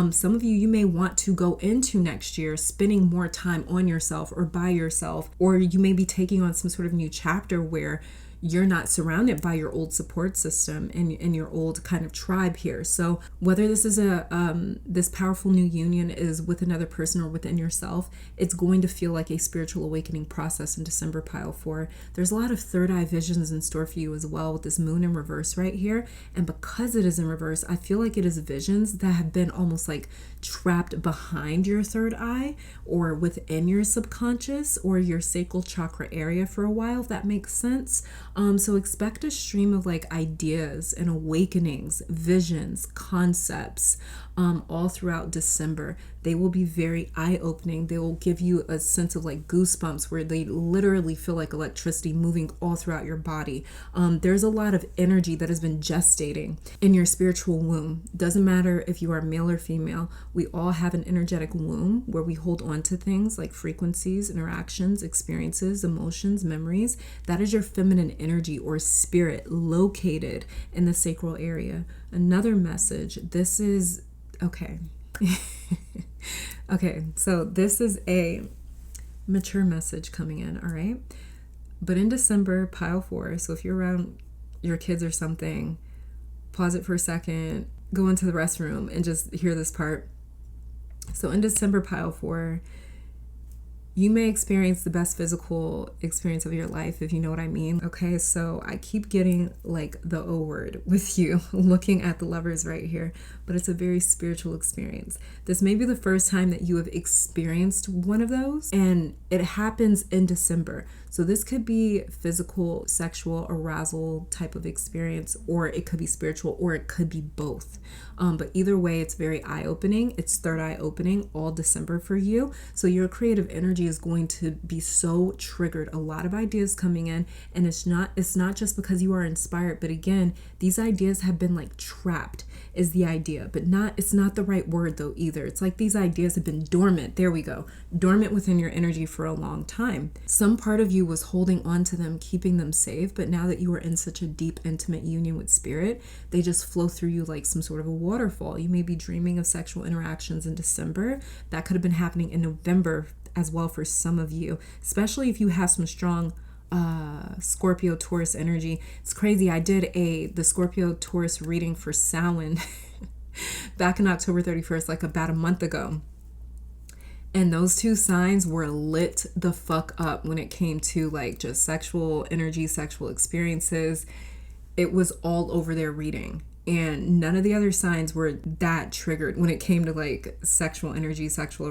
Some of you may want to go into next year spending more time on yourself or by yourself, or you may be taking on some sort of new chapter where you're not surrounded by your old support system and your old kind of tribe here. So whether this is this powerful new union is with another person or within yourself, it's going to feel like a spiritual awakening process in December, pile 4. There's a lot of third eye visions in store for you as well with this moon in reverse right here. And because it is in reverse, I feel like it is visions that have been almost like trapped behind your third eye or within your subconscious or your sacral chakra area for a while, if that makes sense. So expect a stream of like ideas and awakenings, visions, concepts, all throughout December. They will be very eye-opening. They will give you a sense of like goosebumps where they literally feel like electricity moving all throughout your body. There's a lot of energy that has been gestating in your spiritual womb. Doesn't matter if you are male or female. We all have an energetic womb where we hold on to things like frequencies, interactions, experiences, emotions, memories. That is your feminine energy or spirit located in the sacral area. Another message. This is okay. Okay, so this is a mature message coming in, all right? But in December, pile 4, so if you're around your kids or something, pause it for a second, go into the restroom and just hear this part. So in December, pile 4, you may experience the best physical experience of your life, if you know what I mean. Okay, so I keep getting like the O word with you looking at the Lovers right here, but it's a very spiritual experience. This may be the first time that you have experienced one of those, and it happens in December. So this could be physical, sexual, arousal type of experience, or it could be spiritual, or it could be both. But either way, it's very eye-opening. It's third eye opening all December for you. So your creative energy is going to be so triggered. A lot of ideas coming in, and it's not just because you are inspired, but again, these ideas have been like trapped is the idea, but it's not the right word though either. It's like these ideas have been dormant. There we go. Dormant within your energy for a long time. Some part of you was holding on to them, keeping them safe, but now that you are in such a deep, intimate union with spirit, they just flow through you like some sort of a waterfall. You may be dreaming of sexual interactions in December. That could have been happening in November as well for some of you, especially if you have some strong Scorpio Taurus energy. It's crazy. I did the Scorpio Taurus reading for Samhain back in October 31st, like about a month ago. And those two signs were lit the fuck up when it came to like just sexual energy, sexual experiences. It was all over their reading. And none of the other signs were that triggered when it came to like sexual energy, sexual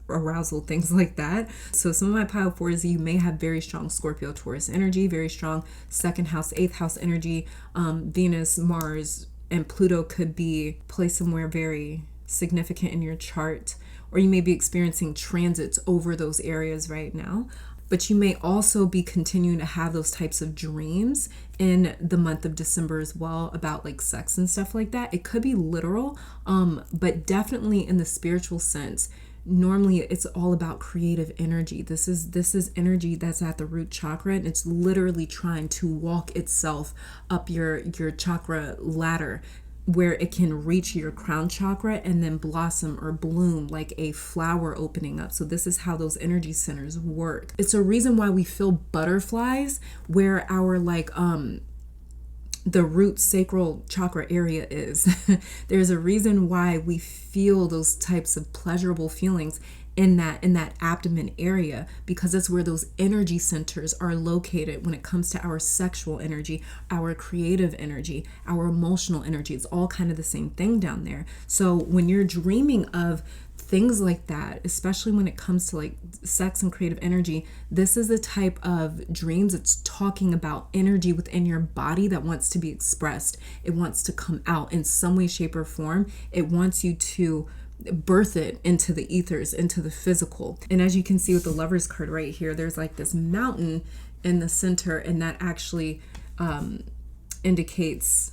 arousal, things like that. So some of my pile 4s, you may have very strong Scorpio Taurus energy, very strong 2nd house, 8th house energy. Venus, Mars, and Pluto could be placed somewhere very significant in your chart, or you may be experiencing transits over those areas right now. But you may also be continuing to have those types of dreams in the month of December as well about like sex and stuff like that. It could be literal, but definitely in the spiritual sense. Normally it's all about creative energy. This is energy that's at the root chakra, and it's literally trying to walk itself up your chakra ladder, where it can reach your crown chakra and then blossom or bloom like a flower opening up. So this is how those energy centers work. It's a reason why we feel butterflies where our like the root sacral chakra area is. There's a reason why we feel those types of pleasurable feelings in that abdomen area, because it's where those energy centers are located when it comes to our sexual energy, our creative energy, our emotional energy. It's all kind of the same thing down there. So when you're dreaming of things like that, especially when it comes to like sex and creative energy, this is the type of dreams. It's talking about energy within your body that wants to be expressed. It wants to come out in some way, shape, or form. It wants you to birth it into the ethers, into the physical. And as you can see with the Lovers card right here, there's like this mountain in the center, and that actually indicates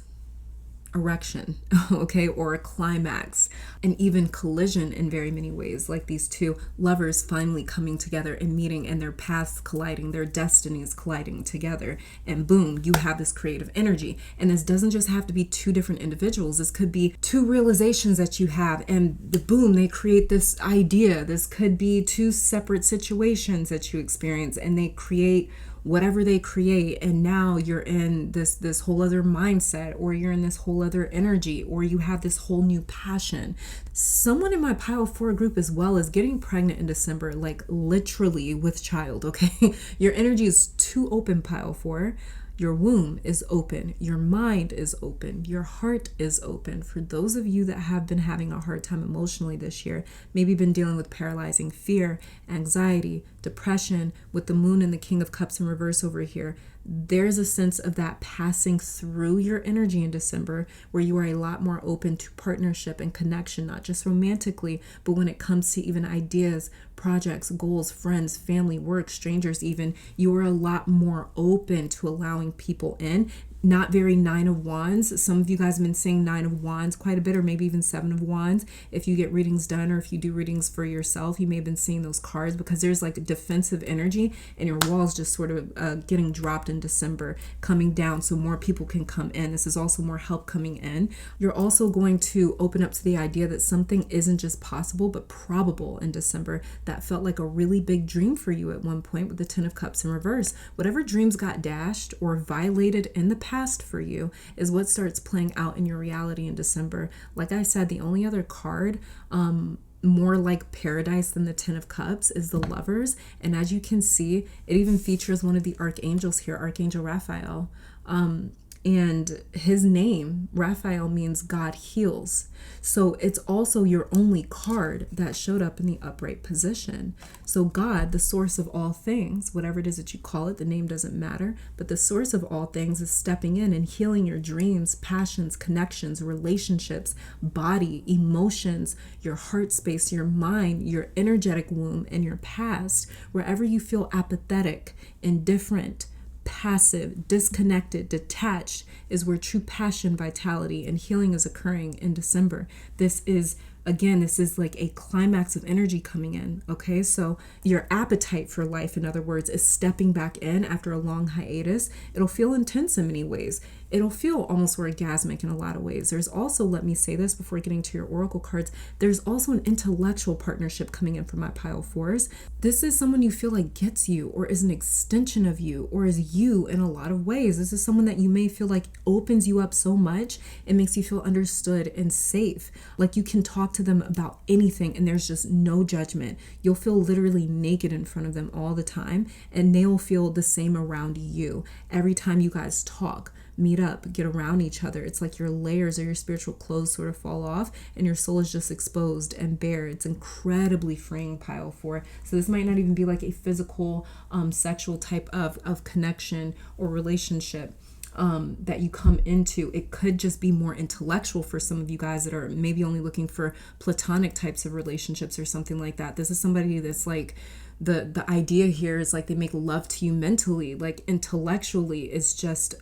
erection, okay, or a climax, and even collision in very many ways, like these two lovers finally coming together and meeting, and their paths colliding, their destinies colliding together, and boom, you have this creative energy. And this doesn't just have to be two different individuals. This could be two realizations that you have, and boom, they create this idea. This could be two separate situations that you experience, and they create whatever they create, and now you're in this whole other mindset, or you're in this whole other energy, or you have this whole new passion. Someone in my pile 4 group as well is getting pregnant in December, like literally with child, okay? Your energy is too open, pile 4. Your womb is open. Your mind is open. Your heart is open. For those of you that have been having a hard time emotionally this year, maybe been dealing with paralyzing fear, anxiety, depression, with the moon and the King of Cups in reverse over here, there's a sense of that passing through your energy in December, where you are a lot more open to partnership and connection, not just romantically, but when it comes to even ideas, projects, goals, friends, family, work, strangers even, you are a lot more open to allowing people in. Not very 9 of Wands. Some of you guys have been saying 9 of Wands quite a bit, or maybe even 7 of Wands. If you get readings done, or if you do readings for yourself, you may have been seeing those cards, because there's like a defensive energy and your walls just sort of getting dropped in December, coming down so more people can come in. This is also more help coming in. You're also going to open up to the idea that something isn't just possible, but probable in December. That felt like a really big dream for you at one point with the 10 of Cups in reverse. Whatever dreams got dashed or violated in the past for you is what starts playing out in your reality in December. Like I said, the only other card more like paradise than the 10 of Cups is the Lovers. And as you can see, it even features one of the archangels here, Archangel Raphael. And his name, Raphael, means God heals. So it's also your only card that showed up in the upright position. So God, the source of all things, whatever it is that you call it, the name doesn't matter, but the source of all things is stepping in and healing your dreams, passions, connections, relationships, body, emotions, your heart space, your mind, your energetic womb, and your past. Wherever you feel apathetic, indifferent, passive, disconnected, detached, is where true passion, vitality, and healing is occurring in December. This is like a climax of energy coming in, okay? So your appetite for life, in other words, is stepping back in after a long hiatus. It'll feel intense in many ways. It'll feel almost orgasmic in a lot of ways. There's also, let me say this before getting to your oracle cards, there's also an intellectual partnership coming in from my pile 4s. This is someone you feel like gets you, or is an extension of you, or is you in a lot of ways. This is someone that you may feel like opens you up so much, it makes you feel understood and safe. Like you can talk to them about anything and there's just no judgment. You'll feel literally naked in front of them all the time, and they will feel the same around you. Every time you guys talk, meet up, get around each other, it's like your layers or your spiritual clothes sort of fall off and your soul is just exposed and bare. It's incredibly freeing, pile 4. So this might not even be like a physical sexual type of connection or relationship that you come into. It could just be more intellectual for some of you guys that are maybe only looking for platonic types of relationships or something like that. This is somebody that's like, the idea here is like they make love to you mentally, like intellectually. It's just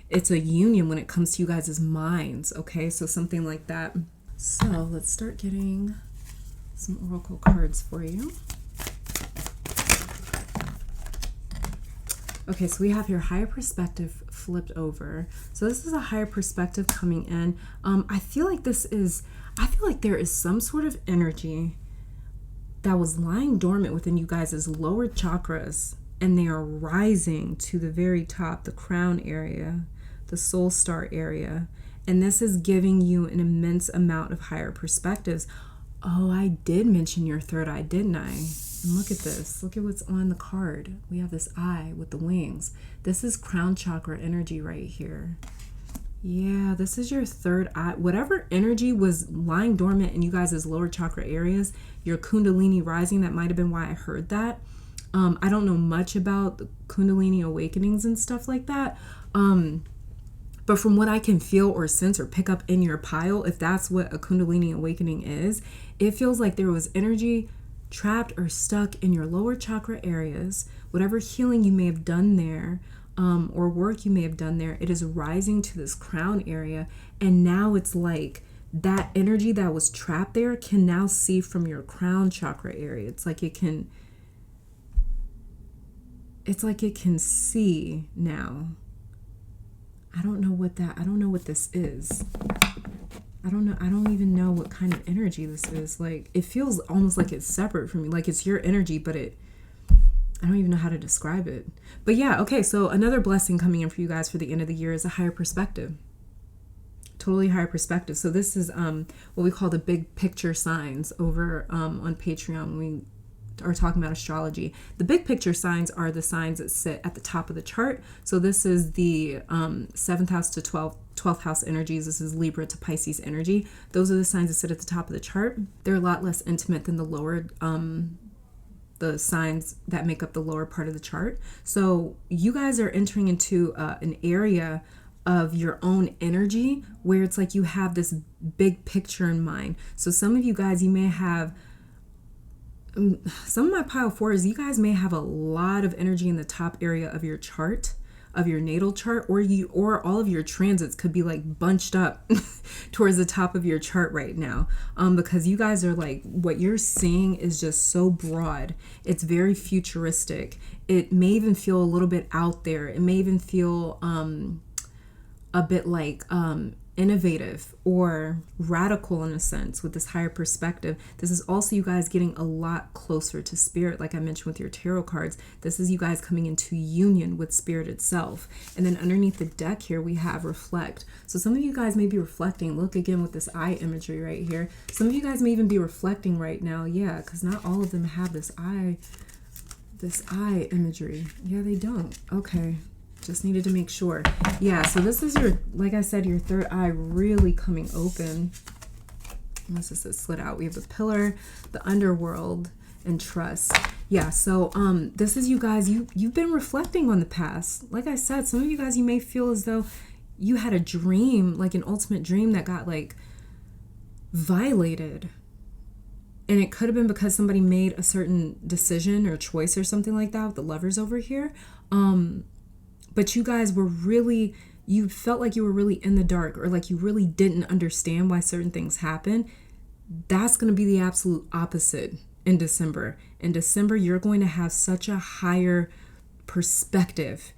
it's a union when it comes to you guys' minds, okay? So something like that. So let's start getting some oracle cards for you. Okay, so we have here higher perspective flipped over. So this is a higher perspective coming in. I feel like there is some sort of energy that was lying dormant within you guys' lower chakras, and they are rising to the very top, the crown area, the soul star area. And this is giving you an immense amount of higher perspectives. Oh, I did mention your third eye, didn't I? And look at this. Look at what's on the card. We have this eye with the wings. This is crown chakra energy right here. Yeah, this is your third eye. Whatever energy was lying dormant in you guys' lower chakra areas, your Kundalini rising, that might have been why I heard that. I don't know much about the Kundalini awakenings and stuff like that. But from what I can feel or sense or pick up in your pile, if that's what a Kundalini awakening is, it feels like there was energy trapped or stuck in your lower chakra areas. Whatever healing you may have done there, or work you may have done there, it is rising to this crown area. And now it's like that energy that was trapped there can now see from your crown chakra area. It's like it can see now. I don't know what this is. I don't even know what kind of energy this is. Like, it feels almost like it's separate from me. Like it's your energy, but I don't even know how to describe it. But yeah, okay, so another blessing coming in for you guys for the end of the year is a higher perspective. Totally higher perspective. So this is what we call the big picture signs over on Patreon when we are talking about astrology. The big picture signs are the signs that sit at the top of the chart. So this is the 7th house to 12th house energies. This is Libra to Pisces energy. Those are the signs that sit at the top of the chart. They're a lot less intimate than the lower the signs that make up the lower part of the chart. So you guys are entering into an area of your own energy where it's like you have this big picture in mind. So some of you guys, you may have, some of my pile fours, you guys may have a lot of energy in the top area of your chart, of your natal chart, or all of your transits could be like bunched up towards the top of your chart right now, because you guys are like, what you're seeing is just so broad. It's very futuristic. It may even feel a little bit out there. It may even feel a bit like innovative or radical in a sense with this higher perspective. This is also you guys getting a lot closer to spirit, like I mentioned with your tarot cards. This is you guys coming into union with spirit itself. And then underneath the deck here we have reflect. So some of you guys may be reflecting. Look again with this eye imagery right here. Some of you guys may even be reflecting right now. Yeah, because not all of them have this eye imagery. Yeah, they don't. Okay. Just needed to make sure. Yeah, so this is your, like I said, your third eye really coming open. Unless this is slid out. We have the pillar, the underworld, and trust. Yeah, so this is you guys, you've been reflecting on the past. Like I said, some of you guys, you may feel as though you had a dream, like an ultimate dream that got like violated. And it could have been because somebody made a certain decision or choice or something like that with the Lovers over here. But you guys were really, you felt like you were really in the dark, or like you really didn't understand why certain things happen. That's going to be the absolute opposite in December. In December, you're going to have such a higher perspective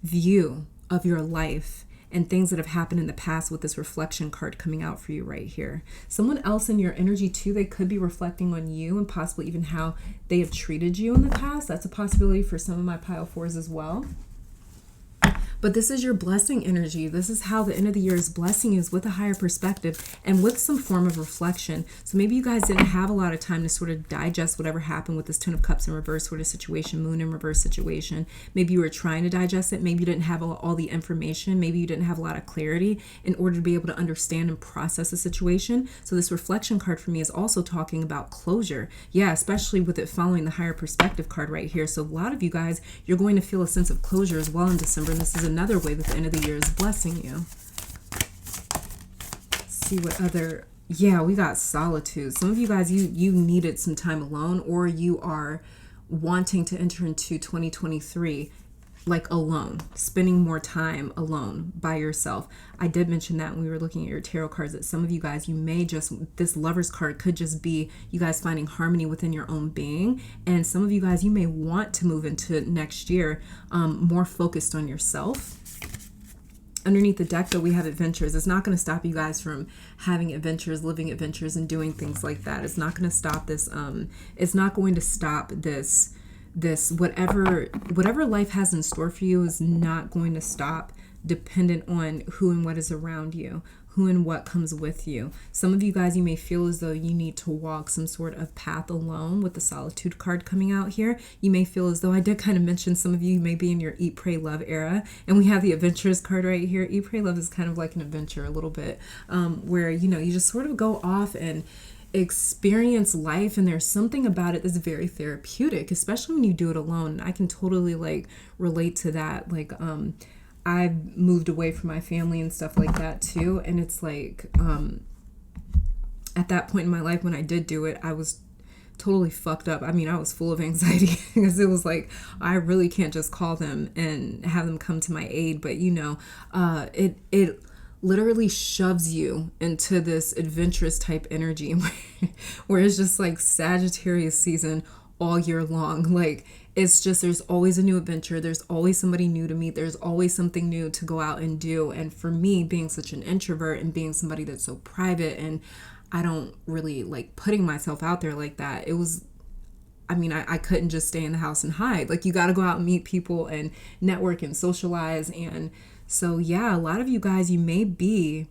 view of your life and things that have happened in the past with this reflection card coming out for you right here. Someone else in your energy too, they could be reflecting on you and possibly even how they have treated you in the past. That's a possibility for some of my pile fours as well. But this is your blessing energy. This is how the end of the year is blessing you, is with a higher perspective and with some form of reflection. So maybe you guys didn't have a lot of time to sort of digest whatever happened with this Ten of Cups in reverse sort of situation, Moon in reverse situation. Maybe you were trying to digest it. Maybe you didn't have all the information. Maybe you didn't have a lot of clarity in order to be able to understand and process the situation. So this reflection card for me is also talking about closure. Yeah, especially with it following the higher perspective card right here. So a lot of you guys, you're going to feel a sense of closure as well in December. And this is another way that the end of the year is blessing you. Let's see what other, yeah, we got solitude. Some of you guys, you needed some time alone, or you are wanting to enter into 2023 like alone, spending more time alone by yourself. I did mention that when we were looking at your tarot cards, that some of you guys, you may just, this Lover's card could just be you guys finding harmony within your own being. And some of you guys, you may want to move into next year more focused on yourself. Underneath the deck, though, we have adventures. It's not going to stop you guys from having adventures, living adventures, and doing things like that. It's not going to stop this. It's not going to stop this whatever life has in store for you is not going to stop, dependent on who and what is around you, who and what comes with you. Some of you guys, you may feel as though you need to walk some sort of path alone with the solitude card coming out here. You may feel as though, I did kind of mention some of you may be in your Eat, Pray, Love era, and we have the adventures card right here. Eat, Pray, Love is kind of like an adventure a little bit, where, you know, you just sort of go off and experience life, and there's something about it that's very therapeutic, especially when you do it alone. I can totally like relate to that. Like I've moved away from my family and stuff like that too, and it's like at that point in my life when I did do it, I was totally fucked up. I mean, I was full of anxiety because it was like, I really can't just call them and have them come to my aid. But you know, it literally shoves you into this adventurous type energy where it's just like Sagittarius season all year long. Like, it's just, there's always a new adventure. There's always somebody new to meet. There's always something new to go out and do. And for me, being such an introvert and being somebody that's so private, and I don't really like putting myself out there like that, it was I mean, I couldn't just stay in the house and hide. Like, you got to go out and meet people and network and socialize. And so, yeah, a lot of you guys, you may be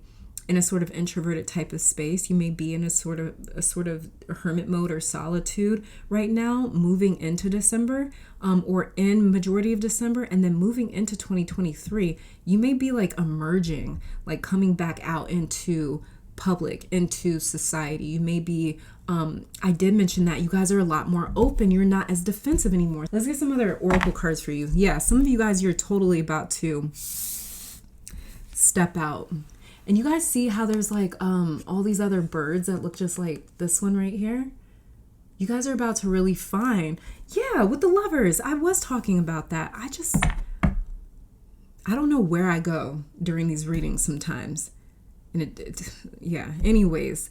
in a sort of introverted type of space. You may be in a sort of hermit mode or solitude right now, moving into December, or in majority of December, and then moving into 2023. You may be like emerging, like coming back out into public, into society. You may be, I did mention that you guys are a lot more open. You're not as defensive anymore. Let's get some other oracle cards for you. Yeah, some of you guys, you're totally about to step out. And you guys see how there's like all these other birds that look just like this one right here? You guys are about to really find, yeah, with the lovers. I was talking about that. I don't know where I go during these readings sometimes. And yeah, anyways,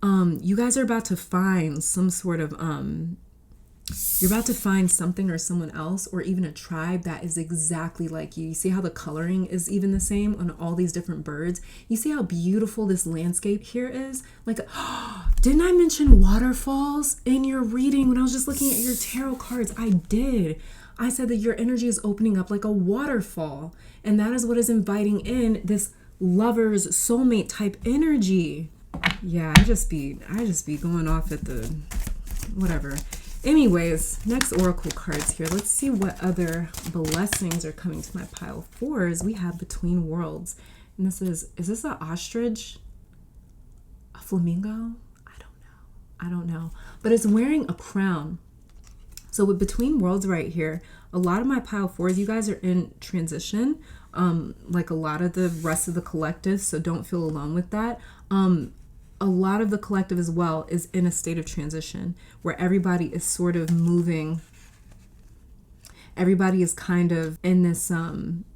you guys are about to find some sort of, you're about to find something or someone else, or even a tribe that is exactly like you. You see how the coloring is even the same on all these different birds? You see how beautiful this landscape here is? Like, didn't I mention waterfalls in your reading when I was just looking at your tarot cards? I did. I said that your energy is opening up like a waterfall, and that is what is inviting in this lover's soulmate type energy. Yeah, I just be going off at the whatever. Anyways, next oracle cards here. Let's see what other blessings are coming to my pile of fours. We have Between Worlds. And this is this an ostrich? A flamingo? I don't know. But it's wearing a crown. So with Between Worlds right here, a lot of my pile of fours, you guys are in transition. Like a lot of the rest of the collective, so don't feel alone with that. A lot of the collective as well is in a state of transition where everybody is sort of moving. Everybody is kind of in this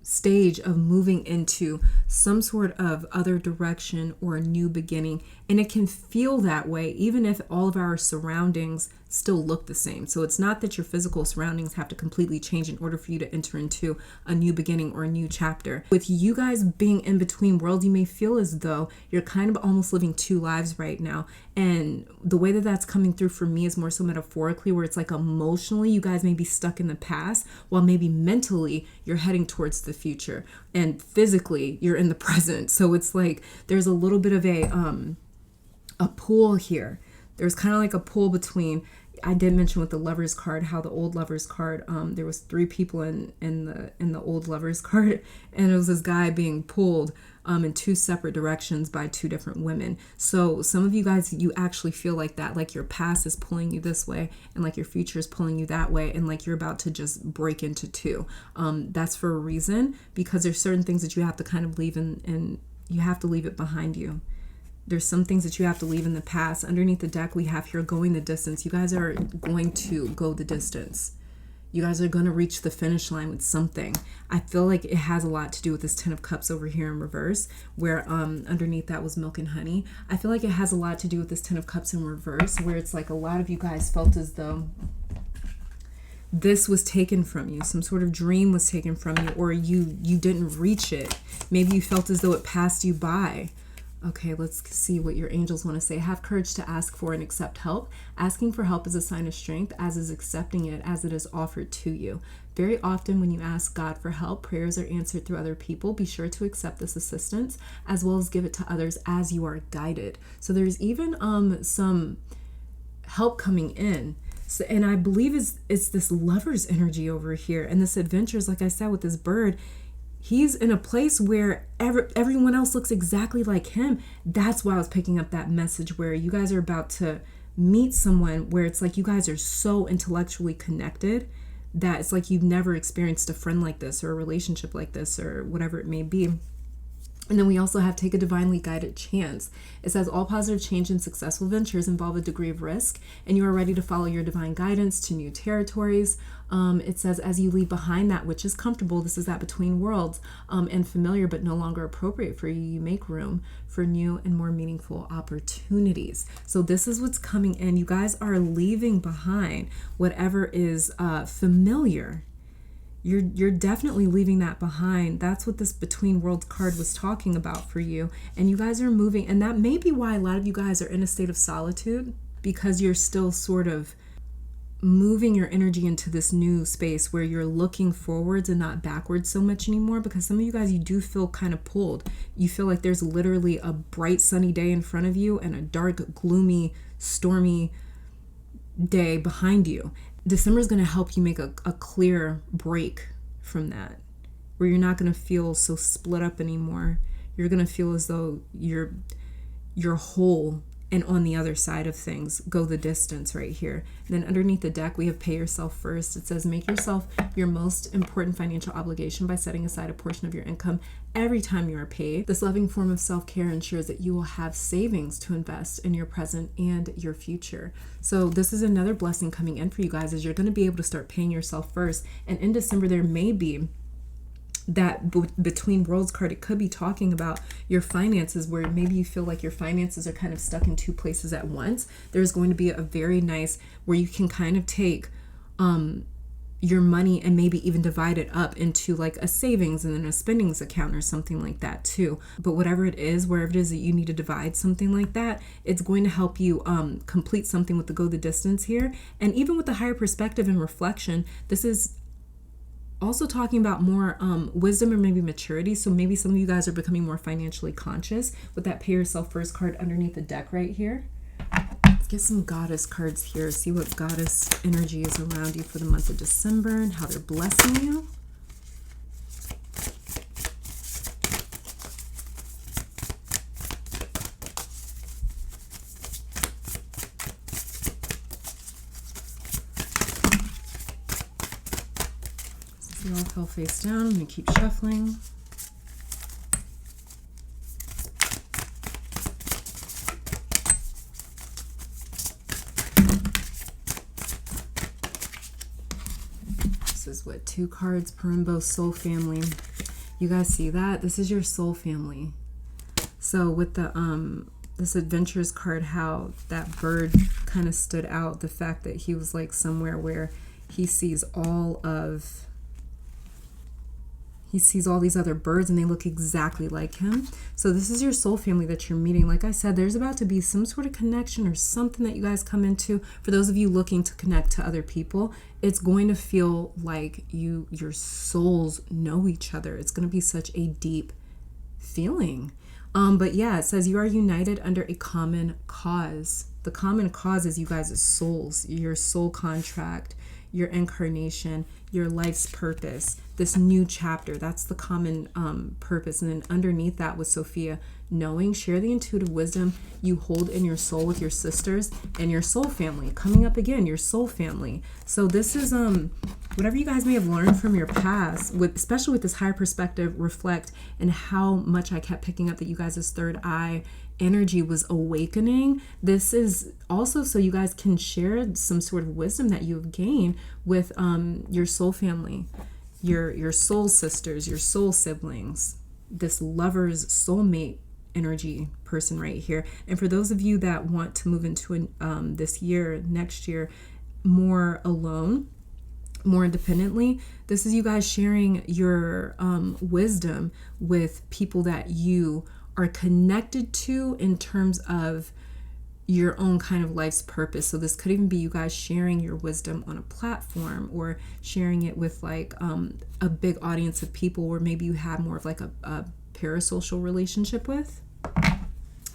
stage of moving into some sort of other direction or a new beginning. And it can feel that way even if all of our surroundings still look the same. So it's not that your physical surroundings have to completely change in order for you to enter into a new beginning or a new chapter. With you guys being in between worlds, you may feel as though you're kind of almost living two lives right now. And the way that that's coming through for me is more so metaphorically, where it's like emotionally you guys may be stuck in the past, while maybe mentally you're heading towards the future, and physically you're in the present. So it's like there's a little bit of a pull here. There's kind of like a pull between, I did mention with the Lovers card, how the old Lovers card, there was 3 people in the old Lovers card, and it was this guy being pulled in 2 separate directions by 2 different women. So some of you guys, you actually feel like that, like your past is pulling you this way, and like your future is pulling you that way, and like you're about to just break into 2. That's for a reason, because there's certain things that you have to kind of leave and you have to leave it behind you. There's some things that you have to leave in the past. Underneath the deck, we have here going the distance. You guys are going to go the distance. You guys are going to reach the finish line with something. I feel like it has a lot to do with this 10 of Cups over here in reverse, where underneath that was milk and honey. I feel like it has a lot to do with this 10 of Cups in reverse, where it's like a lot of you guys felt as though this was taken from you. Some sort of dream was taken from you, or you didn't reach it. Maybe you felt as though it passed you by. Okay, let's see what your angels want to say. Have courage to ask for and accept help. Asking for help is a sign of strength, as is accepting it as it is offered to you. Very often when you ask God for help, prayers are answered through other people. Be sure to accept this assistance as well as give it to others as you are guided. So there's even some help coming in. So, and I believe it's this lover's energy over here. And this adventure is, like I said, with this bird, he's in a place where everyone else looks exactly like him. That's why I was picking up that message where you guys are about to meet someone where it's like you guys are so intellectually connected that it's like you've never experienced a friend like this or a relationship like this or whatever it may be. And then we also have take a divinely guided chance. It says all positive change and successful ventures involve a degree of risk, and you are ready to follow your divine guidance to new territories. It says as you leave behind that which is comfortable, this is that between worlds, and familiar but no longer appropriate for you, you make room for new and more meaningful opportunities. So this is what's coming in. You guys are leaving behind whatever is familiar. You're definitely leaving that behind. That's what this Between Worlds card was talking about for you. And you guys are moving. And that may be why a lot of you guys are in a state of solitude, because you're still sort of moving your energy into this new space where you're looking forwards and not backwards so much anymore, because some of you guys, you do feel kind of pulled. You feel like there's literally a bright sunny day in front of you and a dark, gloomy, stormy day behind you. December is going to help you make a clear break from that, where you're not going to feel so split up anymore. You're going to feel as though you're whole and on the other side of things. Go the distance right here. And then underneath the deck, we have pay yourself first. It says make yourself your most important financial obligation by setting aside a portion of your income every time you are paid. This loving form of self-care ensures that you will have savings to invest in your present and your future. So this is another blessing coming in for you guys, is you're going to be able to start paying yourself first. And in December, there may be that between worlds card, it could be talking about your finances, where maybe you feel like your finances are kind of stuck in two places at once. There's going to be a very nice where you can kind of take your money and maybe even divide it up into like a savings and then a spendings account or something like that too. But whatever it is, wherever it is that you need to divide something like that, it's going to help you complete something with the go the distance here. And even with the higher perspective and reflection, this is also talking about more wisdom or maybe maturity. So maybe some of you guys are becoming more financially conscious with that pay yourself first card underneath the deck right here. Let's get some goddess cards here. See what goddess energy is around you for the month of December and how they're blessing you. They all fell face down. I'm going to keep shuffling. This is what, 2 cards per rainbow soul family. You guys see that? This is your soul family. So with the this adventures card, how that bird kind of stood out, the fact that he was like somewhere where he sees all these other birds and they look exactly like him. So this is your soul family that you're meeting. Like I said, there's about to be some sort of connection or something that you guys come into. For those of you looking to connect to other people, it's going to feel like your souls know each other. It's going to be such a deep feeling. But yeah, it says you are united under a common cause. The common cause is you guys' souls, your soul contract, your incarnation, your life's purpose, this new chapter. That's the common purpose. And then underneath that with Sophia, knowing, share the intuitive wisdom you hold in your soul with your sisters and your soul family. Coming up again, your soul family. So this is whatever you guys may have learned from your past, especially with this higher perspective, reflect, and how much I kept picking up that you guys' third eye energy was awakening. This is also so you guys can share some sort of wisdom that you've gained with your soul family, your soul sisters, your soul siblings, this lover's soulmate energy person right here. And for those of you that want to move into this year, next year, more alone, more independently, this is you guys sharing your wisdom with people that you are connected to in terms of your own kind of life's purpose. So this could even be you guys sharing your wisdom on a platform, or sharing it with like a big audience of people, or maybe you have more of like a parasocial relationship with.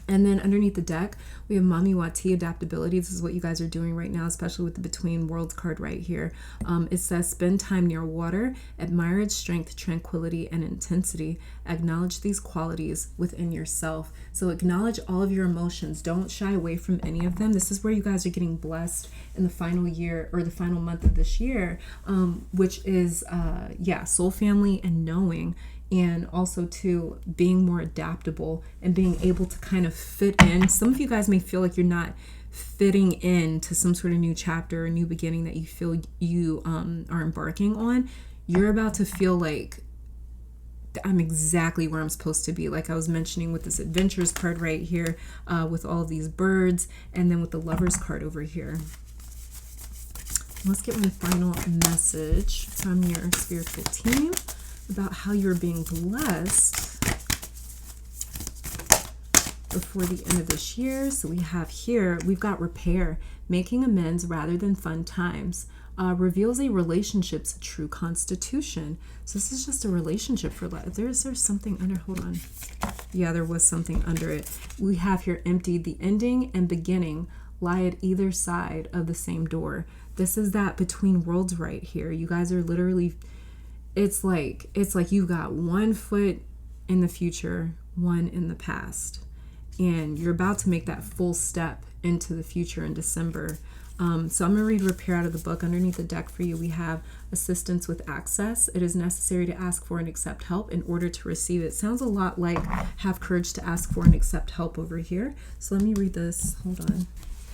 And then underneath the deck, we have Mami Wati, adaptability. This is what you guys are doing right now, especially with the Between Worlds card right here. It says, spend time near water, admire its strength, tranquility, and intensity. Acknowledge these qualities within yourself. So acknowledge all of your emotions. Don't shy away from any of them. This is where you guys are getting blessed in the final year, or the final month of this year, which is, soul family and knowing. And also to being more adaptable and being able to kind of fit in. Some of you guys may feel like you're not fitting into some sort of new chapter or new beginning that you feel you are embarking on. You're about to feel like, I'm exactly where I'm supposed to be. Like I was mentioning with this adventures card right here, with all these birds, and then with the lovers card over here. Let's get one final message from your spiritual team about how you're being blessed before the end of this year. So we have here, we've got repair, making amends rather than fun times. Reveals a relationship's true constitution. So this is just a relationship for life. There's something under, hold on. Yeah, there was something under it. We have here emptied, the ending and beginning lie at either side of the same door. This is that between worlds right here. You guys are literally, it's like you've got one foot in the future, one in the past. And you're about to make that full step into the future in December. So I'm going to read repair out of the book. Underneath the deck for you, we have assistance with access. It is necessary to ask for and accept help in order to receive it. Sounds a lot like have courage to ask for and accept help over here. So let me read this. Hold on.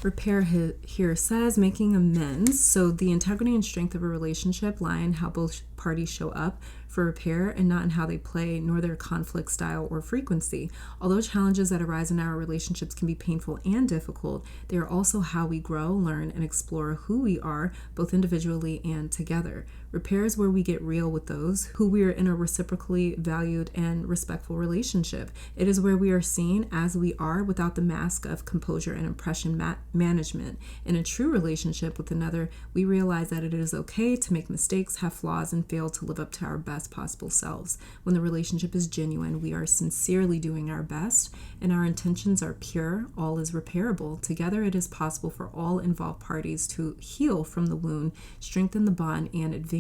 Repair here says making amends. So the integrity and strength of a relationship lie in how both parties show up for repair and not in how they play, nor their conflict style or frequency. Although challenges that arise in our relationships can be painful and difficult, they are also how we grow, learn, and explore who we are, both individually and together. Repair is where we get real with those who we are in a reciprocally valued and respectful relationship. It is where we are seen as we are without the mask of composure and impression management. In a true relationship with another, we realize that it is okay to make mistakes, have flaws, and fail to live up to our best possible selves. When the relationship is genuine, we are sincerely doing our best and our intentions are pure, all is repairable. Together, it is possible for all involved parties to heal from the wound, strengthen the bond, and advance.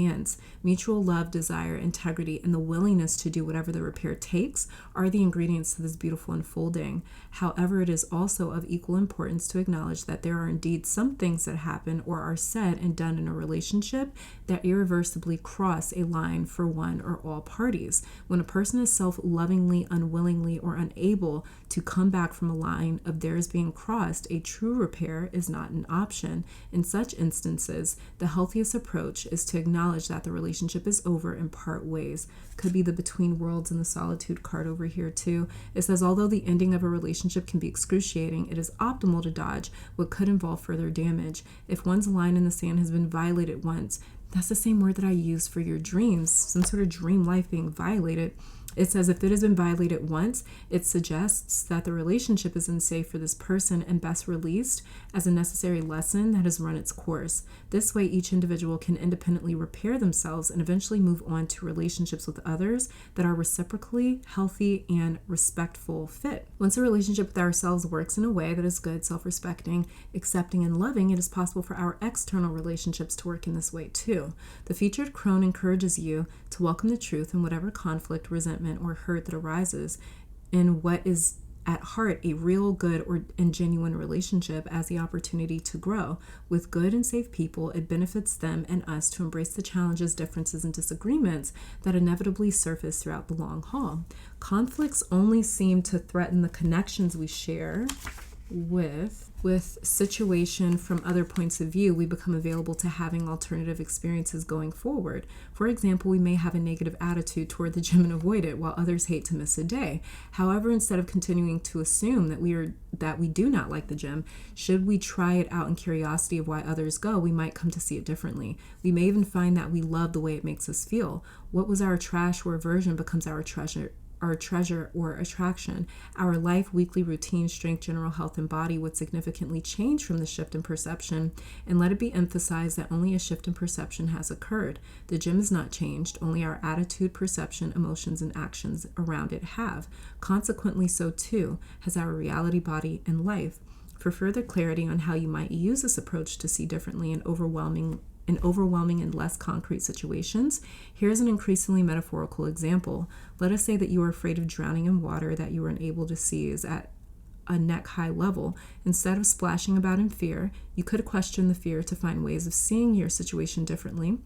Mutual love, desire, integrity, and the willingness to do whatever the repair takes are the ingredients to this beautiful unfolding. However, it is also of equal importance to acknowledge that there are indeed some things that happen or are said and done in a relationship that irreversibly cross a line for one or all parties. When a person is self-lovingly, unwillingly, or unable to come back from a line of theirs being crossed, a true repair is not an option. In such instances, the healthiest approach is to acknowledge that the relationship is over and part ways. Could be the between worlds and the solitude card over here too. It says, although the ending of a relationship can be excruciating, it is optimal to dodge what could involve further damage. If one's line in the sand has been violated once, that's the same word that I use for your dreams, some sort of dream life being violated. It says if it has been violated once, it suggests that the relationship is unsafe for this person and best released as a necessary lesson that has run its course. This way, each individual can independently repair themselves and eventually move on to relationships with others that are reciprocally healthy and respectful fit. Once a relationship with ourselves works in a way that is good, self-respecting, accepting, and loving, it is possible for our external relationships to work in this way too. The featured crone encourages you to welcome the truth in whatever conflict, resentment, or hurt that arises in what is at heart a real, good, and genuine relationship as the opportunity to grow. With good and safe people, it benefits them and us to embrace the challenges, differences, and disagreements that inevitably surface throughout the long haul. Conflicts only seem to threaten the connections we share with situation from other points of view. We become available to having alternative experiences going forward. For example, we may have a negative attitude toward the gym and avoid it, while others hate to miss a day. However, instead of continuing to assume that we do not like the gym, should we try it out in curiosity of why others go, we might come to see it differently. We may even find that we love the way it makes us feel. What was our trash or aversion becomes our treasure or attraction. Our life, weekly routine, strength, general health, and body would significantly change from the shift in perception, and let it be emphasized that only a shift in perception has occurred. The gym is not changed, only our attitude, perception, emotions, and actions around it have. Consequently, so too has our reality, body, and life. For further clarity on how you might use this approach to see differently in overwhelming and less concrete situations, here's an increasingly metaphorical example. Let us say that you are afraid of drowning in water that you are unable to see is at a neck-high level. Instead of splashing about in fear, you could question the fear to find ways of seeing your situation differently,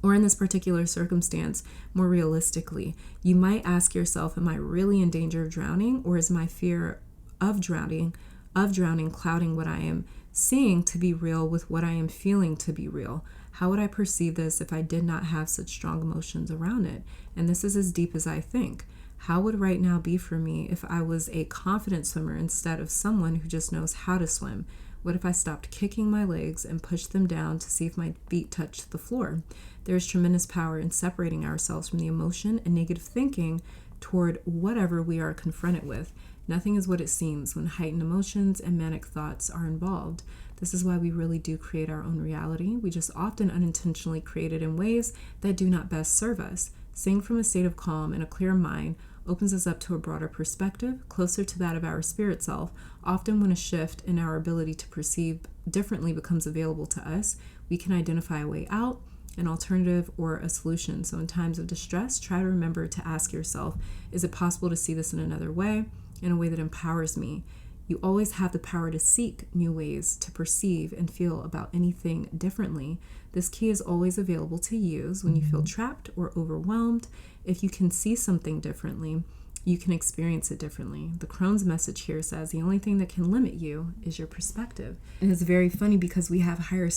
or in this particular circumstance, more realistically. You might ask yourself, am I really in danger of drowning, or is my fear of drowning clouding what I am seeing to be real with what I am feeling to be real? How would I perceive this if I did not have such strong emotions around it? And this is as deep as I think. How would right now be for me if I was a confident swimmer instead of someone who just knows how to swim? What if I stopped kicking my legs and pushed them down to see if my feet touched the floor? There is tremendous power in separating ourselves from the emotion and negative thinking toward whatever we are confronted with. Nothing is what it seems when heightened emotions and manic thoughts are involved. This is why we really do create our own reality. We just often unintentionally create it in ways that do not best serve us. Seeing from a state of calm and a clear mind opens us up to a broader perspective, closer to that of our spirit self. Often when a shift in our ability to perceive differently becomes available to us, we can identify a way out, an alternative, or a solution. So in times of distress, try to remember to ask yourself, is it possible to see this in another way, in a way that empowers me? You always have the power to seek new ways to perceive and feel about anything differently. This key is always available to use when you feel trapped or overwhelmed. If you can see something differently, you can experience it differently. The Crone's message here says the only thing that can limit you is your perspective. And it's very funny because we have higher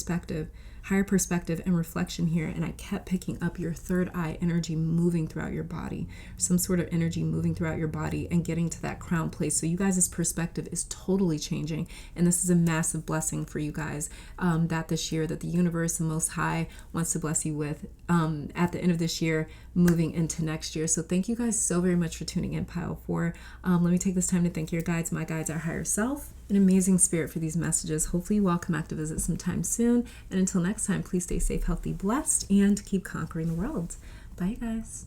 perspective and reflection here, and I kept picking up your third eye energy moving throughout your body, some sort of energy moving throughout your body and getting to that crown place. So you guys' perspective is totally changing, and this is a massive blessing for you guys that this year, that the universe, the Most High, wants to bless you with at the end of this year, moving into next year. So thank you guys so very much for tuning in, Pile 4. Let me take this time to thank your guides, my guides, our higher self, an amazing spirit for these messages. Hopefully you all come back to visit sometime soon. And until next time, please stay safe, healthy, blessed, and keep conquering the world. Bye, guys.